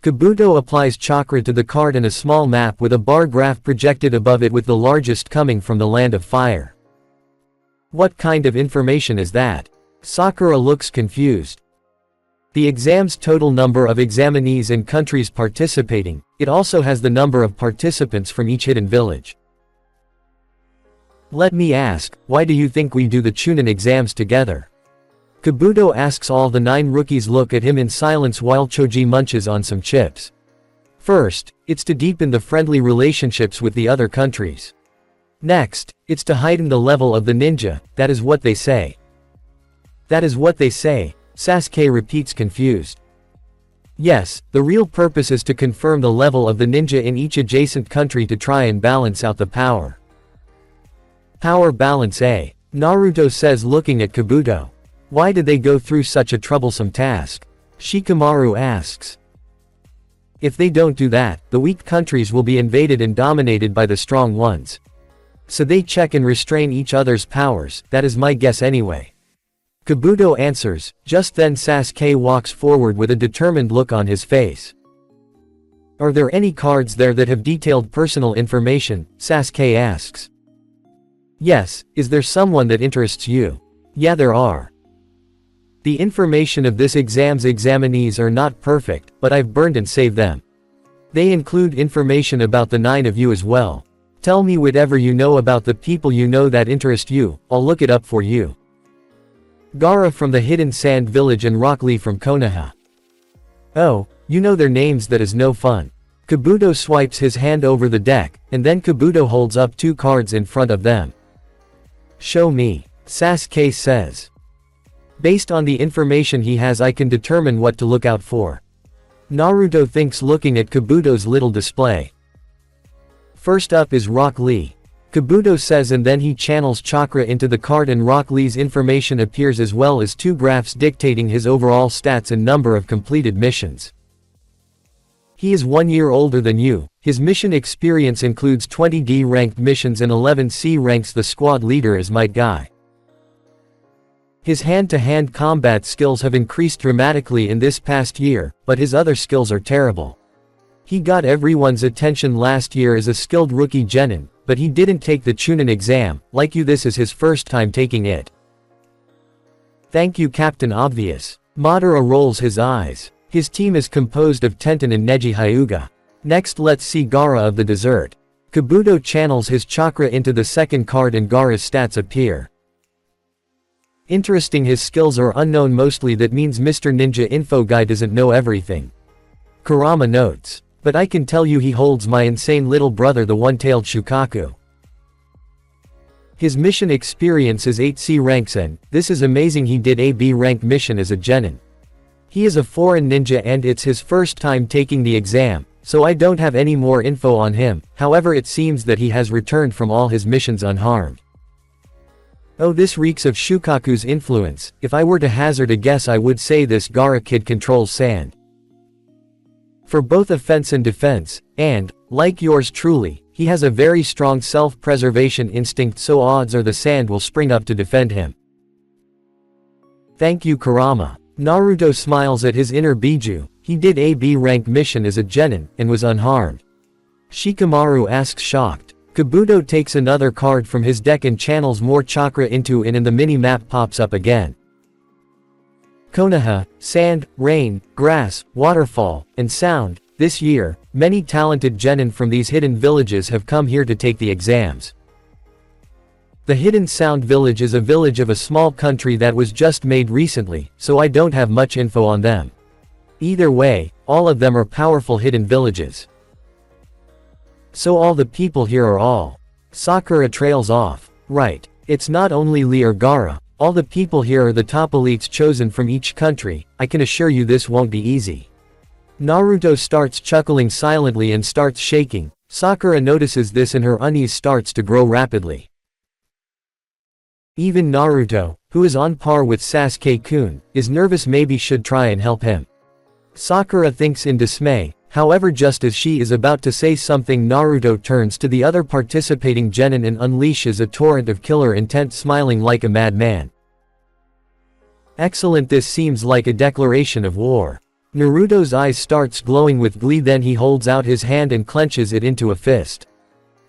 Kabuto applies chakra to the card and a small map with a bar graph projected above it with the largest coming from the Land of Fire. What kind of information is that? Sakura looks confused. The exam's total number of examinees and countries participating. It also has the number of participants from each hidden village. Let me ask, why do you think we do the Chunin exams together? Kabuto asks. All the 9 rookies look at him in silence while Choji munches on some chips. First, it's to deepen the friendly relationships with the other countries. Next, it's to heighten the level of the ninja. That is what they say. That is what they say, Sasuke repeats confused. Yes, the real purpose is to confirm the level of the ninja in each adjacent country to try and balance out the power. Power balance, eh? Naruto says, looking at Kabuto. Why did they go through such a troublesome task? Shikamaru asks. If they don't do that, the weak countries will be invaded and dominated by the strong ones. So they check and restrain each other's powers, that is my guess anyway. Kabuto answers. Just then Sasuke walks forward with a determined look on his face. Are there any cards there that have detailed personal information? Sasuke asks. Yes, is there someone that interests you? Yeah, there are. The information of this exam's examinees are not perfect, but I've burned and saved them. They include information about the 9 of you as well. Tell me whatever you know about the people you know that interest you, I'll look it up for you. Gaara from the Hidden Sand Village and Rock Lee from Konoha. Oh, you know their names, that is no fun. Kabuto swipes his hand over the deck, and then Kabuto holds up 2 cards in front of them. Show me, Sasuke says. Based on the information he has, I can determine what to look out for. Naruto thinks, looking at Kabuto's little display. First up is Rock Lee. Kabuto says, and then he channels chakra into the card and Rock Lee's information appears as well as 2 graphs dictating his overall stats and number of completed missions. He is 1 year older than you. His mission experience includes 20 D ranked missions and 11 C ranks. The squad leader is Might Guy. His hand-to-hand combat skills have increased dramatically in this past year, but his other skills are terrible. He got everyone's attention last year as a skilled rookie genin, but he didn't take the Chunin exam. Like you, this is his first time taking it. Thank you, Captain Obvious. Madara rolls his eyes. His team is composed of Tenten and Neji Hyuga. Next, let's see Gaara of the Desert. Kabuto channels his chakra into the second card and Gaara's stats appear. Interesting, his skills are unknown mostly. That means Mr. Ninja Info Guy doesn't know everything. Kurama notes. But I can tell you he holds my insane little brother, the one-tailed Shukaku. His mission experience is 8 C ranks and, this is amazing, he did a B rank mission as a genin. He is a foreign ninja and it's his first time taking the exam, so I don't have any more info on him. However, it seems that he has returned from all his missions unharmed. Oh, this reeks of Shukaku's influence. If I were to hazard a guess, I would say this Gaara kid controls sand. For both offense and defense, and, like yours truly, he has a very strong self-preservation instinct, so odds are the sand will spring up to defend him. Thank you, Kurama. Naruto smiles at his inner Biju. He did a B rank mission as a genin, and was unharmed. Shikamaru asks, shocked. Kabuto takes another card from his deck and channels more chakra into it, and the mini-map pops up again. Konoha, sand, rain, grass, waterfall, and sound. This year, many talented genin from these hidden villages have come here to take the exams. The Hidden Sound Village is a village of a small country that was just made recently, so I don't have much info on them. Either way, all of them are powerful hidden villages. So all the people here are all. Sakura trails off. Right. It's not only Lee or Gaara, all the people here are the top elites chosen from each country. I can assure you this won't be easy. Naruto starts chuckling silently and starts shaking. Sakura notices this and her unease starts to grow rapidly. Even Naruto, who is on par with Sasuke-kun, is nervous. Maybe should try and help him. Sakura thinks in dismay. However, just as she is about to say something, Naruto turns to the other participating genin and unleashes a torrent of killer intent, smiling like a madman. Excellent, this seems like a declaration of war. Naruto's eyes starts glowing with glee, then he holds out his hand and clenches it into a fist.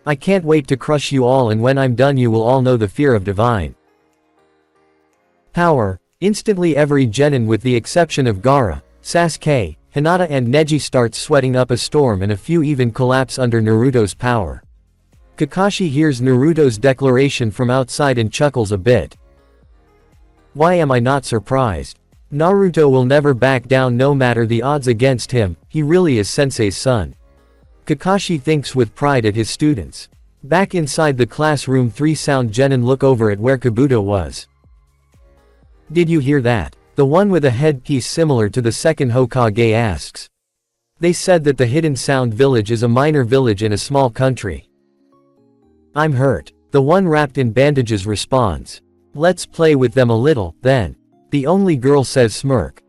I can't wait to crush you all, and when I'm done you will all know the fear of divine power. Instantly every genin with the exception of Gaara, Sasuke, Hinata and Neji starts sweating up a storm, and a few even collapse under Naruto's power. Kakashi hears Naruto's declaration from outside and chuckles a bit. Why am I not surprised? Naruto will never back down no matter the odds against him, he really is Sensei's son. Kakashi thinks with pride at his students. Back inside the classroom, 3 sound genin look over at where Kabuto was. Did you hear that? The one with a headpiece similar to the second Hokage asks. They said that the Hidden Sound Village is a minor village in a small country. I'm hurt. The one wrapped in bandages responds. Let's play with them a little, then. The only girl says smirk.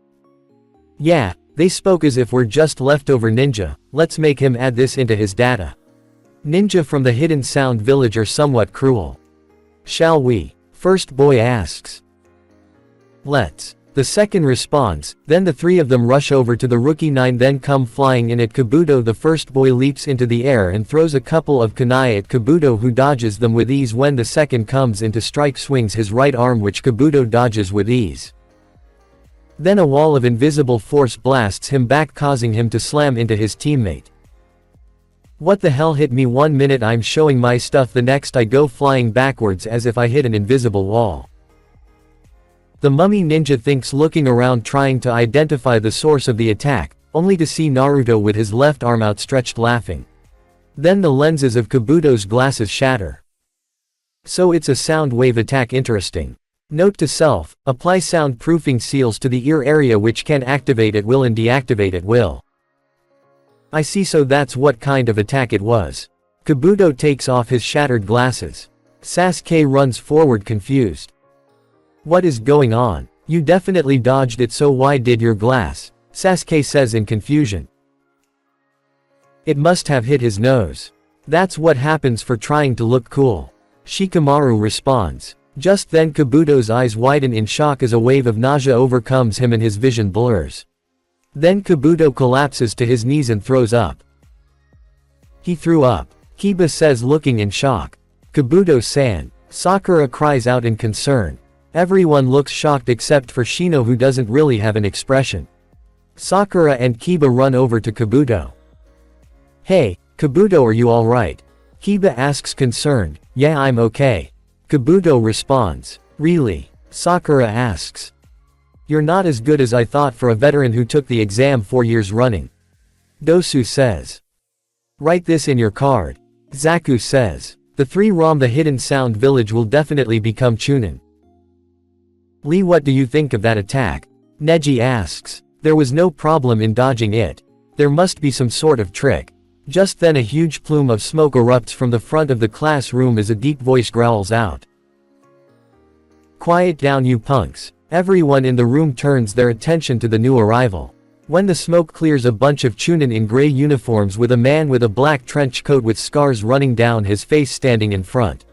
Yeah, they spoke as if we're just leftover ninja, let's make him add this into his data. Ninja from the Hidden Sound Village are somewhat cruel. Shall we? First boy asks. Let's. The second responds, then the 3 of them rush over to the rookie 9, then come flying in at Kabuto. The first boy leaps into the air and throws a couple of kunai at Kabuto, who dodges them with ease. When the second comes in to strike, swings his right arm, which Kabuto dodges with ease. Then a wall of invisible force blasts him back, causing him to slam into his teammate. What the hell hit me? 1 minute I'm showing my stuff, the next I go flying backwards as if I hit an invisible wall. The mummy ninja thinks, looking around trying to identify the source of the attack, only to see Naruto with his left arm outstretched laughing. Then the lenses of Kabuto's glasses shatter. So it's a sound wave attack, interesting. Note to self, apply soundproofing seals to the ear area which can activate at will and deactivate at will. I see, so that's what kind of attack it was. Kabuto takes off his shattered glasses. Sasuke runs forward confused. What is going on? You definitely dodged it, so why did your glass? Sasuke says in confusion. It must have hit his nose. That's what happens for trying to look cool. Shikamaru responds. Just then Kabuto's eyes widen in shock as a wave of nausea overcomes him and his vision blurs. Then Kabuto collapses to his knees and throws up. He threw up. Kiba says, looking in shock. Kabuto-san. Sakura cries out in concern. Everyone looks shocked except for Shino, who doesn't really have an expression. Sakura and Kiba run over to Kabuto. Hey, Kabuto, are you alright? Kiba asks concerned. Yeah, I'm okay. Kabuto responds. Really? Sakura asks. You're not as good as I thought for a veteran who took the exam 4 years running. Dosu says. Write this in your card. Zaku says. The 3 roam the Hidden Sound Village will definitely become Chunin. Lee, what do you think of that attack? Neji asks. There was no problem in dodging it. There must be some sort of trick. Just then a huge plume of smoke erupts from the front of the classroom as a deep voice growls out. Quiet down, you punks. Everyone in the room turns their attention to the new arrival. When the smoke clears, a bunch of Chunin in gray uniforms with a man with a black trench coat with scars running down his face standing in front.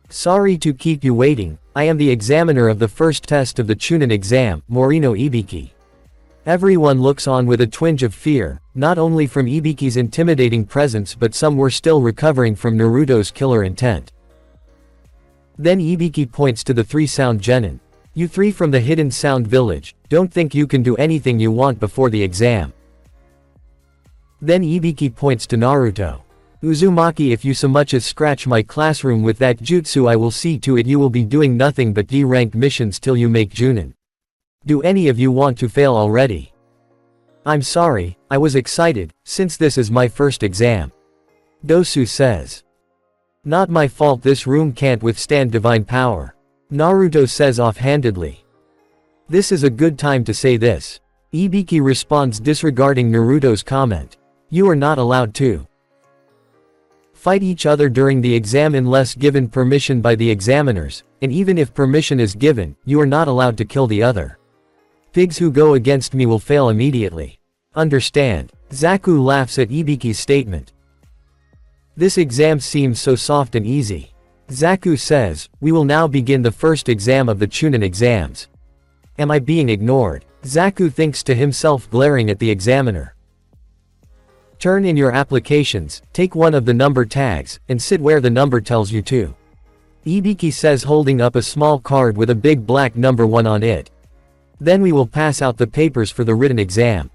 Sorry to keep you waiting, I am the examiner of the first test of the Chunin exam, Morino Ibiki. Everyone looks on with a twinge of fear, not only from Ibiki's intimidating presence, but some were still recovering from Naruto's killer intent. Then Ibiki points to the 3 sound genin. You 3 from the Hidden Sound Village, don't think you can do anything you want before the exam. Then Ibiki points to Naruto. Uzumaki, if you so much as scratch my classroom with that jutsu, I will see to it you will be doing nothing but D-ranked missions till you make Junin. Do any of you want to fail already? I'm sorry, I was excited, since this is my first exam. Dosu says. Not my fault, this room can't withstand divine power. Naruto says offhandedly. This is a good time to say this. Ibiki responds, disregarding Naruto's comment. You are not allowed to fight each other during the exam unless given permission by the examiners, and even if permission is given, you are not allowed to kill the other. Pigs who go against me will fail immediately. Understand? Zaku laughs at Ibiki's statement. This exam seems so soft and easy. Zaku says, we will now begin the first exam of the Chunin exams. Am I being ignored? Zaku thinks to himself, glaring at the examiner. Turn in your applications, take one of the number tags, and sit where the number tells you to. Ibiki says, holding up a small card with a big black number 1 on it. Then we will pass out the papers for the written exam.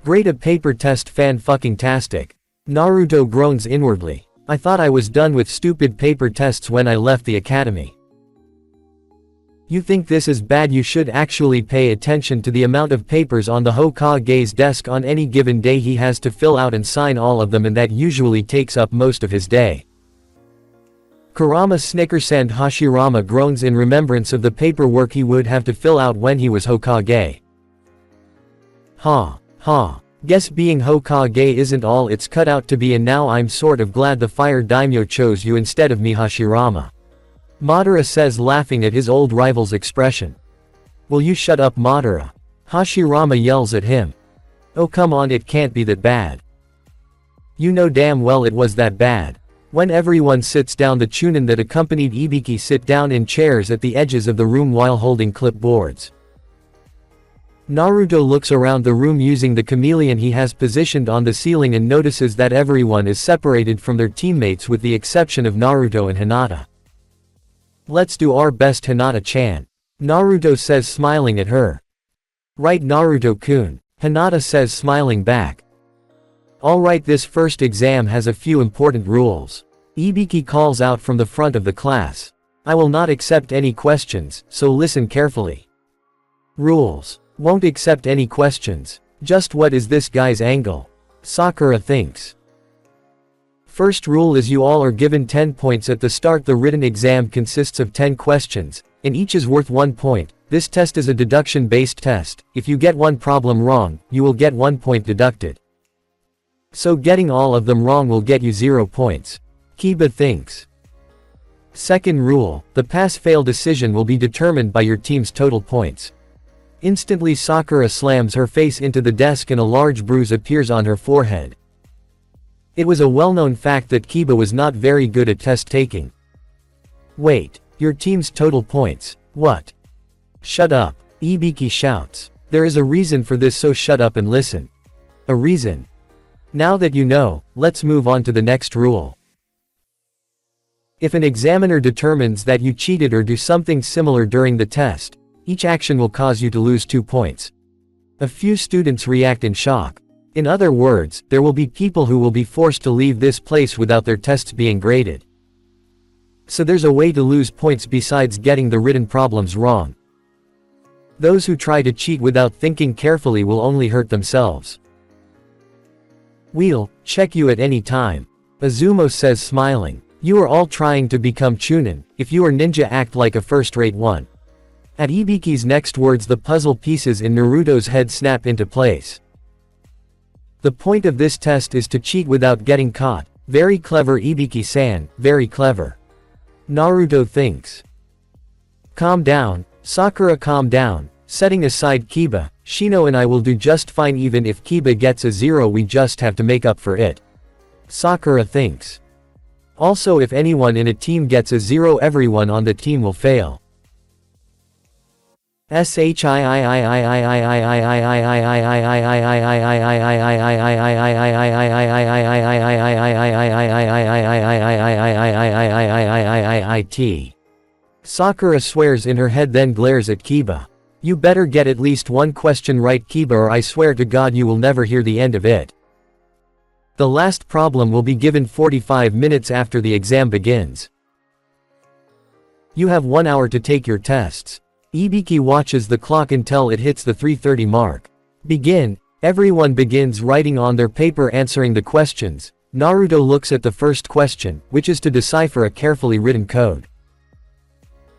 Great, a paper test, fan-fucking-tastic. Naruto groans inwardly. I thought I was done with stupid paper tests when I left the academy. You think this is bad? You should actually pay attention to the amount of papers on the Hokage's desk on any given day. He has to fill out and sign all of them, and that usually takes up most of his day. Kurama snickers and Hashirama groans in remembrance of the paperwork he would have to fill out when he was Hokage. Guess being Hokage isn't all it's cut out to be, and now I'm sort of glad the fire daimyo chose you instead of me, Hashirama. Madara says, laughing at his old rival's expression. Will you shut up, Madara? Hashirama yells at him. Oh come on, it can't be that bad. You know damn well it was that bad. When everyone sits down, the chunin that accompanied Ibiki sit down in chairs at the edges of the room while holding clipboards. Naruto looks around the room using the chameleon he has positioned on the ceiling and notices that everyone is separated from their teammates with the exception of Naruto and Hinata. Let's do our best, Hinata-chan. Naruto says, smiling at her. Right, Naruto-kun. Hinata says, smiling back. Alright, this first exam has a few important rules. Ibiki calls out from the front of the class. I will not accept any questions, so listen carefully. Rules. Won't accept any questions. Just what is this guy's angle? Sakura thinks. First rule is you all are given 10 points at the start. The written exam consists of 10 questions, and each is worth 1 point. This test is a deduction-based test. If you get one problem wrong, you will get 1 point deducted. So getting all of them wrong will get you 0 points. Kiba thinks. Second rule, the pass-fail decision will be determined by your team's total points. Instantly Sakura slams her face into the desk and a large bruise appears on her forehead. It was a well-known fact that Kiba was not very good at test-taking. Wait, your team's total points, what? Shut up, Ibiki shouts. There is a reason for this, so shut up and listen. A reason? Now that you know, let's move on to the next rule. If an examiner determines that you cheated or do something similar during the test, each action will cause you to lose 2 points. A few students react in shock. In other words, there will be people who will be forced to leave this place without their tests being graded. So there's a way to lose points besides getting the written problems wrong. Those who try to cheat without thinking carefully will only hurt themselves. We'll check you at any time. Azumo says, smiling. You are all trying to become chunin. If you are ninja, act like a first-rate one. At Ibiki's next words, the puzzle pieces in Naruto's head snap into place. The point of this test is to cheat without getting caught. Very clever, Ibiki-san, very clever. Naruto thinks. Calm down, Sakura, calm down. Setting aside Kiba, Shino and I will do just fine. Even if Kiba gets a 0, we just have to make up for it. Sakura thinks. Also, if anyone in a team gets a 0, everyone on the team will fail. Sakura swears in her head, then glares at Kiba. You better get at least one question right, Kiba, or I swear to God you will never hear the end of it. The last problem will be given 45 minutes after the exam begins. You have 1 hour to take your tests. Ibiki watches the clock until it hits the 3:30 mark. Begin. Everyone begins writing on their paper, answering the questions. Naruto looks at the first question, which is to decipher a carefully written code.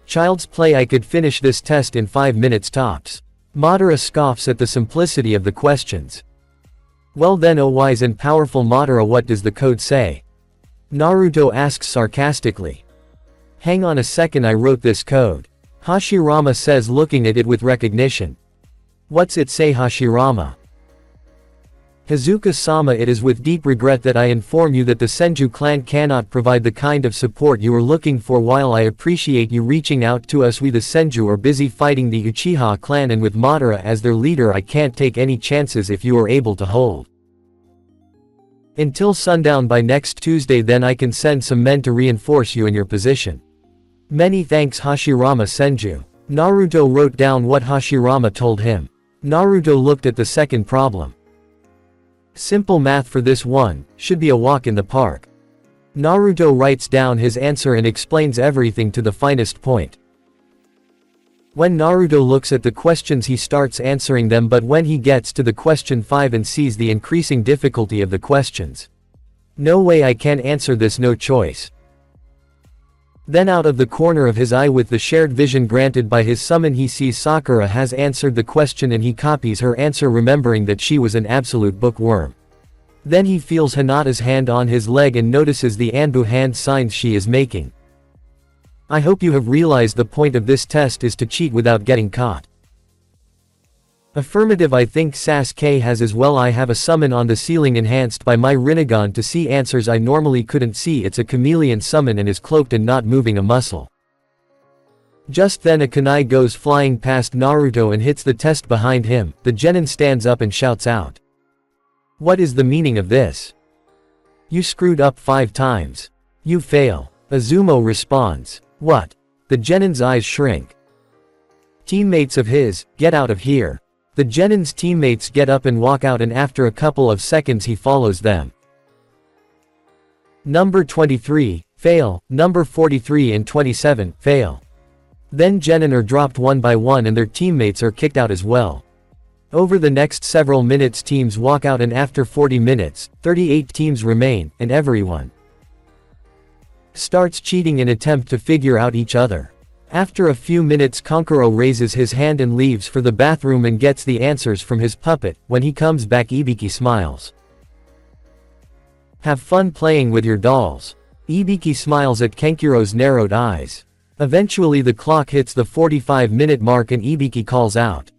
Child's play, I could finish this test in 5 minutes tops. Madara scoffs at the simplicity of the questions. Well then, oh wise and powerful Madara, what does the code say? Naruto asks sarcastically. Hang on a second, I wrote this code. Hashirama says, looking at it with recognition. What's it say, Hashirama? Hazuka-sama, it is with deep regret that I inform you that the Senju clan cannot provide the kind of support you are looking for. While I appreciate you reaching out to us, we the Senju are busy fighting the Uchiha clan, and with Madara as their leader I can't take any chances if you are able to hold until sundown by next Tuesday, then I can send some men to reinforce you in your position. Many thanks, Hashirama Senju. Naruto wrote down what Hashirama told him. Naruto looked at the second problem. Simple math for this one, should be a walk in the park. Naruto writes down his answer and explains everything to the finest point. When Naruto looks at the questions he starts answering them, but when he gets to the question 5 and sees the increasing difficulty of the questions. No way, I can answer this, no choice. Then out of the corner of his eye, with the shared vision granted by his summon, he sees Sakura has answered the question and he copies her answer, remembering that she was an absolute bookworm. Then he feels Hinata's hand on his leg and notices the Anbu hand signs she is making. I hope you have realized the point of this test is to cheat without getting caught. Affirmative, I think Sasuke has as well. I have a summon on the ceiling enhanced by my Rinnegan to see answers I normally couldn't see. It's a chameleon summon and is cloaked and not moving a muscle. Just then a kunai goes flying past Naruto and hits the test behind him. The genin stands up and shouts out. What is the meaning of this? You screwed up 5 times. You fail. Azumo responds. What? The genin's eyes shrink. Teammates of his, get out of here. The genin's teammates get up and walk out, and after a couple of seconds he follows them. Number 23, fail. Number 43 and 27, fail. Then genin are dropped one by one and their teammates are kicked out as well. Over the next several minutes teams walk out, and after 40 minutes, 38 teams remain, and everyone starts cheating in attempt to figure out each other. After a few minutes Kankuro raises his hand and leaves for the bathroom and gets the answers from his puppet. When he comes back Ibiki smiles. Have fun playing with your dolls. Ibiki smiles at Kankuro's narrowed eyes. Eventually the clock hits the 45-minute mark and Ibiki calls out.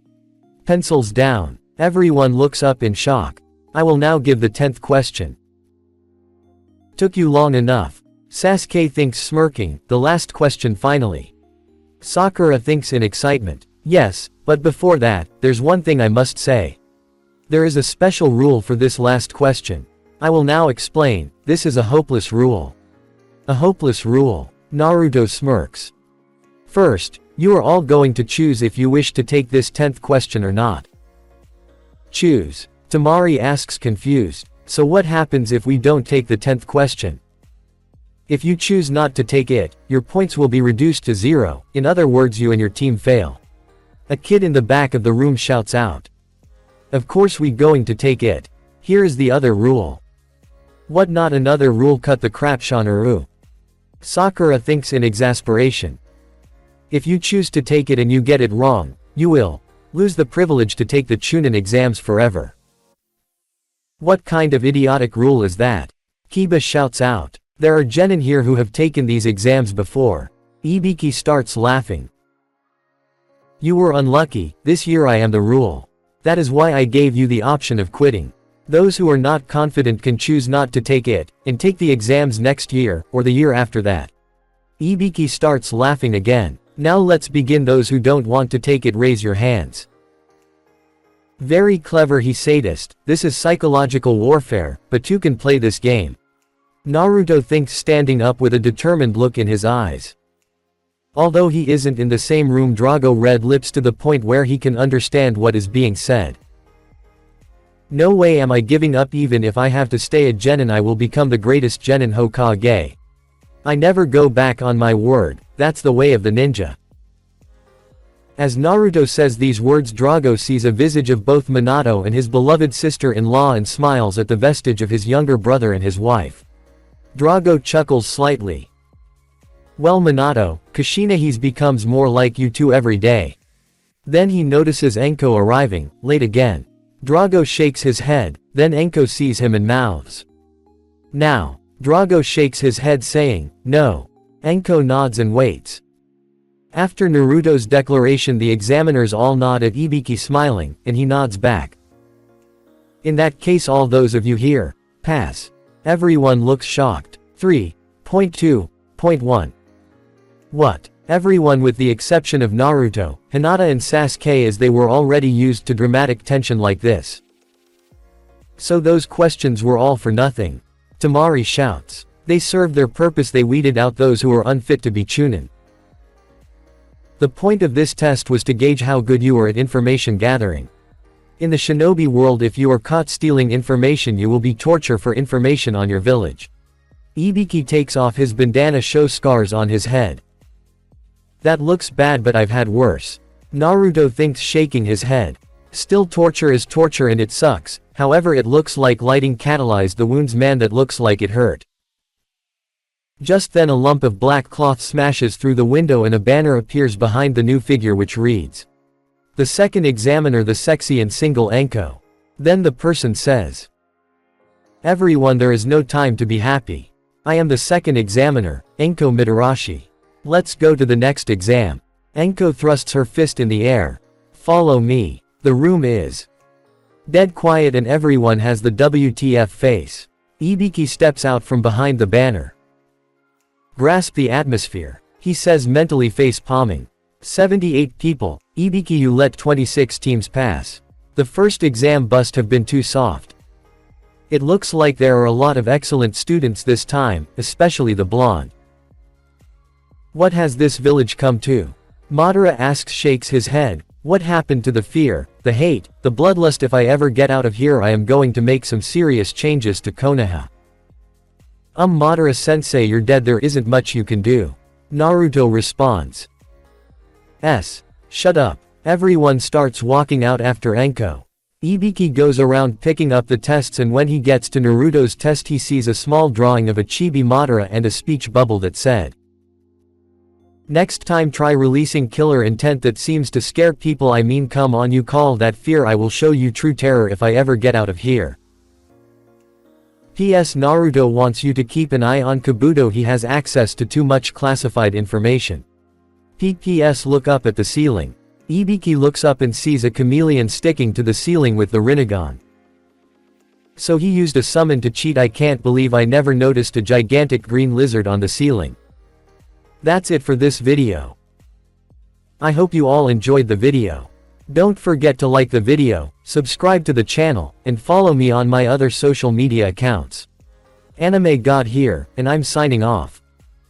Pencils down. Everyone looks up in shock. I will now give the 10th question. Took you long enough. Sasuke thinks, smirking. The last question finally. Sakura thinks in excitement. Yes, but before that, there's one thing I must say. There is a special rule for this last question. I will now explain. This is a hopeless rule. A hopeless rule. Naruto smirks. First, you are all going to choose if you wish to take this 10th question or not. Choose. Tamari asks, confused. So what happens if we don't take the 10th question? If you choose not to take it, your points will be reduced to 0, in other words you and your team fail. A kid in the back of the room shouts out. Of course we going to take it. Here is the other rule. What, not another rule? Cut the crap, Shanaru. Sakura thinks in exasperation. If you choose to take it and you get it wrong, you will lose the privilege to take the Chunin exams forever. What kind of idiotic rule is that? Kiba shouts out. There are genin here who have taken these exams before. Ibiki starts laughing. You were unlucky, this year I am the rule. That is why I gave you the option of quitting. Those who are not confident can choose not to take it, and take the exams next year, or the year after that. Ibiki starts laughing again. Now let's begin. Those who don't want to take it, raise your hands. Very clever, he sadist. This is psychological warfare, but you can play this game. Naruto thinks, standing up with a determined look in his eyes. Although he isn't in the same room, Drago red lips to the point where he can understand what is being said. No way am I giving up. Even if I have to stay a genin, I will become the greatest genin Hokage. I never go back on my word, that's the way of the ninja. As Naruto says these words, Drago sees a visage of both Minato and his beloved sister-in-law and smiles at the vestige of his younger brother and his wife. Drago chuckles slightly. Well, Minato, Kushina becomes more like you two every day. Then he notices Enko arriving, late again. Drago shakes his head, then Enko sees him and mouths. Now. Drago shakes his head saying, no. Enko nods and waits. After Naruto's declaration the examiners all nod at Ibiki smiling, and he nods back. In that case all those of you here, pass. Everyone looks shocked. 3.2.1 What? Everyone with the exception of Naruto, Hinata and Sasuke, as they were already used to dramatic tension like this. So those questions were all for nothing. Temari shouts. They served their purpose, they weeded out those who were unfit to be Chunin. The point of this test was to gauge how good you are at information gathering. In the shinobi world, if you are caught stealing information, you will be tortured for information on your village. Ibiki takes off his bandana, shows scars on his head. That looks bad, but I've had worse. Naruto thinks, shaking his head. Still, torture is torture and it sucks, however it looks like lighting catalyzed the wounds, man, that looks like it hurt. Just then a lump of black cloth smashes through the window and a banner appears behind the new figure which reads, "The second examiner, the sexy and single Enko." Then the person says, "Everyone, there is no time to be happy. I am the second examiner, Enko Mitarashi. Let's go to the next exam." Enko thrusts her fist in the air. "Follow me." The room is dead quiet and everyone has the WTF face. Ibiki steps out from behind the banner. "Grasp the atmosphere," he says, mentally face palming. 78 people. Ibiki, you let 26 teams pass. The first exam must have been too soft. It looks like there are a lot of excellent students this time, especially the blonde. What has this village come to? Madara asks, shakes his head. What happened to the fear, the hate, the bloodlust? If I ever get out of here, I am going to make some serious changes to Konoha. Madara-sensei, you're dead, there isn't much you can do. Naruto responds. Shut up. Everyone starts walking out after Enko. Ibiki goes around picking up the tests, and when he gets to Naruto's test he sees a small drawing of a chibi Madara and a speech bubble that said, "Next time try releasing killer intent that seems to scare people. I mean, come on, you call that fear? I will show you true terror if I ever get out of here." P.S. Naruto wants you to keep an eye on Kabuto, he has access to too much classified information. P.S. Look up at the ceiling. Ibiki looks up and sees a chameleon sticking to the ceiling with the Rinnegan. So he used a summon to cheat. I can't believe I never noticed a gigantic green lizard on the ceiling. That's it for this video. I hope you all enjoyed the video. Don't forget to like the video, subscribe to the channel, and follow me on my other social media accounts. Anime God here, and I'm signing off.